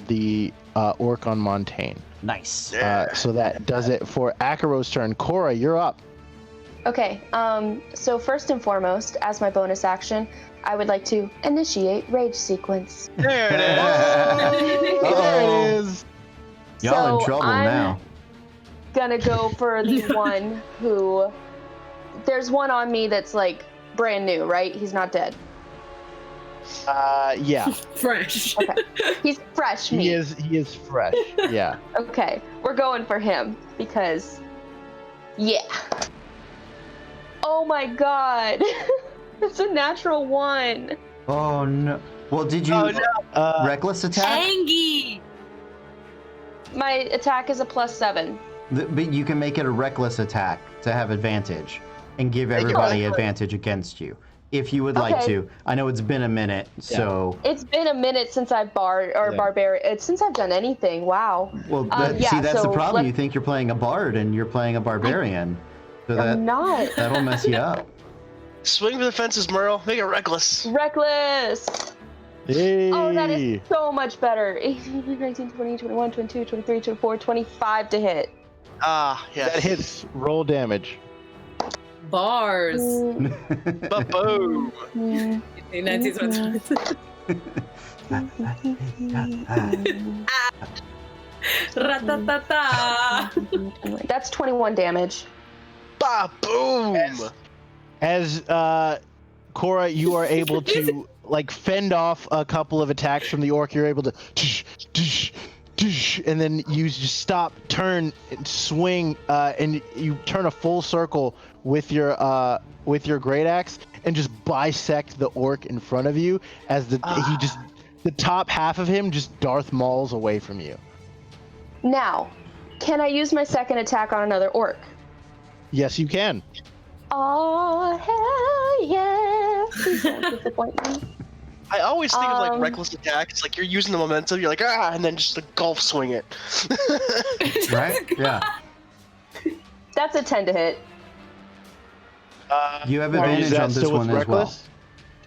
Speaker 2: the orc on Montaigne.
Speaker 1: Nice.
Speaker 2: So that does it for Akaro's turn. Cora, you're up.
Speaker 3: Okay, so first and foremost, as my bonus action, I would like to initiate rage sequence.
Speaker 4: There it is.
Speaker 2: There it is.
Speaker 1: Y'all in
Speaker 3: So
Speaker 1: trouble
Speaker 3: I'm
Speaker 1: now.
Speaker 3: Gonna go for the one who. There's one on me that's like brand new, right? He's not dead.
Speaker 2: Yeah.
Speaker 5: Fresh.
Speaker 3: Okay. He's fresh meat.
Speaker 2: He is fresh. Yeah.
Speaker 3: Okay, we're going for him because, yeah. Oh my god, it's a natural 1.
Speaker 1: Oh no. Well, did you
Speaker 4: Oh no.
Speaker 1: reckless attack?
Speaker 5: Angie.
Speaker 3: My attack is a +7.
Speaker 1: But you can make it a reckless attack to have advantage and give everybody advantage against you. If you would like
Speaker 3: Okay.
Speaker 1: to. I know it's been a minute, so.
Speaker 3: It's been a minute since I've barbarian. Since I've done anything. Wow.
Speaker 1: Well,
Speaker 3: yeah,
Speaker 1: see, that's the
Speaker 3: so
Speaker 1: problem. You think you're playing a bard and you're playing a barbarian. So
Speaker 3: I'm not.
Speaker 1: that'll mess you up.
Speaker 4: Swing for the fences, Merle. Make it reckless.
Speaker 3: Reckless.
Speaker 2: Hey.
Speaker 3: Oh, that is so much better. 18, 19, 20, 21, 22, 23, 24, 25 to hit.
Speaker 4: Ah, yes.
Speaker 2: That hits. Roll damage.
Speaker 5: Bars.
Speaker 4: Ba-boom.
Speaker 5: 19, 20. Ratatata.
Speaker 3: That's 21 damage.
Speaker 4: Ba-boom.
Speaker 2: As Cora, you are able to like fend off a couple of attacks from the orc. You're able to, and then you just stop, turn, and swing, and you turn a full circle with your great axe and just bisect the orc in front of you as the top half of him just Darth Mauls away from you.
Speaker 3: Now, can I use my second attack on another orc?
Speaker 2: Yes, you can.
Speaker 3: Oh, hell yeah. Please don't disappoint me.
Speaker 4: I always think of like reckless attacks. Like you're using the momentum. You're like and then just like golf swing it.
Speaker 1: Right? Yeah.
Speaker 3: That's a 10 to hit.
Speaker 1: You have
Speaker 2: Is
Speaker 1: advantage
Speaker 2: that
Speaker 1: on this
Speaker 2: still with
Speaker 1: one as well.
Speaker 2: reckless?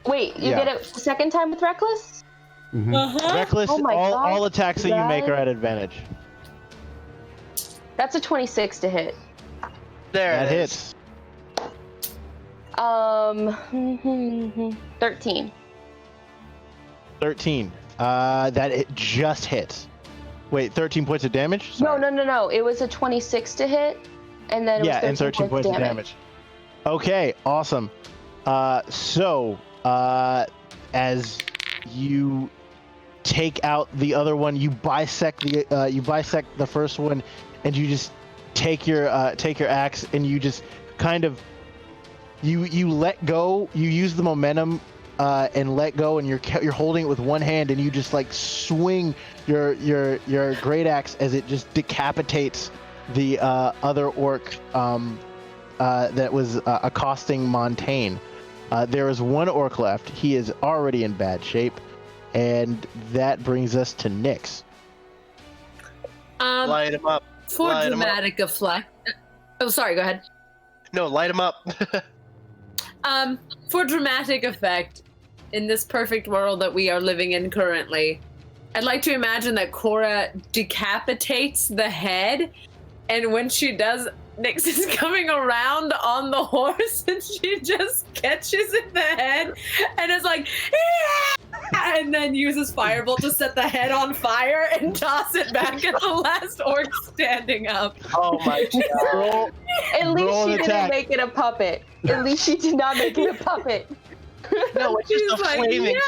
Speaker 3: Wait, you
Speaker 2: Yeah.
Speaker 3: get it second time with Reckless?
Speaker 5: Uh-huh.
Speaker 2: Reckless.
Speaker 3: Oh my God.
Speaker 2: All attacks that you make are at advantage.
Speaker 3: That's a 26 to hit.
Speaker 4: There
Speaker 2: That
Speaker 4: it is.
Speaker 2: hits.
Speaker 3: 13.
Speaker 2: 13. That it just hits. Wait, 13 points of damage?
Speaker 3: No,
Speaker 2: Sorry.
Speaker 3: no. It was a 26 to hit, and then it
Speaker 2: Yeah,
Speaker 3: was
Speaker 2: and 13 points of damage. Okay, awesome. As you take out the other one, you bisect the first one, and you just take your axe and you just kind of you let go. You use the momentum and let go, and you're holding it with one hand, and you just like swing your great axe as it just decapitates the other orc that was accosting Montaigne. There is one orc left. He is already in bad shape, and that brings us to Nyx.
Speaker 4: Light him up.
Speaker 5: For
Speaker 4: Light 'em up.
Speaker 5: dramatic effect. Oh, sorry. Go ahead.
Speaker 4: No, light him up.
Speaker 5: For dramatic effect, in this perfect world that we are living in currently, I'd like to imagine that Cora decapitates the head, and when she does, Nyx is coming around on the horse, and she just catches in the head, and is like, "Yeah!" and then uses Firebolt to set the head on fire and toss it back at the last orc standing up.
Speaker 4: Oh my god.
Speaker 2: Roll,
Speaker 3: At least
Speaker 2: Roll
Speaker 3: she
Speaker 2: an
Speaker 3: didn't
Speaker 2: attack.
Speaker 3: make it a puppet. At least she did not make it a puppet.
Speaker 4: No, it's
Speaker 5: She's
Speaker 4: just a
Speaker 5: like,
Speaker 4: flaming.
Speaker 5: yeah!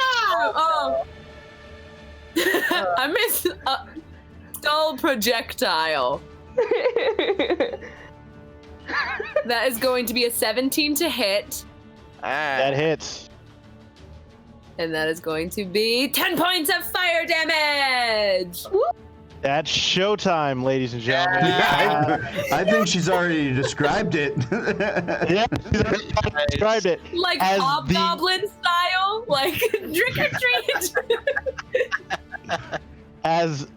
Speaker 5: Oh. I missed a skull projectile. That is going to be a 17 to hit,
Speaker 2: that hits.
Speaker 5: and that is going to be 10 points of fire damage.
Speaker 2: That's showtime, ladies and gentlemen.
Speaker 1: I think she's already described it.
Speaker 2: Yeah, described it.
Speaker 5: Like
Speaker 2: As
Speaker 5: hobgoblin style, like trick or treat.
Speaker 2: As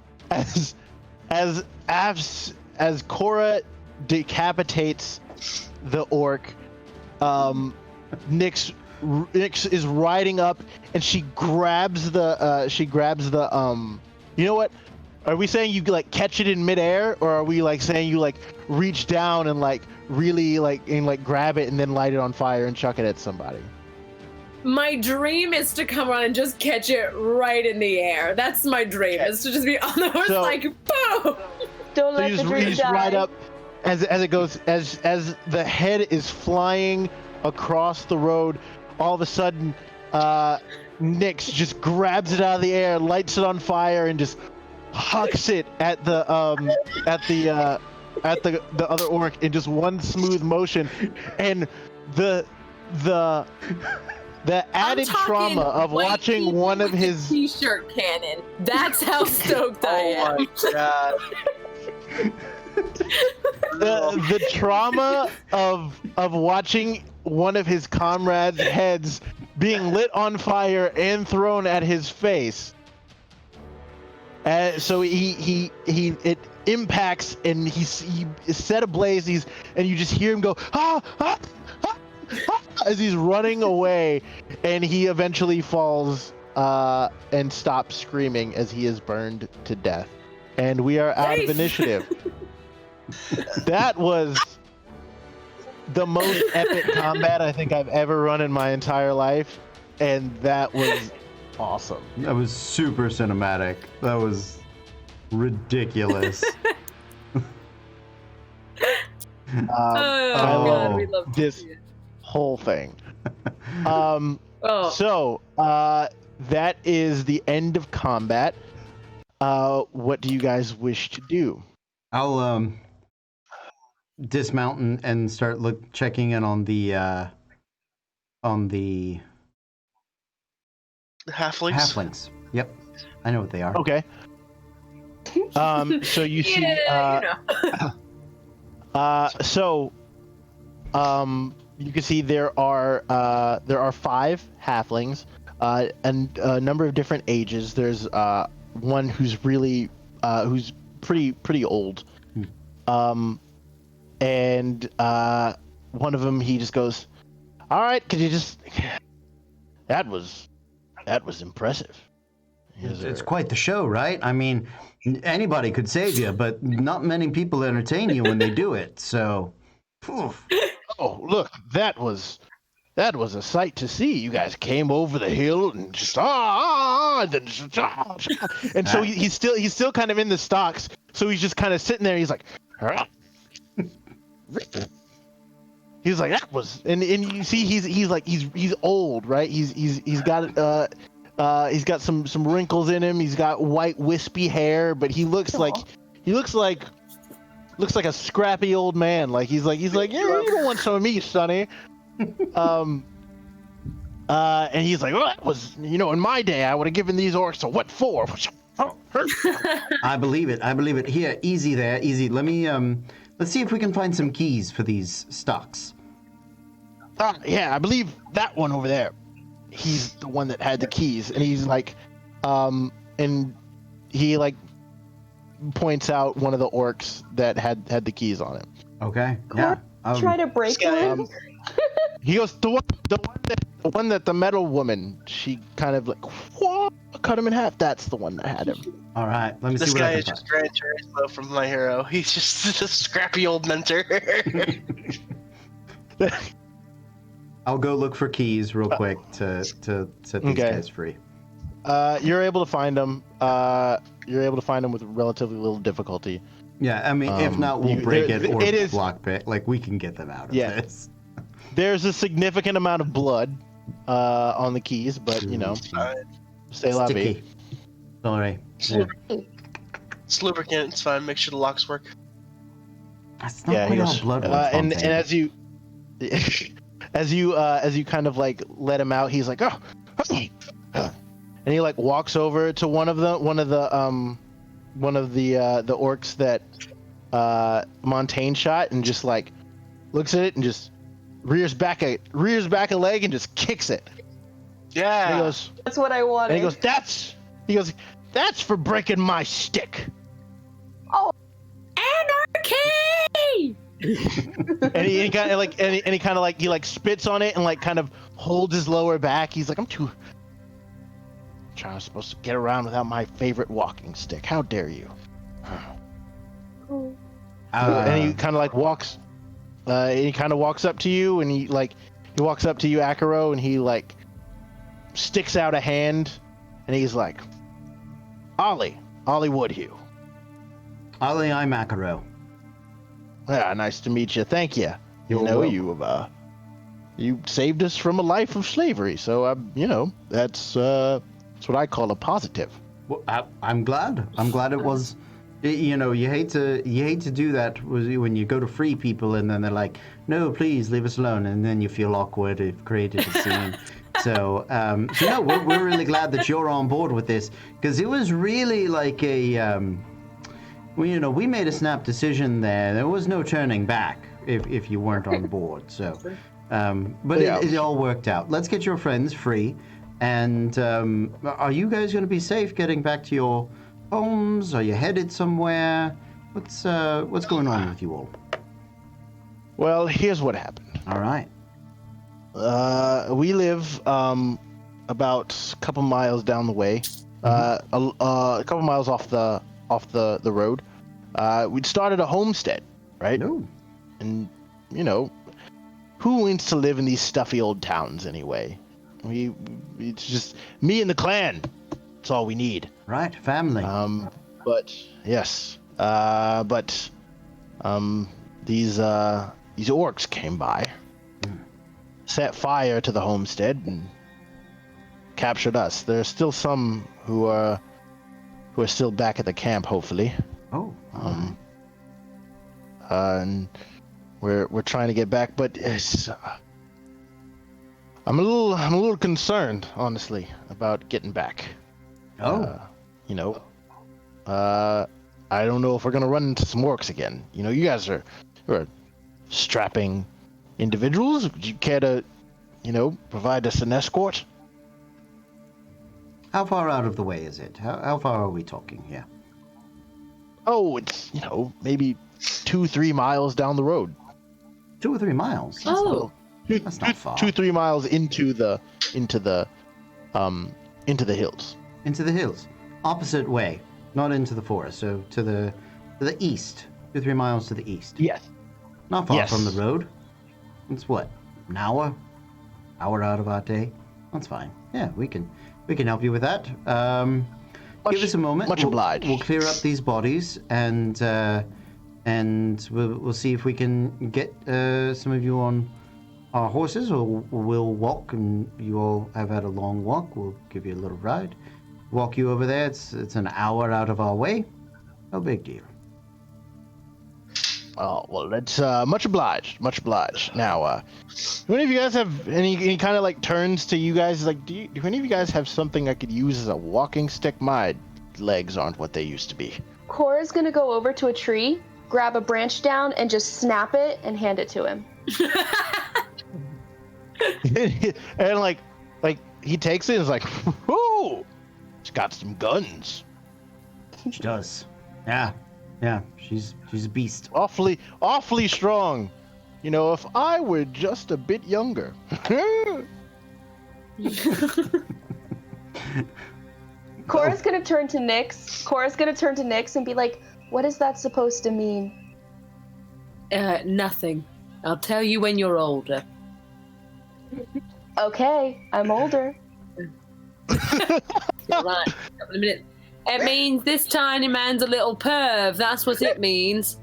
Speaker 2: Cora decapitates the orc, Nyx is riding up, and she grabs the you know what? Are we saying you like catch it in midair, or are we like saying you like reach down and like really like grab it and then light it on fire and chuck it at somebody?
Speaker 5: My dream is to come on and just catch it right in the air. That's my dream. Is to just be on the horse,
Speaker 2: So-
Speaker 5: like boom.
Speaker 3: Don't
Speaker 2: So
Speaker 3: let
Speaker 2: you
Speaker 3: the
Speaker 2: just,
Speaker 3: dream
Speaker 2: you just
Speaker 3: die.
Speaker 2: ride up as it goes, as the head is flying across the road. All of a sudden, Nyx just grabs it out of the air, lights it on fire, and just hucks it at the other orc in just one smooth motion. And the added
Speaker 5: I'm talking
Speaker 2: trauma of
Speaker 5: white
Speaker 2: watching
Speaker 5: people
Speaker 2: one of
Speaker 5: with the
Speaker 2: his
Speaker 5: t-shirt cannon. That's how stoked I
Speaker 4: Oh
Speaker 5: am.
Speaker 4: my god.
Speaker 2: the trauma of watching one of his comrades' heads being lit on fire and thrown at his face. So it impacts, and he is set ablaze. And you just hear him go ah, ah, ah, ah, as he's running away, and he eventually falls and stops screaming as he is burned to death. And we are out of
Speaker 5: Nice.
Speaker 2: initiative. That was the most epic combat I think I've ever run in my entire life, and that was awesome.
Speaker 1: That was super cinematic. That was ridiculous.
Speaker 5: Oh, God, we love to
Speaker 2: this
Speaker 5: see it.
Speaker 2: whole thing.
Speaker 5: Oh,
Speaker 2: So that is the end of combat. What do you guys wish to do?
Speaker 1: I'll dismount and start checking in on the
Speaker 4: Halflings.
Speaker 1: halflings. Yep, I know what they are.
Speaker 2: Okay. So you see,
Speaker 5: yeah,
Speaker 2: you can see there are 5 halflings, and a number of different ages. There's one who's really who's pretty old, and one of them, he just goes, "All right, could you just? That was impressive."
Speaker 1: It's quite the show, right? I mean, anybody could save you, but not many people entertain you when they do it. So, phew.
Speaker 2: Oh, look, that was a sight to see. You guys came over the hill and just then just, and so he's still kind of in the stocks. So he's just kind of sitting there. He's like, he's like, that was, and you see he's old, right? He's got some wrinkles in him. He's got white wispy hair, but he looks like a scrappy old man. Like he's like, yeah, you don't want some of me, Sonny. And he's like, well, that was, in my day, I would have given these orcs a what for?
Speaker 1: I believe it. Here, easy there, easy. Let me let's see if we can find some keys for these stocks.
Speaker 2: Yeah, I believe that one over there. He's the one that had the keys, and he's like, and he like points out one of the orcs that had the keys on him.
Speaker 1: Okay. Yeah.
Speaker 3: Try to break
Speaker 4: guy-
Speaker 3: one.
Speaker 2: He goes, the one that the metal woman, she kind of like cut him in half. That's the one that had him.
Speaker 1: All right. Let me
Speaker 4: This
Speaker 1: see what
Speaker 4: guy
Speaker 1: I can
Speaker 4: is just Gran Turismo from My Hero. He's just a scrappy old mentor.
Speaker 1: I'll go look for keys real quick to set these
Speaker 2: Okay.
Speaker 1: guys free.
Speaker 2: You're able to find them. You're able to find them with relatively little difficulty.
Speaker 1: Yeah. I mean, if not, we'll
Speaker 2: you-
Speaker 1: break
Speaker 2: there-
Speaker 1: it or
Speaker 2: it is-
Speaker 1: block it. Like we can get them out of
Speaker 2: Yeah.
Speaker 1: this.
Speaker 2: There's a significant amount of blood on the keys, but you know, stay la vie.
Speaker 1: Sticky. Sorry. Yeah.
Speaker 4: It's lubricant. It's fine. Make sure the locks work.
Speaker 1: That's not
Speaker 2: Yeah, he
Speaker 1: quite how
Speaker 2: goes,
Speaker 1: blood works.
Speaker 2: and
Speaker 1: Fontaine.
Speaker 2: as you, as you kind of like let him out, he's like, oh, and he like walks over to one of the orcs that Montaigne shot, and just like looks at it and just rears back a leg and just kicks it.
Speaker 4: Yeah.
Speaker 2: And he goes,
Speaker 3: That's what I wanted.
Speaker 2: and he goes, that's for breaking my stick.
Speaker 5: Anarchy!
Speaker 2: And he kind of like, and he kind of like, he like spits on it and like kind of holds his lower back. He's like, I'm supposed to get around without my favorite walking stick. How dare you? And he kind of like walks, he kind of walks up to you, and he walks up to you, Akaro, and he like sticks out a hand, and he's like, Ollie Woodhue.
Speaker 1: Ollie, I'm Akaro.
Speaker 2: Yeah, nice to meet you. Thank you.
Speaker 1: You're welcome.
Speaker 2: You saved us from a life of slavery, so that's what I call a positive.
Speaker 1: Well, I'm glad. I'm glad it was. You know, you hate to do that when you go to free people and then they're like, no, please leave us alone, and then you feel awkward. It created a scene. So no, we're really glad that you're on board with this, because it was really like a. We made a snap decision there. There was no turning back if you weren't on board. So, but
Speaker 2: Yeah.
Speaker 1: it all worked out. Let's get your friends free. And are you guys going to be safe getting back to your homes? Are you headed somewhere? What's going on with you all?
Speaker 2: Well, here's what happened.
Speaker 1: All right.
Speaker 2: We live about a couple miles down the way, a couple miles off the road. We'd started a homestead, right?
Speaker 1: No.
Speaker 2: And who wants to live in these stuffy old towns anyway? It's just me and the clan. That's all we need.
Speaker 1: Right. Family.
Speaker 2: But yes. These orcs came by, set fire to the homestead, and captured us. There's still some who are still back at the camp, hopefully.
Speaker 1: Oh.
Speaker 2: And we're trying to get back, but I'm a little concerned, honestly, about getting back.
Speaker 1: Oh.
Speaker 2: I don't know if we're gonna run into some orcs again. You guys are strapping individuals. Would you care to, provide us an escort?
Speaker 1: How far out of the way is it? How far are we talking here?
Speaker 2: Oh, it's maybe 2-3 miles down the road.
Speaker 1: 2 or 3 miles.
Speaker 5: Oh,
Speaker 1: That's not far.
Speaker 2: 2-3 miles into the hills.
Speaker 1: Into the hills. Opposite way. Not into the forest. So to the east. 2-3 miles to the east.
Speaker 2: Yes.
Speaker 1: Not far
Speaker 2: Yes.
Speaker 1: from the road. It's what? An hour? Hour out of our day? That's fine. Yeah, we can help you with that. Give us a moment.
Speaker 2: Much obliged.
Speaker 1: We'll clear up these bodies and we'll see if we can get some of you on our horses, or we'll walk, and you all have had a long walk. We'll give you a little ride. Walk you over there. It's an hour out of our way. No big deal.
Speaker 2: Oh, well, that's much obliged. Much obliged. Now, do any of you guys have any kind of like turns to you guys? Like, do any of you guys have something I could use as a walking stick? My legs aren't what they used to be.
Speaker 3: Cora's gonna go over to a tree, grab a branch down, and just snap it and hand it to him.
Speaker 2: And like he takes it and is like, "Whoo, it's got some guns.
Speaker 1: She does. Yeah. She's a beast.
Speaker 2: Awfully strong. You know, if I were just a bit younger."
Speaker 3: Cora's gonna turn to Nyx and be like, "What is that supposed to mean?"
Speaker 5: Nothing. I'll tell you when you're older.
Speaker 3: Okay, I'm older.
Speaker 5: All right. Couple of minutes. It means this tiny man's a little perv. That's what it means.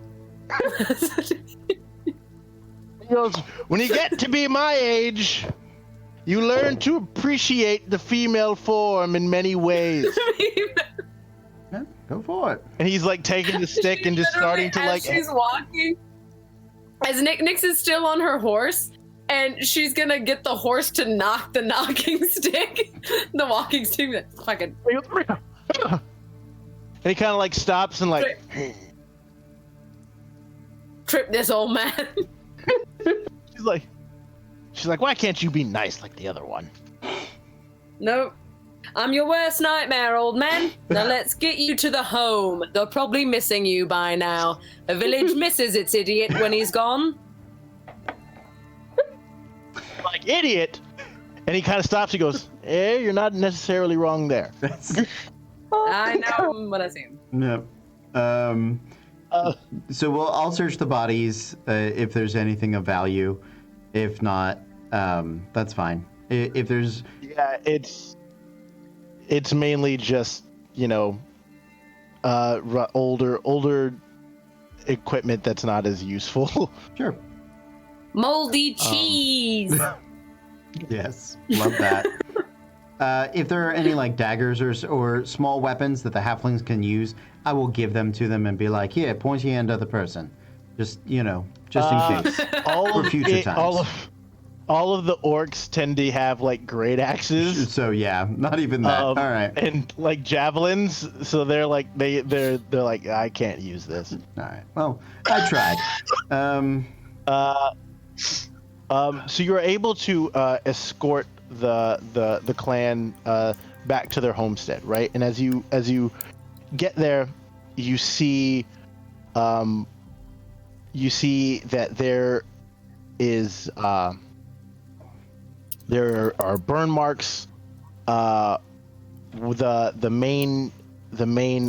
Speaker 2: He goes, "When you get to be my age, you learn to appreciate the female form in many ways."
Speaker 1: Yeah, go for it.
Speaker 2: And he's like taking the stick and just starting to like.
Speaker 5: As she's walking, as Nyx is still on her horse, and she's gonna get the horse to knock the knocking stick, the walking stick. That's fucking.
Speaker 2: And he kind of like stops and like.
Speaker 5: Trip this old man.
Speaker 2: She's like, "Why can't you be nice like the other one?"
Speaker 5: Nope. I'm your worst nightmare, old man. Now let's get you to the home. They're probably missing you by now. A village misses its idiot when he's gone.
Speaker 2: Like, idiot. And he kind of stops. He goes, "You're not necessarily wrong there."
Speaker 5: I know what I see.
Speaker 1: Yep. So I'll search the bodies if there's anything of value. If not, that's fine. If there's
Speaker 2: it's mainly just, you know, older equipment that's not as useful.
Speaker 1: Sure.
Speaker 5: Moldy cheese.
Speaker 1: Yes, love that. If there are any like daggers or small weapons that the halflings can use, I will give them to them and be like, "Here, pointy end of the person." Just, you know, just in case. For future times.
Speaker 2: All of the orcs tend to have like great axes.
Speaker 1: So yeah, not even that. All right.
Speaker 2: And like javelins, so they're like they're like, "I can't use this."
Speaker 1: All right. Well, I tried.
Speaker 2: So you're able to escort the clan back to their homestead, right? And as you get there, you see that there is there are burn marks. The main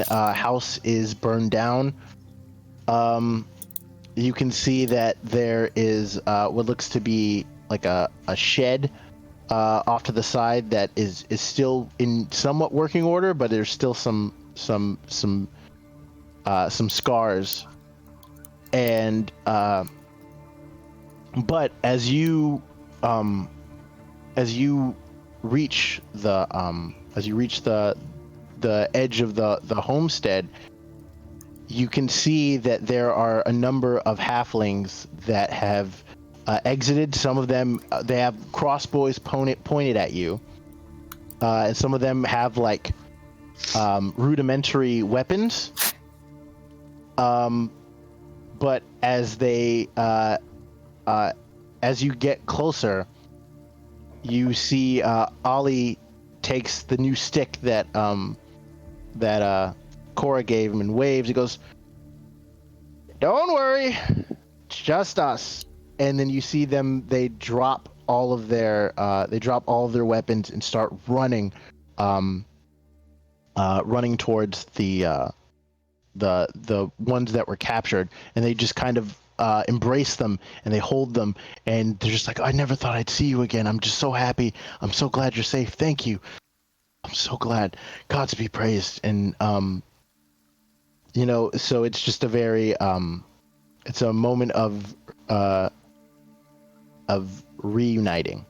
Speaker 2: house is burned down. You can see that there is what looks to be like a shed off to the side that is still in somewhat working order, but there's still some scars. And but as you reach the edge of the homestead, you can see that there are a number of halflings that have exited. Some of them they have crossbows pointed at you, and some of them have like rudimentary weapons. But as you get closer, you see Ollie takes the new stick that Cora gave him and waves. He goes, "Don't worry, it's just us." And then you see them. They drop all of their weapons and start running, running towards the ones that were captured. And they just kind of embrace them and they hold them. And they're just like, "I never thought I'd see you again. I'm just so happy. I'm so glad you're safe. Thank you. I'm so glad. Gods be praised." And you know, so it's just a very it's a moment of reuniting.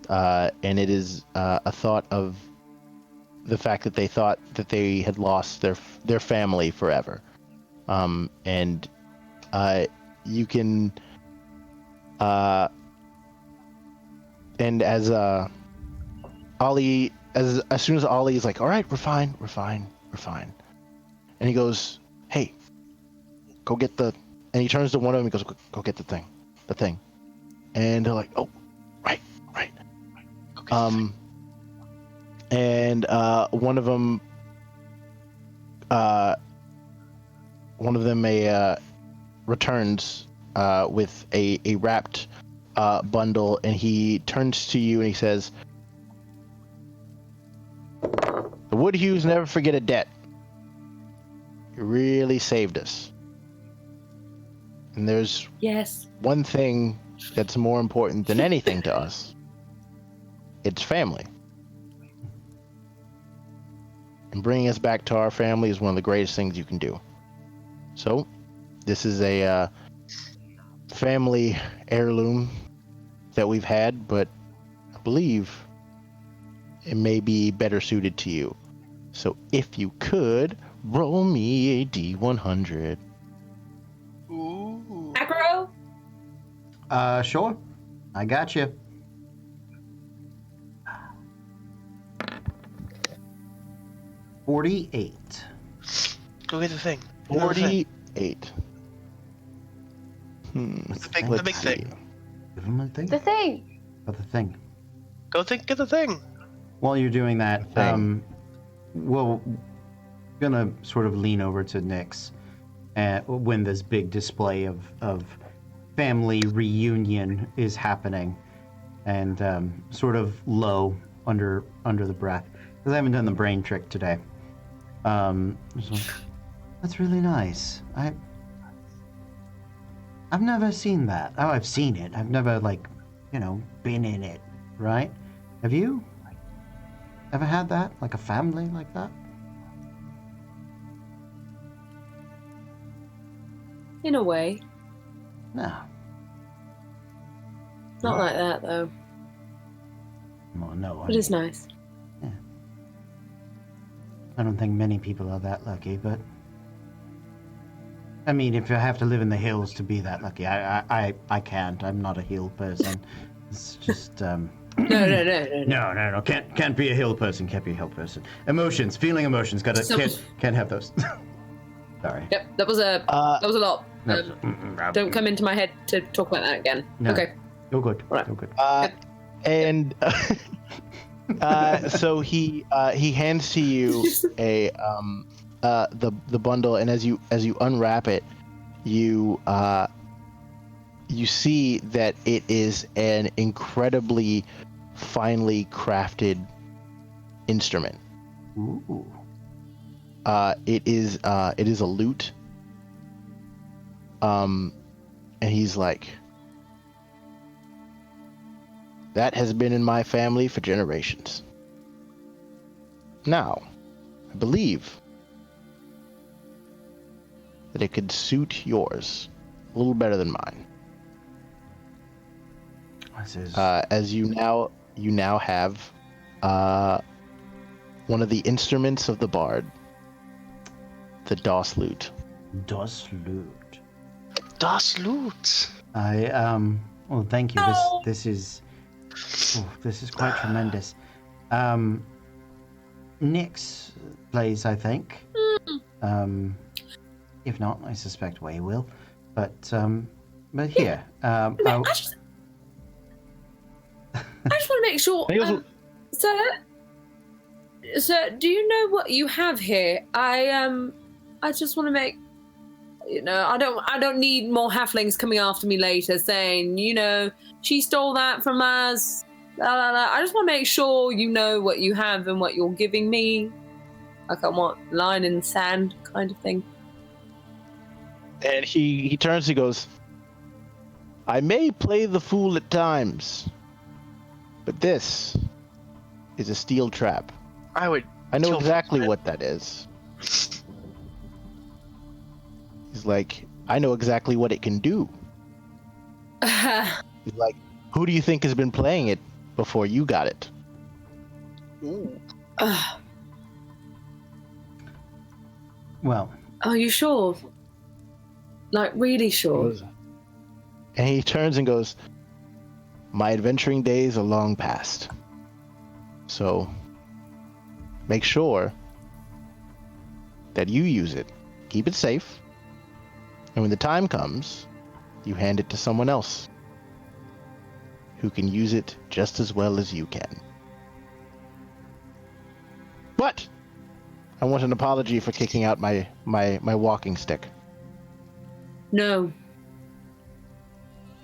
Speaker 2: And it is a thought of the fact that they thought that they had lost their family forever. And you can and as Ollie, as soon as Ollie is like, "All right, we're fine. And he goes, "Hey, go get the," and he turns to one of them and goes, "Go get the thing. And they're like, "Oh, right." And one of them returns with a wrapped bundle, and he turns to you and he says, "The Woodhues never forget a debt. You really saved us. And there's
Speaker 5: Yes.
Speaker 2: one thing that's more important than anything to us. It's family. And bringing us back to our family is one of the greatest things you can do. So, this is a family heirloom that we've had, but I believe it may be better suited to you. So if you could, roll me a D100.
Speaker 4: Ooh.
Speaker 5: Acro?
Speaker 1: Sure. I got you. $48.
Speaker 4: Go get the thing.
Speaker 2: 48.
Speaker 1: What's
Speaker 4: The big
Speaker 2: Let's
Speaker 4: thing.
Speaker 2: see.
Speaker 1: Give him a thing.
Speaker 3: The thing.
Speaker 1: But the thing.
Speaker 4: Get the thing.
Speaker 1: While you're doing that,
Speaker 2: Thing.
Speaker 1: we're gonna sort of lean over to Nyx when this big display of family reunion is happening, and sort of low under the breath, because I haven't done the brain trick today. So, that's really nice. I've never seen that. Oh, I've seen it. I've never, been in it, right? Have you? Ever had that? Like a family like that?
Speaker 5: In a way.
Speaker 1: No.
Speaker 5: Not like that, though.
Speaker 1: Well, no.
Speaker 5: It is nice.
Speaker 1: I don't think many people are that lucky, but... I mean, if you have to live in the hills to be that lucky, I can't. I'm not a hill person. It's just,
Speaker 5: No.
Speaker 1: No. Can't be a hill person. Can't be a hill person. Emotions, feeling emotions. Can't have those. Sorry.
Speaker 5: Yep, that was a lot.
Speaker 1: No.
Speaker 5: Don't come into my head to talk about that again.
Speaker 1: No.
Speaker 5: Okay.
Speaker 1: You're good.
Speaker 5: Right.
Speaker 1: You're good.
Speaker 2: And so he hands to you the bundle, and as you unwrap it, you see that it is an incredibly finely crafted instrument.
Speaker 1: Ooh.
Speaker 2: It is a lute. And he's like, that has been in my family for generations. Now, I believe that it could suit yours a little better than mine.
Speaker 1: This is...
Speaker 2: As you now have one of the instruments of the bard, the Das lute.
Speaker 1: Das Lute.
Speaker 4: Das Loot.
Speaker 1: Well, thank you.
Speaker 5: Oh.
Speaker 1: This is quite tremendous. Nyx plays, I think. If not, I suspect Way will. But here,
Speaker 5: I just want to make sure. Sir, do you know what you have here? I just want to make. I don't need more halflings coming after me later saying, she stole that from us. La, la, la. I just want to make sure you know what you have and what you're giving me. Like I want line in the sand kind of thing.
Speaker 2: And he turns and goes, I may play the fool at times, but this is a steel trap.
Speaker 4: I
Speaker 2: know
Speaker 4: kill
Speaker 2: exactly
Speaker 4: for it.
Speaker 2: what that is. He's like, I know exactly what it can do. He's like, who do you think has been playing it before you got it?
Speaker 4: Ooh.
Speaker 1: well,
Speaker 5: Are you sure? Like, really sure?
Speaker 2: And he turns and goes, my adventuring days are long past. So, make sure that you use it. Keep it safe. And when the time comes, you hand it to someone else who can use it just as well as you can. But I want an apology for kicking out my walking stick.
Speaker 5: No.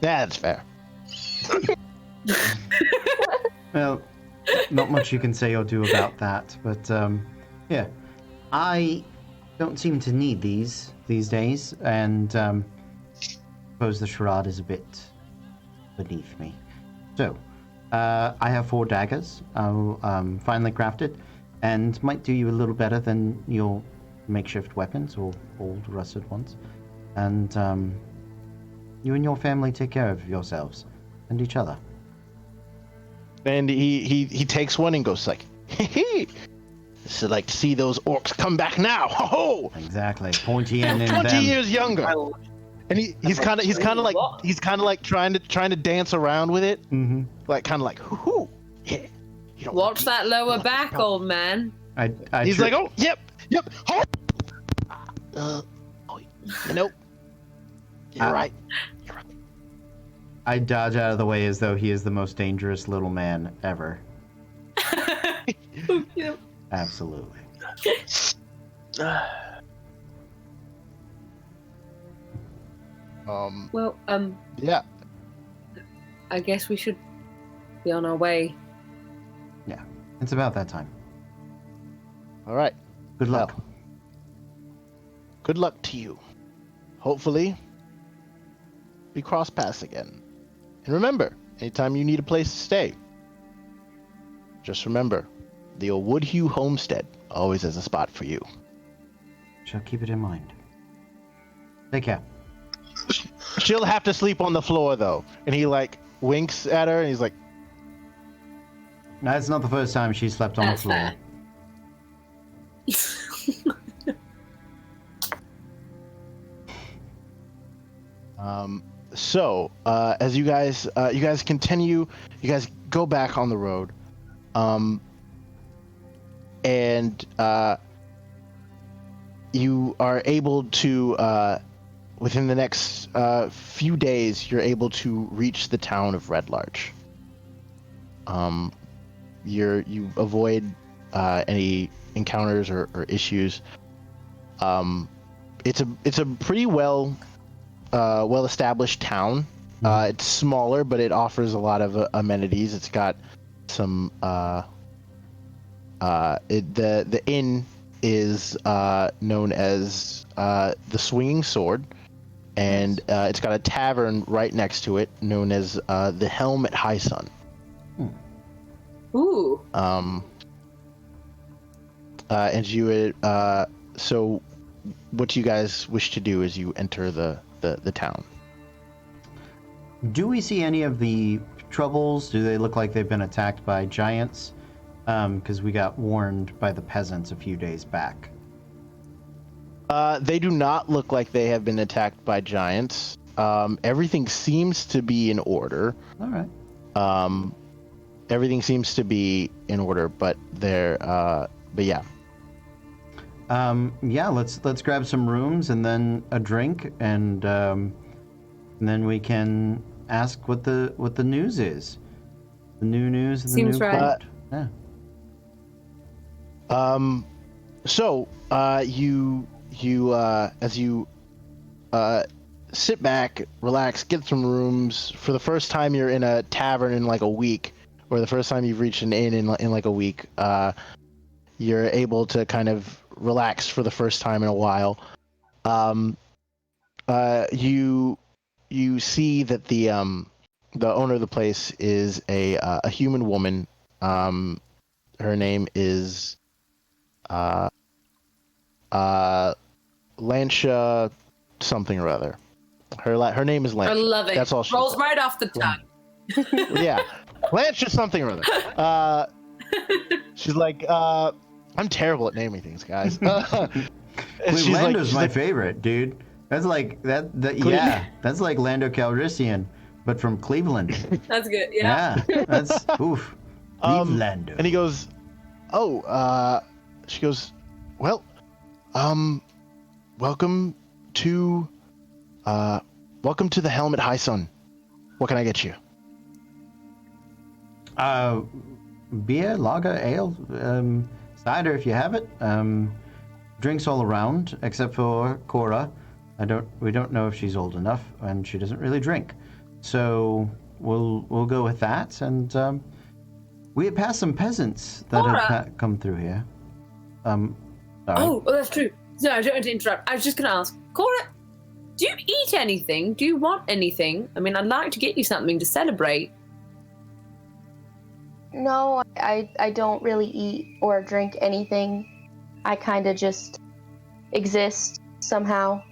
Speaker 2: That's fair.
Speaker 1: Well, not much you can say or do about that, but yeah, I don't seem to need these days, and suppose the charade is a bit beneath me. So, I have 4 daggers, finely crafted, and might do you a little better than your makeshift weapons or old rusted ones. And you and your family take care of yourselves and each other.
Speaker 2: And he takes one and goes like, hee. So like to see those orcs come back now. Ho ho!
Speaker 1: Exactly, pointy end in
Speaker 2: 20
Speaker 1: them.
Speaker 2: years younger. And he's kind of like trying to dance around with it,
Speaker 1: Mm-hmm.
Speaker 2: like kind of like hoo, yeah. You don't
Speaker 5: Watch that lower back, old man.
Speaker 1: He's
Speaker 2: like, oh, yep. Oh, nope. You're right.
Speaker 1: I dodge out of the way as though he is the most dangerous little man ever.
Speaker 5: Yeah.
Speaker 1: Absolutely.
Speaker 5: Well,
Speaker 2: Yeah.
Speaker 5: I guess we should be on our way.
Speaker 1: Yeah, it's about that time.
Speaker 2: All right.
Speaker 1: Good luck.
Speaker 2: Well, good luck to you. Hopefully, we cross paths again. And remember, anytime you need a place to stay, just remember, the old Woodhue homestead always has a spot for you.
Speaker 1: Shall keep it in mind. Take care.
Speaker 2: She'll have to sleep on the floor though. And he like winks at her and he's like,
Speaker 1: No, it's not the first time she slept on
Speaker 5: That's
Speaker 1: the floor.
Speaker 5: fair.
Speaker 2: So, as you guys continue, you guys go back on the road, and you are able to, within the next few days, you're able to reach the town of Red Larch. You avoid any encounters or issues. It's a pretty well-established town. It's smaller, but it offers a lot of amenities. It's got some. The inn is known as the Swinging Sword, and it's got a tavern right next to it known as the Helm at High Sun.
Speaker 5: Ooh.
Speaker 2: And you would. So, what you guys wish to do is you enter the town.
Speaker 1: Do we see any of the troubles? Do they look like they've been attacked by giants? Because we got warned by the peasants a few days back.
Speaker 2: They do not look like they have been attacked by giants. Everything seems to be in order.
Speaker 1: All right.
Speaker 2: Everything seems to be in order, but yeah.
Speaker 1: Yeah, let's grab some rooms and then a drink, and then we can ask what the news is. The new news and the
Speaker 5: Seems
Speaker 1: new
Speaker 5: right.
Speaker 1: quote. Yeah.
Speaker 2: So you as you sit back, relax, get some rooms. For the first time you're in a tavern in like a week, or the first time you've reached an inn in like a week, you're able to kind of relax for the first time in a while. You see that the owner of the place is a human woman. Her name is Lancia something or other. Her name is Lancia.
Speaker 5: I love it.
Speaker 2: That's all she
Speaker 5: rolls
Speaker 2: said.
Speaker 5: right off the tongue.
Speaker 2: Yeah, Lancia something or other. She's like, I'm terrible at naming things, guys. And she's like-
Speaker 1: Lando's
Speaker 2: she's
Speaker 1: my
Speaker 2: like,
Speaker 1: favorite, dude. That's like yeah, that's like Lando Calrissian, but from Cleveland.
Speaker 5: That's good. Yeah.
Speaker 1: Yeah, that's oof. Leave Lando.
Speaker 2: And he goes, she goes, well, welcome to the Helm at High Sun. What can I get you?
Speaker 1: Beer, lager, ale, cider if you have it. Drinks all around, except for Cora. We don't know if she's old enough, and she doesn't really drink. So we'll go with that. And we had passed some peasants that had come through here. Sorry.
Speaker 5: Oh, that's true. No, I don't want to interrupt. I was just going to ask, Cora, do you eat anything? Do you want anything? I mean, I'd like to get you something to celebrate.
Speaker 3: No, I don't really eat or drink anything. I kind of just exist somehow.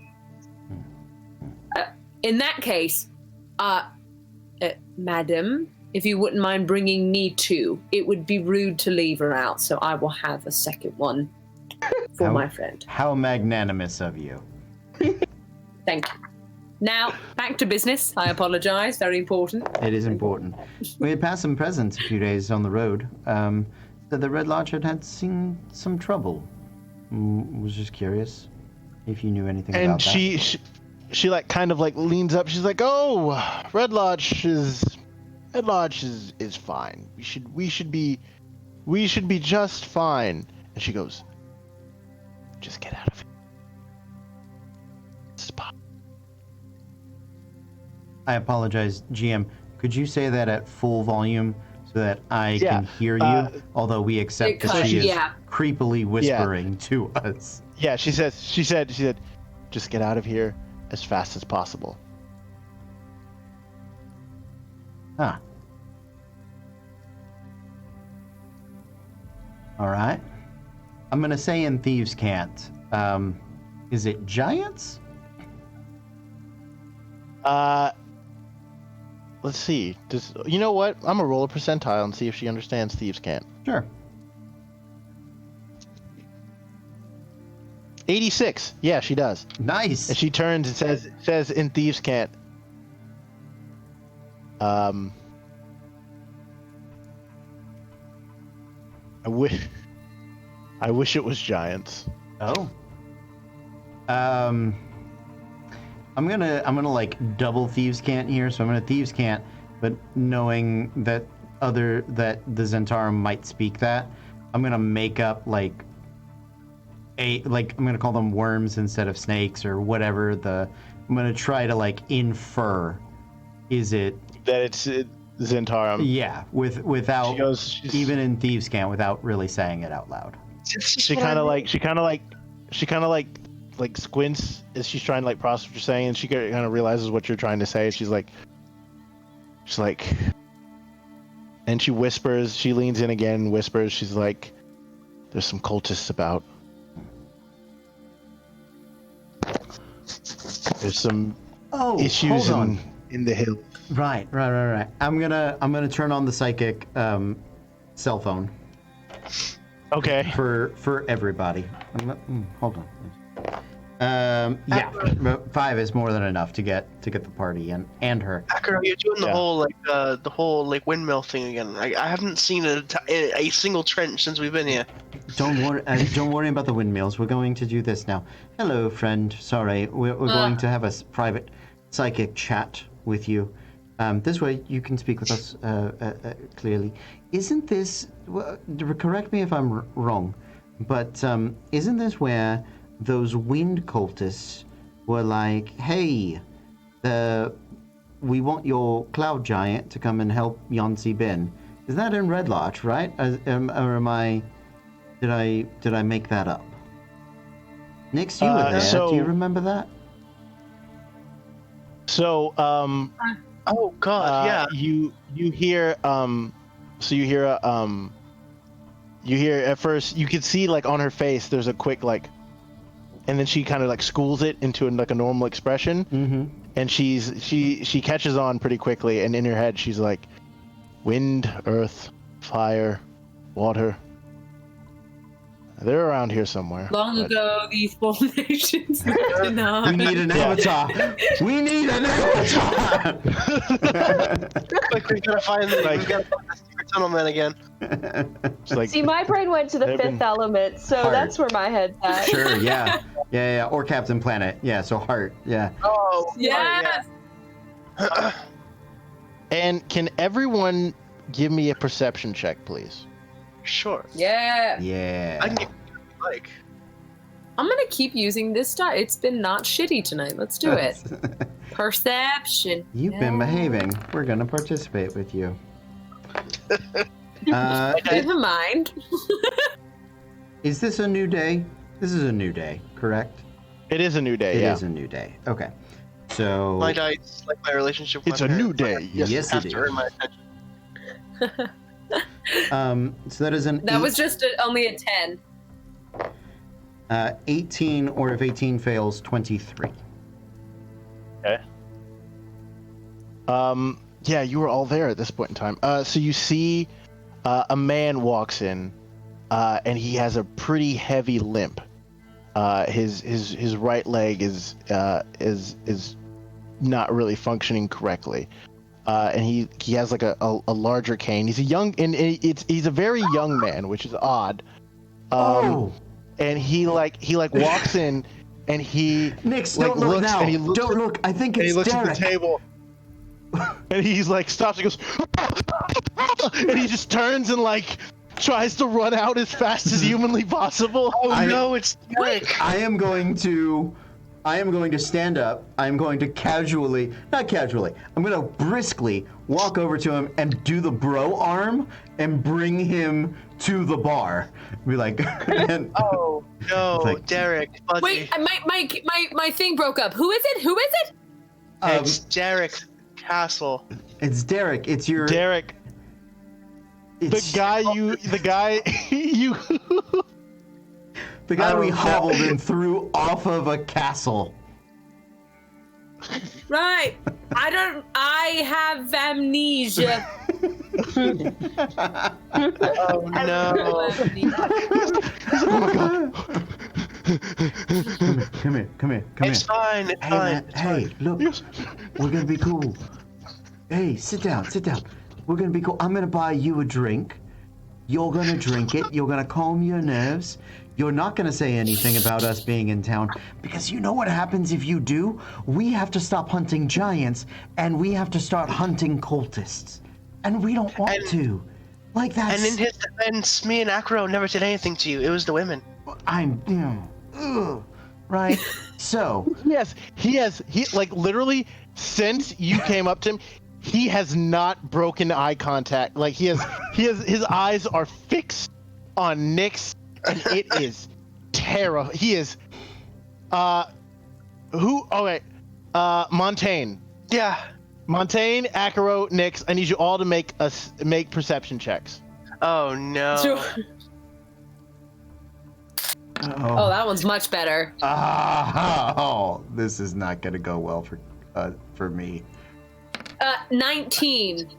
Speaker 5: In that case, madam, if you wouldn't mind bringing me two, it would be rude to leave her out, so I will have a second one for my friend.
Speaker 1: How magnanimous of you.
Speaker 5: Thank you. Now, back to business. I apologize. Very important.
Speaker 1: It is important. We had passed some peasants a few days on the road. Said the Red Lodge had seen some trouble. Was just curious if you knew anything about that.
Speaker 2: And she like kind of like leans up. She's like, "Oh, Red Lodge is fine. We should be just fine." And she goes, "Just get out of here." Spot.
Speaker 1: I apologize, GM. Could you say that at full volume so that I can hear you? Although we accept that she is creepily whispering to us.
Speaker 2: Yeah, she said, "Just get out of here as fast as possible."
Speaker 1: Huh. All right. I'm gonna say in Thieves' Cant. Is it giants?
Speaker 2: Let's see. You know what? I'm gonna roll a percentile and see if she understands Thieves' Cant.
Speaker 1: Sure.
Speaker 2: 86. Yeah, she does.
Speaker 1: Nice.
Speaker 2: And she turns and says in Thieves' Cant, I wish it was giants.
Speaker 1: Oh. I'm gonna like double Thieves' Cant here, so I'm gonna Thieves' Cant, but knowing that the Zentarum might speak that, I'm gonna make up I'm gonna call them worms instead of snakes or whatever. I'm gonna try to like infer, is it
Speaker 2: that it's Zentarum?
Speaker 1: Yeah, without even in Thieves' Cant without really saying it out loud.
Speaker 2: She kind of like squints as she's trying to like process what you're saying, and she kind of realizes what you're trying to say. She's like, and she whispers. She leans in again and whispers. She's like, "There's some cultists about. There's some issues in the hill."
Speaker 1: Right. I'm gonna turn on the psychic cell phone.
Speaker 2: Okay.
Speaker 1: For everybody. Hold on. 5 is more than enough to get the party and her.
Speaker 4: Akira, you're doing the whole windmill thing again. I haven't seen a single trench since we've been here.
Speaker 1: Don't worry about the windmills. We're going to do this now. Hello, friend. Sorry, we're going to have a private psychic chat with you. This way you can speak with us clearly. Isn't this? Correct me if I'm wrong, but isn't this where those wind cultists were like, "Hey, we want your cloud giant to come and help Yancy Bin"? Is that in Red Lodge, right? Or am I? Did I make that up? Nix, you were there. Do you remember that?
Speaker 2: So,
Speaker 4: oh God, yeah.
Speaker 2: You hear at first you can see like on her face there's a quick like, and then she kind of like schools it into like a normal expression.
Speaker 1: Mm-hmm.
Speaker 2: And she catches on pretty quickly, and in her head she's like, "Wind, earth, fire, water. They're around here somewhere."
Speaker 5: Long ago, these formations were enough.
Speaker 1: We need an avatar. We need an avatar.
Speaker 4: Quick, we've got to find the secret tunnel man again.
Speaker 2: It's like,
Speaker 3: See, my brain went to the fifth element, so
Speaker 1: Heart.
Speaker 3: that's where my head's at.
Speaker 1: Sure, yeah. Or Captain Planet. Yeah, so heart. Yeah.
Speaker 4: Oh,
Speaker 5: Yes.
Speaker 2: and can everyone give me a perception check, please?
Speaker 4: Sure.
Speaker 5: Yeah.
Speaker 1: Yeah.
Speaker 4: I can get like.
Speaker 5: I'm gonna keep using this die. It's been not shitty tonight. Let's do it. Perception.
Speaker 1: You've been
Speaker 5: Yeah.
Speaker 1: behaving. We're gonna participate with you.
Speaker 5: Never mind.
Speaker 1: Is this a new day? This is a new day, correct?
Speaker 2: It is a new day.
Speaker 1: It
Speaker 2: yeah.
Speaker 1: is a new day. Okay. So
Speaker 4: My dice, like my relationship with
Speaker 2: It's a
Speaker 4: my
Speaker 2: new
Speaker 4: parents,
Speaker 2: day.
Speaker 1: yes,
Speaker 4: have
Speaker 1: it
Speaker 4: to earn my
Speaker 1: is.
Speaker 4: attention.
Speaker 1: So that is an
Speaker 5: That was just only a 10.
Speaker 1: 18, or if 18 fails, 23.
Speaker 2: Okay. Yeah, you were all there at this point in time. So you see, a man walks in, and he has a pretty heavy limp. His right leg is not really functioning correctly, and he has like a larger cane. He's a young, and he's a very young man, which is odd. And he walks in, and he
Speaker 1: Nix,
Speaker 2: like,
Speaker 1: don't look
Speaker 2: looks,
Speaker 1: now.
Speaker 2: and he looks
Speaker 1: Don't
Speaker 2: at-
Speaker 1: look. I think
Speaker 2: and he
Speaker 1: it's
Speaker 2: looks
Speaker 1: Derek.
Speaker 2: at the table, and he's like stops and goes, and he just turns and like tries to run out as fast as humanly possible.
Speaker 4: Oh no, it's Derek.
Speaker 1: I am going to stand up. I'm going to not casually, I'm going to briskly walk over to him and do the bro arm and bring him to the bar. Be like, and,
Speaker 4: Oh no,
Speaker 1: Like-
Speaker 4: Derek. Buddy.
Speaker 5: Wait, my thing broke up. Who is it? Who is it?
Speaker 4: It's Derek Castle.
Speaker 1: it's Derek. It's your
Speaker 2: Derek, the
Speaker 1: it's
Speaker 2: guy you
Speaker 1: the guy we
Speaker 4: Oh, no.
Speaker 1: hobbled and threw off of a castle.
Speaker 5: Right. I have amnesia.
Speaker 4: Oh no.
Speaker 1: Come here.
Speaker 4: It's fine. It's
Speaker 1: Hey,
Speaker 4: fine.
Speaker 1: man,
Speaker 4: It's
Speaker 1: hey,
Speaker 4: fine.
Speaker 1: look, we're gonna be cool. Hey, sit down. We're gonna be cool. I'm gonna buy you a drink. You're gonna drink it. You're gonna calm your nerves. You're not gonna say anything about us being in town, because you know what happens if you do? We have to stop hunting giants, and we have to start hunting cultists. And we don't want to. Like that's...
Speaker 4: And in his defense, me and Acro never did anything to you. It was the women.
Speaker 1: Right? So...
Speaker 2: Yes, he like literally since you came up to him, he has not broken eye contact. Like his eyes are fixed on Nyx, and it is terrible. He is Montaigne.
Speaker 4: Yeah.
Speaker 2: Montaigne, Akaro, Nyx, I need you all to make perception checks.
Speaker 4: Oh no.
Speaker 5: Oh, that one's much better.
Speaker 1: Oh, this is not gonna go well for me.
Speaker 5: 19.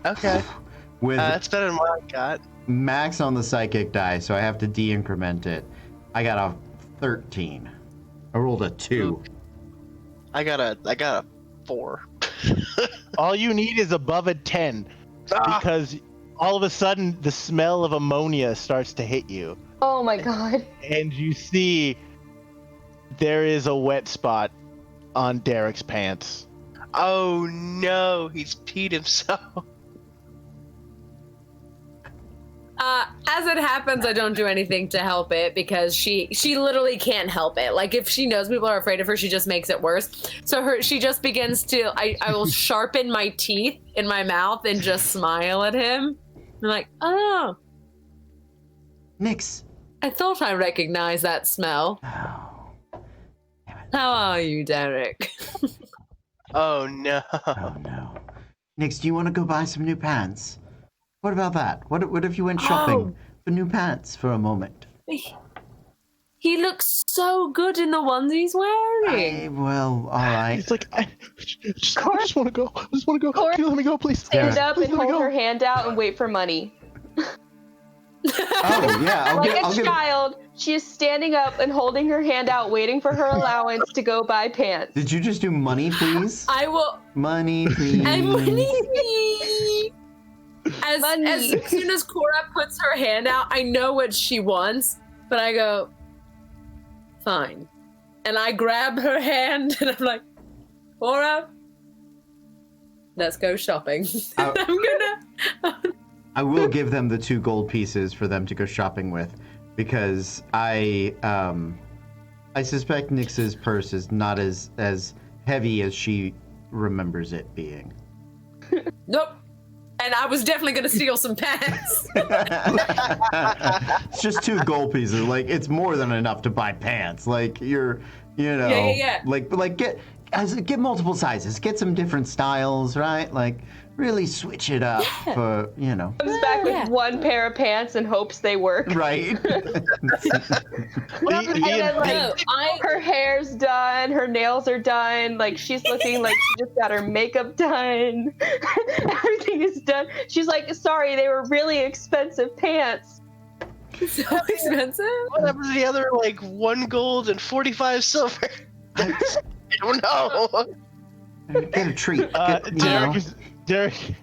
Speaker 4: Okay.
Speaker 1: With
Speaker 4: That's better than what I got.
Speaker 1: max on the psychic die, so I have to de-increment it. I got a 13. I rolled a 2.
Speaker 4: I got a 4.
Speaker 2: All you need is above a 10, because all of a sudden the smell of ammonia starts to hit you.
Speaker 3: Oh my god.
Speaker 2: And you see there is a wet spot on Derek's pants.
Speaker 4: Oh no, he's peed himself.
Speaker 5: As it happens, I don't do anything to help it because she literally can't help it. Like if she knows people are afraid of her, she just makes it worse. So she just begins to. I will sharpen my teeth in my mouth and just smile at him. I'm like, oh,
Speaker 1: Nyx.
Speaker 5: I thought I recognized that smell.
Speaker 1: Oh.
Speaker 5: How are you, Derek?
Speaker 4: Oh no.
Speaker 1: Oh no. Nyx, do you want to go buy some new pants? What about that? What if you went shopping for new pants for a moment?
Speaker 5: He looks so good in the ones he's wearing.
Speaker 1: Well, all right.
Speaker 2: It's like, I just want to go. I just want to go.
Speaker 3: Cor-
Speaker 2: Can you let me go, please?
Speaker 3: Stand
Speaker 1: Derek.
Speaker 3: up and
Speaker 2: Please let me
Speaker 3: hold
Speaker 2: go.
Speaker 3: her hand out and wait for money.
Speaker 1: Oh yeah.
Speaker 3: Like
Speaker 1: I'll
Speaker 3: a
Speaker 1: give.
Speaker 3: child, she is standing up and holding her hand out, waiting for her allowance to go buy pants.
Speaker 1: Did you just do money, please?
Speaker 5: I will.
Speaker 1: Money, please.
Speaker 5: I'm money. As soon as Cora puts her hand out, I know what she wants, but I go, fine. And I grab her hand and I'm like, Cora, let's go shopping.
Speaker 1: Oh.
Speaker 5: I'm gonna.
Speaker 1: I will give them the 2 gold pieces for them to go shopping with, because I suspect Nyx's purse is not as heavy as she remembers it being.
Speaker 5: Nope. And I was definitely gonna steal some pants.
Speaker 1: It's just 2 gold pieces. Like, it's more than enough to buy pants. Like, you know,
Speaker 5: Yeah.
Speaker 1: like get multiple sizes, get some different styles, right? Like, really switch it up for, you know.
Speaker 3: Comes back with 1 pair of pants and hopes they work.
Speaker 1: Right.
Speaker 3: And then, like, her hair's done, her nails are done, like she's looking like she just got her makeup done. Everything is done. She's like, sorry, they were really expensive pants.
Speaker 5: So expensive?
Speaker 4: What happened to the other, like, 1 gold and 45 silver? I don't know.
Speaker 1: Get a treat.
Speaker 2: Derek,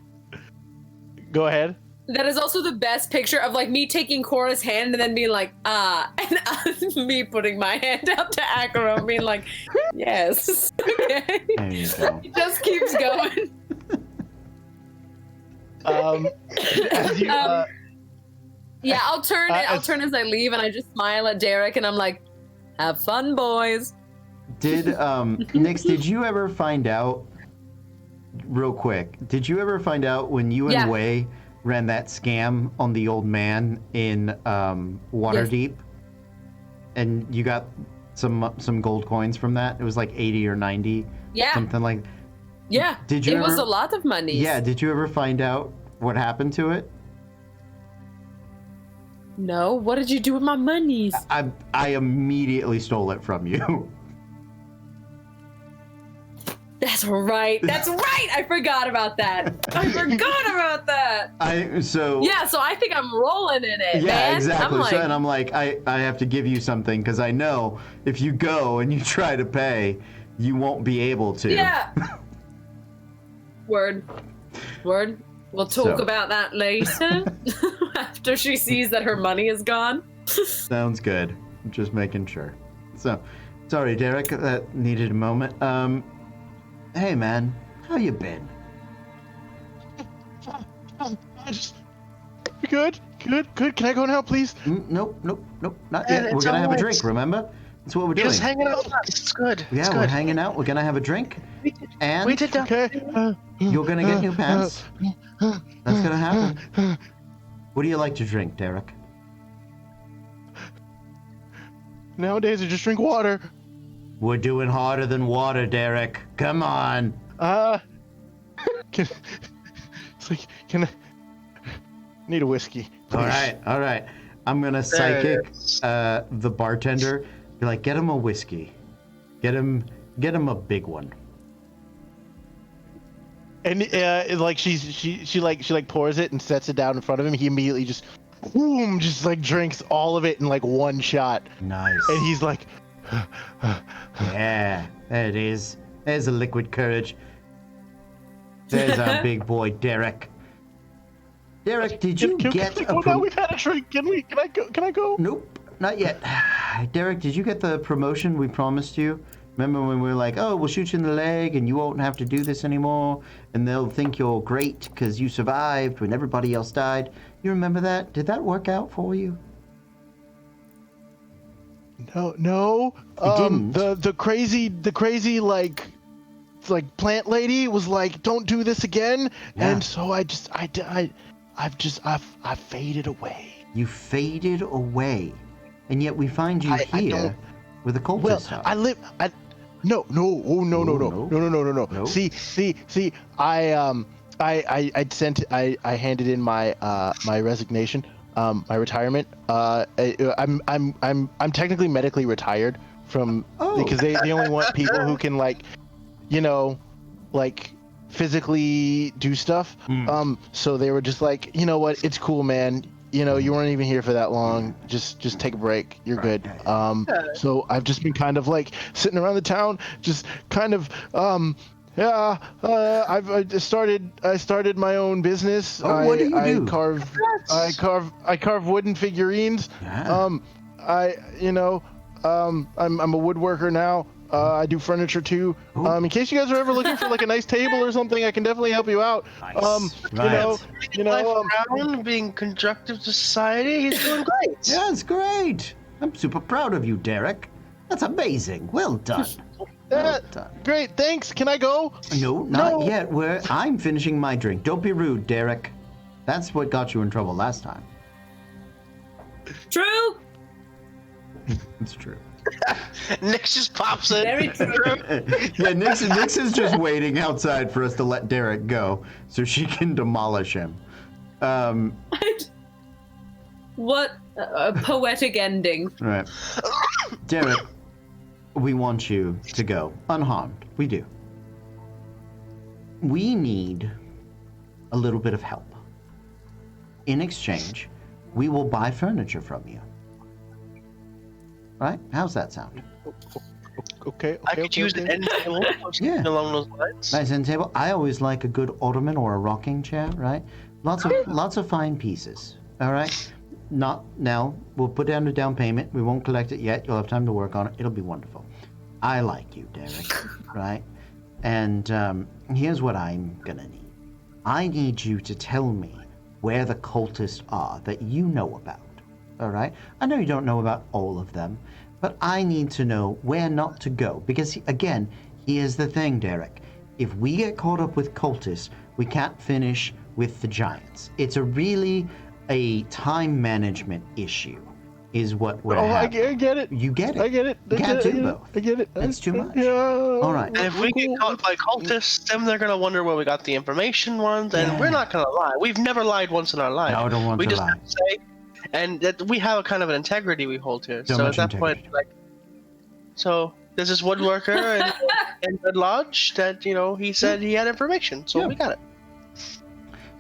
Speaker 2: go ahead.
Speaker 5: That is also the best picture of like me taking Cora's hand and then being like, and me putting my hand out to Acro and being like, yes. Okay.
Speaker 1: There you go.
Speaker 5: It just keeps going.
Speaker 2: As you,
Speaker 5: Yeah, I'll turn as I leave and I just smile at Derek and I'm like, have fun, boys.
Speaker 1: Did Nyx, did you ever find out, real quick, did you ever find out when you and Wei ran that scam on the old man in Waterdeep? And you got some gold coins from that? It was like 80 or 90.
Speaker 5: Yeah.
Speaker 1: Something like.
Speaker 5: Yeah.
Speaker 1: Did you
Speaker 5: It was a lot of money.
Speaker 1: Yeah, did you ever find out what happened to it?
Speaker 5: No, what did you do with my monies?
Speaker 1: I immediately stole it from you.
Speaker 5: That's right. That's right. I forgot about that. So I think I'm rolling in it.
Speaker 1: Yeah,
Speaker 5: man.
Speaker 1: exactly.
Speaker 5: I'm like,
Speaker 1: And I'm like, I have to give you something because I know if you go and you try to pay, you won't be able to.
Speaker 5: Yeah. Word. We'll talk about that later. After she sees that her money is gone.
Speaker 1: Sounds good. Just making sure. So, sorry, Derek. That needed a moment. Hey, man. How you been?
Speaker 2: Good. Can I go now, please?
Speaker 1: Nope. Not yet. We're gonna have a drink. Remember? That's what we're doing.
Speaker 4: Just hanging out with us. It's good.
Speaker 1: Yeah, we're hanging out. We're gonna have a drink. And
Speaker 4: We did that.
Speaker 2: Okay.
Speaker 1: you're gonna get new pants. That's gonna happen. What do you like to drink, Derek?
Speaker 2: Nowadays, I just drink water.
Speaker 1: We're doing harder than water, Derek. Come on.
Speaker 2: Can I need a whiskey? Please.
Speaker 1: All right. I'm gonna psychic the bartender. Be like, get him a whiskey. Get him a big one.
Speaker 2: And like she pours it and sets it down in front of him. He immediately just drinks all of it in like one shot.
Speaker 1: Nice.
Speaker 2: And he's like,
Speaker 1: yeah, there it is. There's a liquid courage. There's our big boy, Derek. Derek, did you get a
Speaker 2: now we've had a drink. Can I go?
Speaker 1: Nope, not yet. Derek, did you get the promotion we promised you? Remember when we were like, oh, we'll shoot you in the leg and you won't have to do this anymore and they'll think you're great because you survived when everybody else died. You remember that? Did that work out for you?
Speaker 2: No.
Speaker 1: It didn't.
Speaker 2: The crazy like plant lady was like, don't do this again.
Speaker 1: Yeah.
Speaker 2: And so I've faded away.
Speaker 1: You faded away. And yet we find you here with a cultist.
Speaker 2: Well, No.
Speaker 1: No.
Speaker 2: See. I handed in my resignation, my retirement. I'm technically medically retired from because they only want people who can physically do stuff. So they were just like, you know what, it's cool, man. You know, you weren't even here for that long. Just take a break. You're good. So I've just been kind of like sitting around the town, just kind of I started my own business.
Speaker 1: What do you do?
Speaker 2: I carve wooden figurines.
Speaker 1: Yeah.
Speaker 2: I'm a woodworker now. I do furniture too. In case you guys are ever looking for like a nice table or something, I can definitely help you out.
Speaker 1: Nice.
Speaker 4: Brown being constructive to society, he's doing great.
Speaker 1: Yeah, it's great. I'm super proud of you, Derek. That's amazing. Well done. Well done.
Speaker 2: Great, thanks. Can I go?
Speaker 1: No, not yet. I'm finishing my drink. Don't be rude, Derek. That's what got you in trouble last time.
Speaker 5: True.
Speaker 1: It's true.
Speaker 4: Nick just pops in.
Speaker 5: Very true.
Speaker 1: Yeah, Nix is just waiting outside for us to let Derek go so she can demolish him.
Speaker 5: What a poetic ending.
Speaker 1: Right. Derek, we want you to go unharmed. We do. We need a little bit of help. In exchange, we will buy furniture from you. Right? How's that sound?
Speaker 2: Okay.
Speaker 4: I could use an end table or something
Speaker 1: Yeah.
Speaker 4: along those lines.
Speaker 1: Nice end table. I always like a good ottoman or a rocking chair, right? Lots of fine pieces. All right? Not now. We'll put down a down payment. We won't collect it yet. You'll have time to work on it. It'll be wonderful. I like you, Derek. Right? And here's what I'm gonna need. I need you to tell me where the cultists are that you know about. All right? I know you don't know about all of them, but I need to know where not to go. Because, again, here's the thing, Derek. If we get caught up with cultists, we can't finish with the giants. It's a time management issue, is what we're having.
Speaker 2: I get it.
Speaker 1: You get it.
Speaker 2: I get it.
Speaker 1: You can't do both.
Speaker 2: I get it.
Speaker 1: That's too much.
Speaker 2: Yeah.
Speaker 1: All right.
Speaker 4: And if we get caught by cultists, then they're gonna wonder where we got the information once, and
Speaker 1: Yeah.
Speaker 4: we're not gonna lie. We've never lied once in our life.
Speaker 1: No, I don't want
Speaker 4: we
Speaker 1: to
Speaker 4: just
Speaker 1: lie.
Speaker 4: have to say, and that we have a kind of an integrity we hold here.
Speaker 1: So
Speaker 4: So
Speaker 1: much
Speaker 4: at that point,
Speaker 1: integrity.
Speaker 4: so there's this woodworker in Red Lodge that he said he had information, so
Speaker 1: Yeah.
Speaker 4: we got it.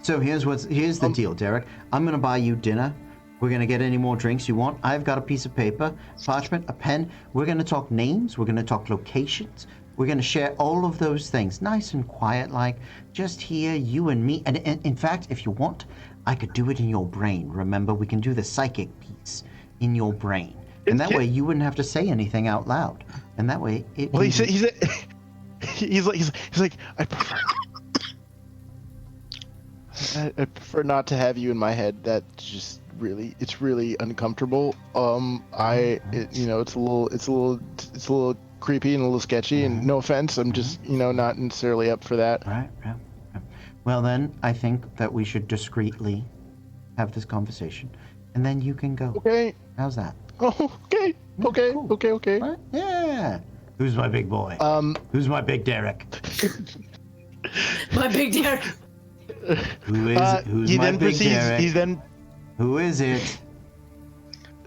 Speaker 1: So here's the deal, Derek. I'm gonna buy you dinner. We're gonna get any more drinks you want. I've got a piece of paper, parchment, a pen. We're gonna talk names. We're gonna talk locations. We're gonna share all of those things, nice and quiet, like just here, you and me. And in fact, if you want, I could do it in your brain. Remember, we can do the psychic piece in your brain, and that way you wouldn't have to say anything out loud. And that way, it.
Speaker 2: Well, he's like I prefer not to have you in my head. That's just it's really uncomfortable. It's a little creepy and a little sketchy. And no offense, I'm just not necessarily up for that.
Speaker 1: Right. Well, then I think that we should discreetly have this conversation, and then you can go.
Speaker 2: Okay.
Speaker 1: How's that?
Speaker 2: Oh, okay. Okay.
Speaker 1: Cool.
Speaker 2: Okay.
Speaker 1: Right? Yeah. Who's my big boy? Who's my big Derek?
Speaker 5: My big dear.
Speaker 1: Who's my big Derek?
Speaker 2: He then.
Speaker 1: Who is it?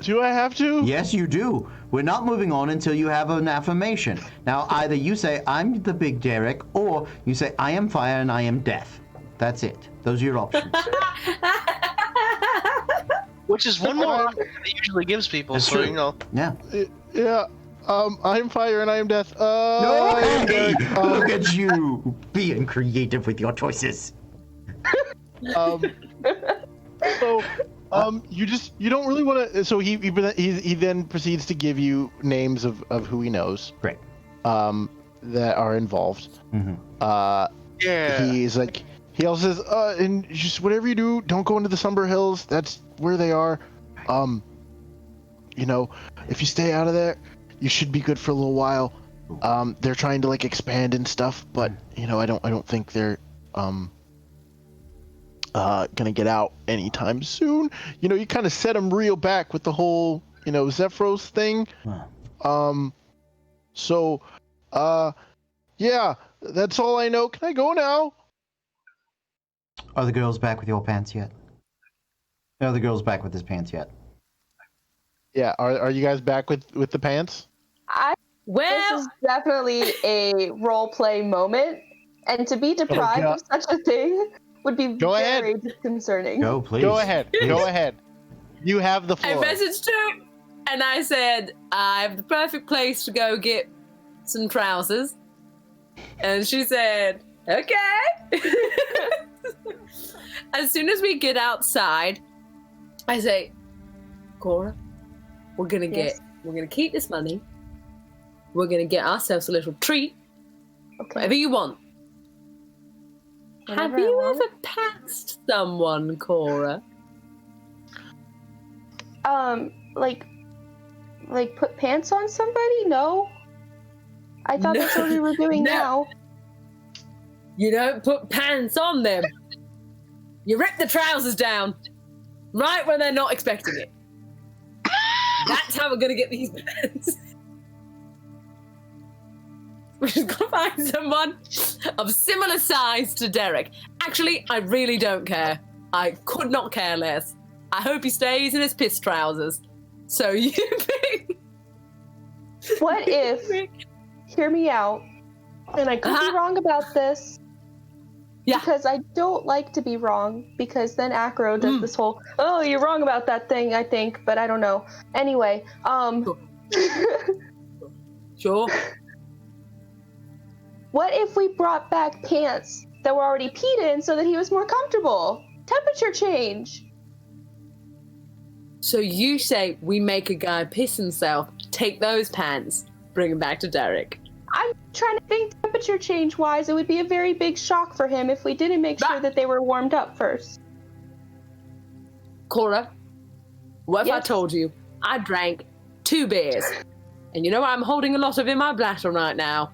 Speaker 2: Do I have to?
Speaker 1: Yes, you do. We're not moving on until you have an affirmation. Now, either you say, I'm the big Derek, or you say, I am fire and I am death. That's it. Those are your options.
Speaker 4: Which is one more option that he usually gives people.
Speaker 1: That's
Speaker 4: so
Speaker 1: true. Yeah.
Speaker 2: Yeah. I am fire and I am death.
Speaker 1: No,
Speaker 2: I am
Speaker 1: hey,
Speaker 2: Derek.
Speaker 1: look at you being creative with your choices.
Speaker 2: You don't really want to. So he then proceeds to give you names of who he knows.
Speaker 1: Great.
Speaker 2: That are involved.
Speaker 1: Mm-hmm.
Speaker 4: Yeah.
Speaker 2: He's like, he also says, and just whatever you do, don't go into the Somber Hills. That's where they are. If you stay out of there, you should be good for a little while. They're trying to like expand and stuff, but I don't think they're gonna get out anytime soon. You kind of set them real back with the whole Zephyros thing.
Speaker 1: Wow.
Speaker 2: Yeah, that's all I know. Can I go now?
Speaker 1: Are the girls back with your pants yet? Are the girls back with his pants yet?
Speaker 2: Yeah, are you guys back with the pants?
Speaker 3: This is definitely a role play moment, and to be deprived of such a thing would be very disconcerting.
Speaker 1: Go, please.
Speaker 2: Go ahead. Go ahead. You have the
Speaker 5: I
Speaker 2: floor.
Speaker 5: messaged her and I said, I have the perfect place to go get some trousers. And she said, okay. As soon as we get outside, I say, Cora, we're gonna keep this money. we're going to get ourselves a little treat.
Speaker 3: Okay.
Speaker 5: Whatever you want.
Speaker 3: Whatever
Speaker 5: Have
Speaker 3: I
Speaker 5: you
Speaker 3: want.
Speaker 5: ever passed someone, Cora?
Speaker 3: Like put pants on somebody? No. I thought
Speaker 5: No.
Speaker 3: that's what we were doing
Speaker 5: No.
Speaker 3: now.
Speaker 5: You don't put pants on them. You rip the trousers down right when they're not expecting it. That's how we're going to get these pants. We're just going to find someone of similar size to Derek. Actually, I really don't care. I could not care less. I hope he stays in his piss trousers. So you pick.
Speaker 3: What if, hear me out, and I could be wrong about this,
Speaker 5: Yeah.
Speaker 3: because I don't like to be wrong, because then Acro does this whole, oh, you're wrong about that thing, I think, but I don't know. Anyway,
Speaker 5: Sure.
Speaker 3: what if we brought back pants that were already peed in so that he was more comfortable? Temperature change.
Speaker 5: So you say we make a guy piss himself, take those pants, bring him back to Derek.
Speaker 3: I'm trying to think temperature change wise, it would be a very big shock for him if we didn't make sure that they were warmed up first.
Speaker 5: Cora, what if I
Speaker 3: Yes?
Speaker 5: told you I drank 2 beers? And you know I'm holding a lot of in my bladder right now.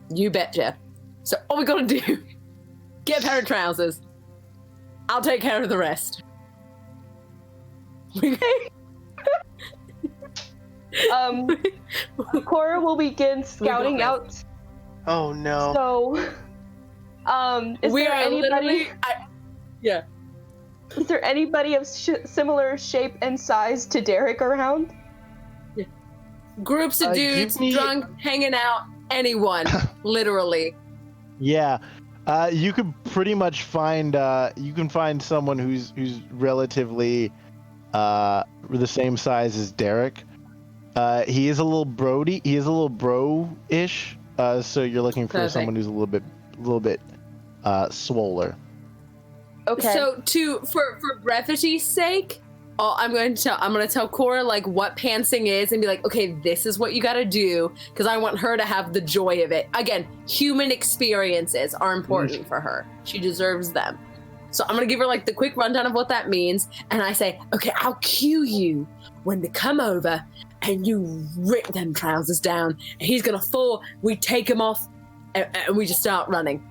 Speaker 5: You betcha. So all we gotta do, get a pair of trousers. I'll take care of the rest.
Speaker 3: Cora will begin scouting
Speaker 5: this.
Speaker 3: out.
Speaker 4: Oh no.
Speaker 3: So, is
Speaker 5: We
Speaker 3: there
Speaker 5: are
Speaker 3: anybody?
Speaker 5: literally. Yeah.
Speaker 3: Is there anybody of similar shape and size to Derek around?
Speaker 5: Groups of dudes,
Speaker 2: give me-
Speaker 5: drunk, hanging out, anyone. Literally.
Speaker 2: Yeah, you could pretty much find you can find someone who's relatively the same size as Derek. He is a little brody. He is a little bro-ish. So you're looking for
Speaker 5: Perfect.
Speaker 2: someone who's a little bit swoller.
Speaker 3: Okay.
Speaker 5: So for brevity's sake, I'm going to tell Cora like what pantsing is and be like, okay, this is what you got to do, because I want her to have the joy of it. Again, human experiences are important for her. She deserves them. So I'm going to give her like the quick rundown of what that means, and I say, okay, I'll cue you when to come over and you rip them trousers down. And he's going to fall. We take him off, and we just start running.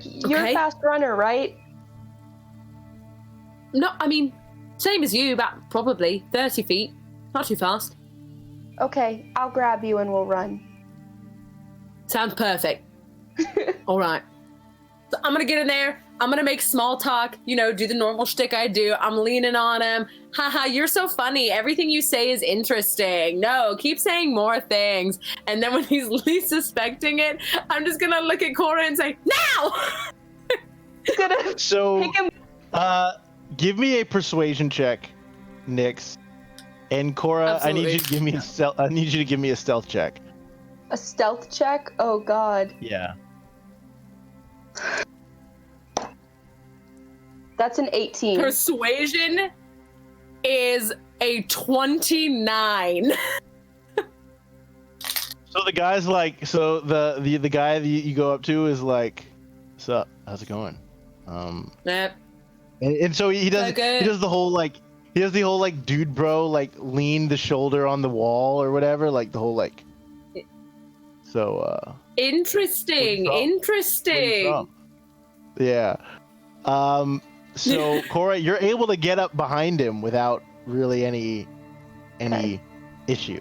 Speaker 3: You're
Speaker 5: okay.
Speaker 3: a fast runner, right?
Speaker 5: No, I mean, same as you, about probably 30 feet. Not too fast.
Speaker 3: Okay, I'll grab you and we'll run.
Speaker 5: Sounds perfect. All right. So I'm going to get in there. I'm going to make small talk, do the normal shtick I do. I'm leaning on him. Haha, you're so funny. Everything you say is interesting. No, keep saying more things. And then when he's least suspecting it, I'm just going to look at Cora and say, now!
Speaker 3: He's gonna
Speaker 2: So,
Speaker 3: pick him.
Speaker 2: give me a persuasion check, Nyx. And Cora, I need you to give me a stealth check.
Speaker 3: A stealth check? Oh god.
Speaker 2: Yeah.
Speaker 3: That's an 18.
Speaker 5: Persuasion is a 29.
Speaker 2: So the guy's like, so the guy that you go up to is like, "What's up? How's it going?"
Speaker 5: Yep.
Speaker 2: And so he does
Speaker 5: So good.
Speaker 2: he does the whole like dude bro like lean the shoulder on the wall or whatever, like the whole like. So
Speaker 5: Interesting.
Speaker 2: Where you
Speaker 5: Interesting.
Speaker 2: from? Yeah. So Cora, you're able to get up behind him without really any issue.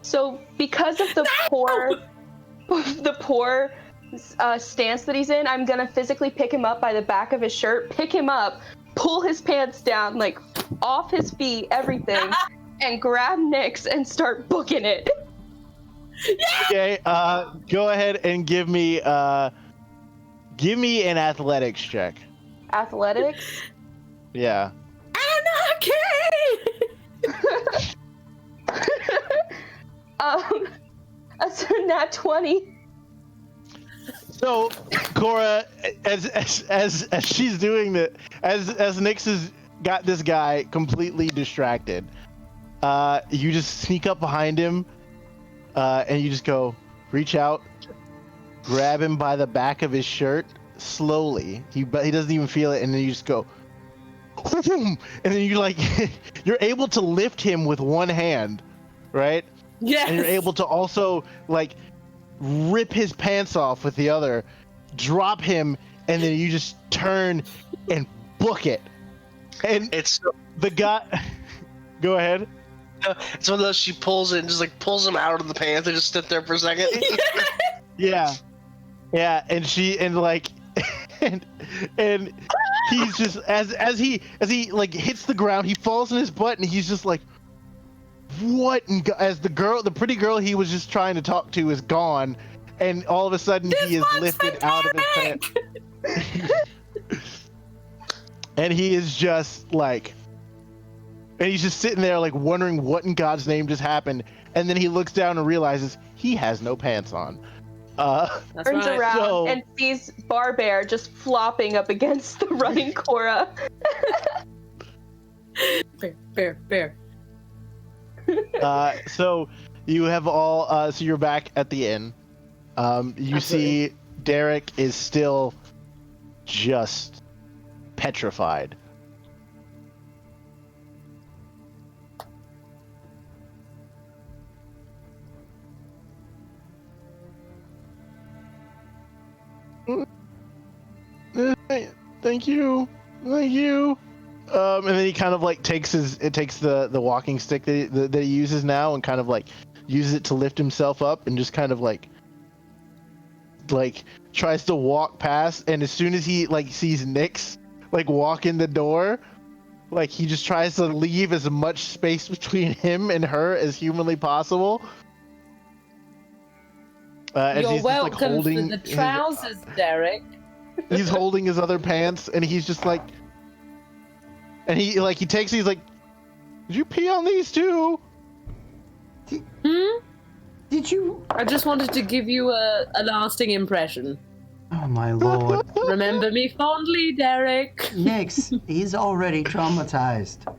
Speaker 3: So because of the poor stance that he's in, I'm gonna physically pick him up by the back of his shirt, pick him up, pull his pants down, like off his feet, everything, and grab Nyx and start booking it.
Speaker 2: Okay, go ahead and give me an athletics check.
Speaker 3: Athletics.
Speaker 2: Yeah.
Speaker 5: Anarchy!
Speaker 3: That's a nat 20.
Speaker 2: So, Cora, as she's doing as Nyx has got this guy completely distracted, you just sneak up behind him, and you just go, reach out, grab him by the back of his shirt slowly. He doesn't even feel it, and then you just go, and then you like, you're able to lift him with one hand, right?
Speaker 5: Yes.
Speaker 2: And you're able to also like rip his pants off with the other, drop him, and then you just turn and book it. And
Speaker 4: It's
Speaker 2: the guy, go ahead.
Speaker 4: it's one of those, she pulls it and just like pulls him out of the pants and just sit there for a second.
Speaker 2: Yeah, and she and like, and he's just as he like hits the ground, he falls in his butt, and he's just like, what? And as the pretty girl he was just trying to talk to is gone, and all of a sudden he is lifted out of his pants, and he is just like, and he's just sitting there like wondering what in God's name just happened, and then he looks down and realizes he has no pants on.
Speaker 5: That's
Speaker 3: Turns
Speaker 5: right.
Speaker 3: around
Speaker 2: So-
Speaker 3: and sees Barbear just flopping up against the running Cora.
Speaker 5: Bear.
Speaker 2: So you have all so you're back at the inn. You see Derek is still just petrified. Thank you. And then he kind of like takes the walking stick that he uses now and kind of like uses it to lift himself up and just kind of like tries to walk past, and as soon as he like sees Nyx like walk in the door, like he just tries to leave as much space between him and her as humanly possible. As
Speaker 5: You're
Speaker 2: he's just, like,
Speaker 5: welcome
Speaker 2: holding
Speaker 5: for the
Speaker 2: his-
Speaker 5: trousers, Derek.
Speaker 2: He's holding his other pants, and he's just like, and he takes, he's like, did you pee on these too?
Speaker 1: Did you?
Speaker 5: I just wanted to give you a lasting impression.
Speaker 1: Oh my lord.
Speaker 5: Remember me fondly, Derek.
Speaker 1: Nyx, he's already traumatized.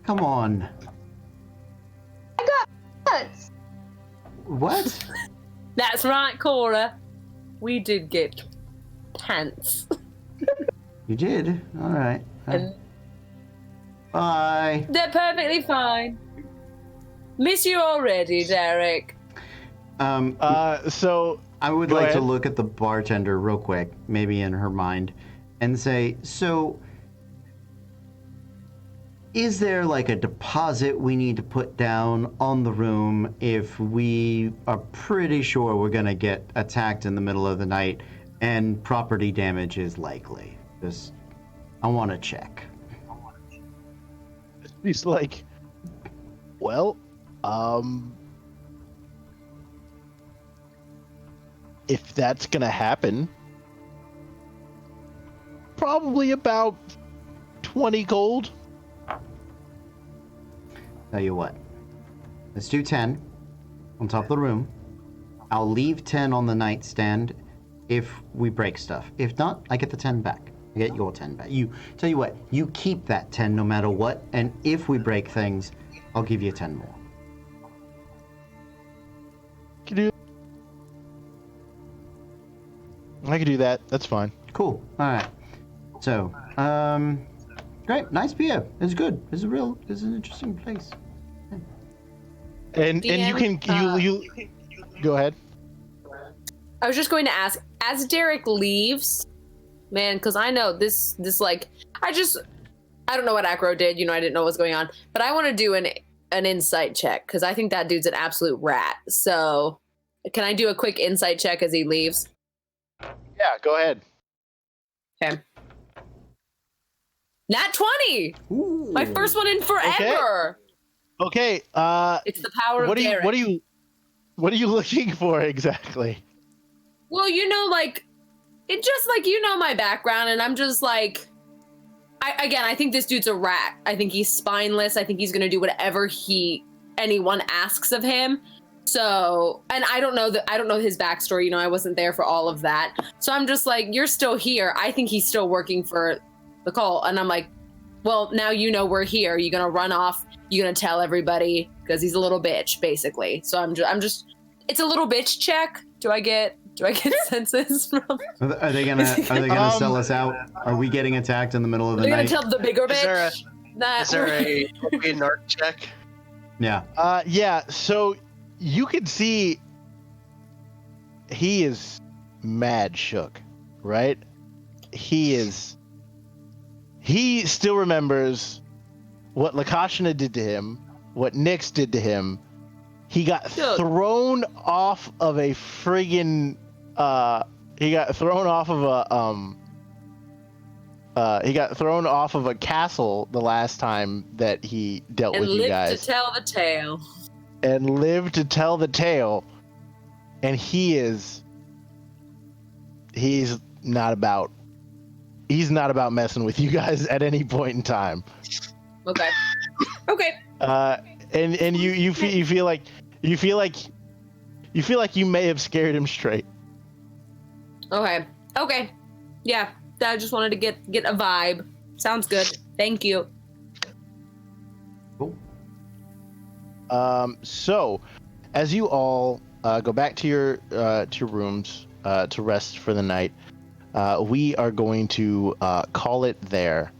Speaker 1: Come on.
Speaker 3: Nuts.
Speaker 1: What?
Speaker 5: That's right, Cora. We did get pants.
Speaker 1: You did? Alright.
Speaker 5: And
Speaker 1: Bye.
Speaker 5: they're perfectly fine. Miss you already, Derek.
Speaker 2: So
Speaker 1: I would
Speaker 2: Go
Speaker 1: like to
Speaker 2: ahead.
Speaker 1: look at the bartender real quick, maybe in her mind, and say, so is there like a deposit we need to put down on the room if we are pretty sure we're going to get attacked in the middle of the night and property damage is likely? Just, I want to check.
Speaker 2: he's like, well, if that's gonna happen, probably about 20 gold.
Speaker 1: Tell you what, let's do 10 on top of the room. I'll leave 10 on the nightstand if we break stuff. If not, I get the 10 back. I get your 10 back. You tell you what, you keep that 10 no matter what, and if we break things, I'll give you 10 more.
Speaker 2: I could do that. That's fine.
Speaker 1: Cool. All right. So, great. Nice beer. It's good. It's an interesting place.
Speaker 2: And you
Speaker 5: DM,
Speaker 2: can you go ahead.
Speaker 5: I was just going to ask, as Derek leaves, man, because I know this like, I don't know what Acro did, I didn't know what was going on, but I want to do an insight check, because I think that dude's an absolute rat. So, can I do a quick insight check as he leaves?
Speaker 2: Yeah, go ahead.
Speaker 5: Okay. Nat 20!
Speaker 1: Ooh.
Speaker 5: My first one in forever!
Speaker 2: Okay.
Speaker 5: It's the power of
Speaker 2: What
Speaker 5: Derek.
Speaker 2: are you looking for exactly?
Speaker 5: Well, like, it just like, my background, and I'm just like, I think this dude's a rat. I think he's spineless. I think he's gonna do whatever anyone asks of him. So, and I don't know his backstory. I wasn't there for all of that. So I'm just like, you're still here. I think he's still working for the cult. And I'm like, well, now you know we're here. You're gonna run off. You're gonna tell everybody because he's a little bitch, basically. So I'm just. It's a little bitch check. Do I get senses from?
Speaker 1: Are they gonna sell us out? Are we getting attacked in the middle of the
Speaker 5: They're gonna
Speaker 1: night?
Speaker 5: tell the bigger bitch.
Speaker 4: Is there a narc check?
Speaker 1: Yeah.
Speaker 2: Yeah. So you could see he is mad shook, right? He still remembers what Lakashna did to him, what Nyx did to him. He got thrown off of a friggin' he got thrown off of a castle the last time that he dealt with you guys.
Speaker 5: And lived to tell the tale.
Speaker 2: And lived to tell the tale. And he's not about messing with you guys at any point in time.
Speaker 5: Okay. Okay.
Speaker 2: And you feel like you may have scared him straight.
Speaker 5: Okay. Yeah. I just wanted to get a vibe. Sounds good. Thank you.
Speaker 1: Cool.
Speaker 2: So, as you all go back to your rooms to rest for the night, we are going to call it there.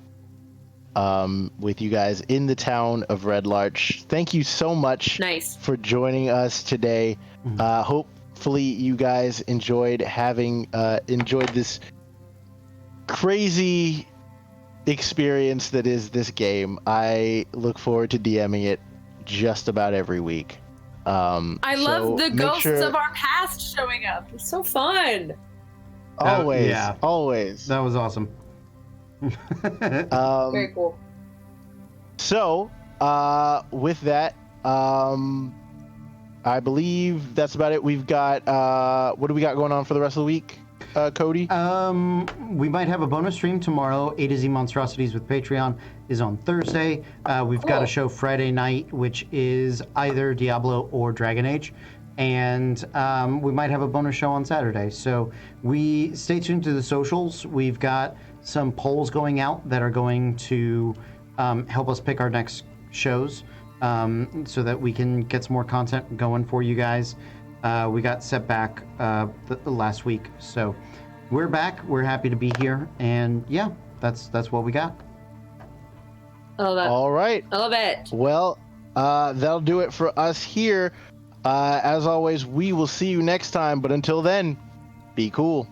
Speaker 2: With you guys in the town of Red Larch. Thank you so much for joining us today. Hopefully you guys enjoyed this crazy experience that is this game. I look forward to DMing it just about every week.
Speaker 5: I love the ghosts of our past showing up. It's so fun.
Speaker 2: Always.
Speaker 1: That was awesome.
Speaker 5: Very cool.
Speaker 2: So, with that, I believe that's about it. We've got what do we got going on for the rest of the week, Cody?
Speaker 1: We might have a bonus stream tomorrow. A to Z Monstrosities with Patreon is on Thursday. We've got a show Friday night, which is either Diablo or Dragon Age. And we might have a bonus show on Saturday. So stay tuned to the socials. We've got some polls going out that are going to help us pick our next shows so that we can get some more content going for you guys. We got set back the last week. So we're back. We're happy to be here. And yeah, that's what we got.
Speaker 5: I love that.
Speaker 2: All right.
Speaker 5: I love it.
Speaker 2: Well, that'll do it for us here. As always, we will see you next time. But until then, be cool.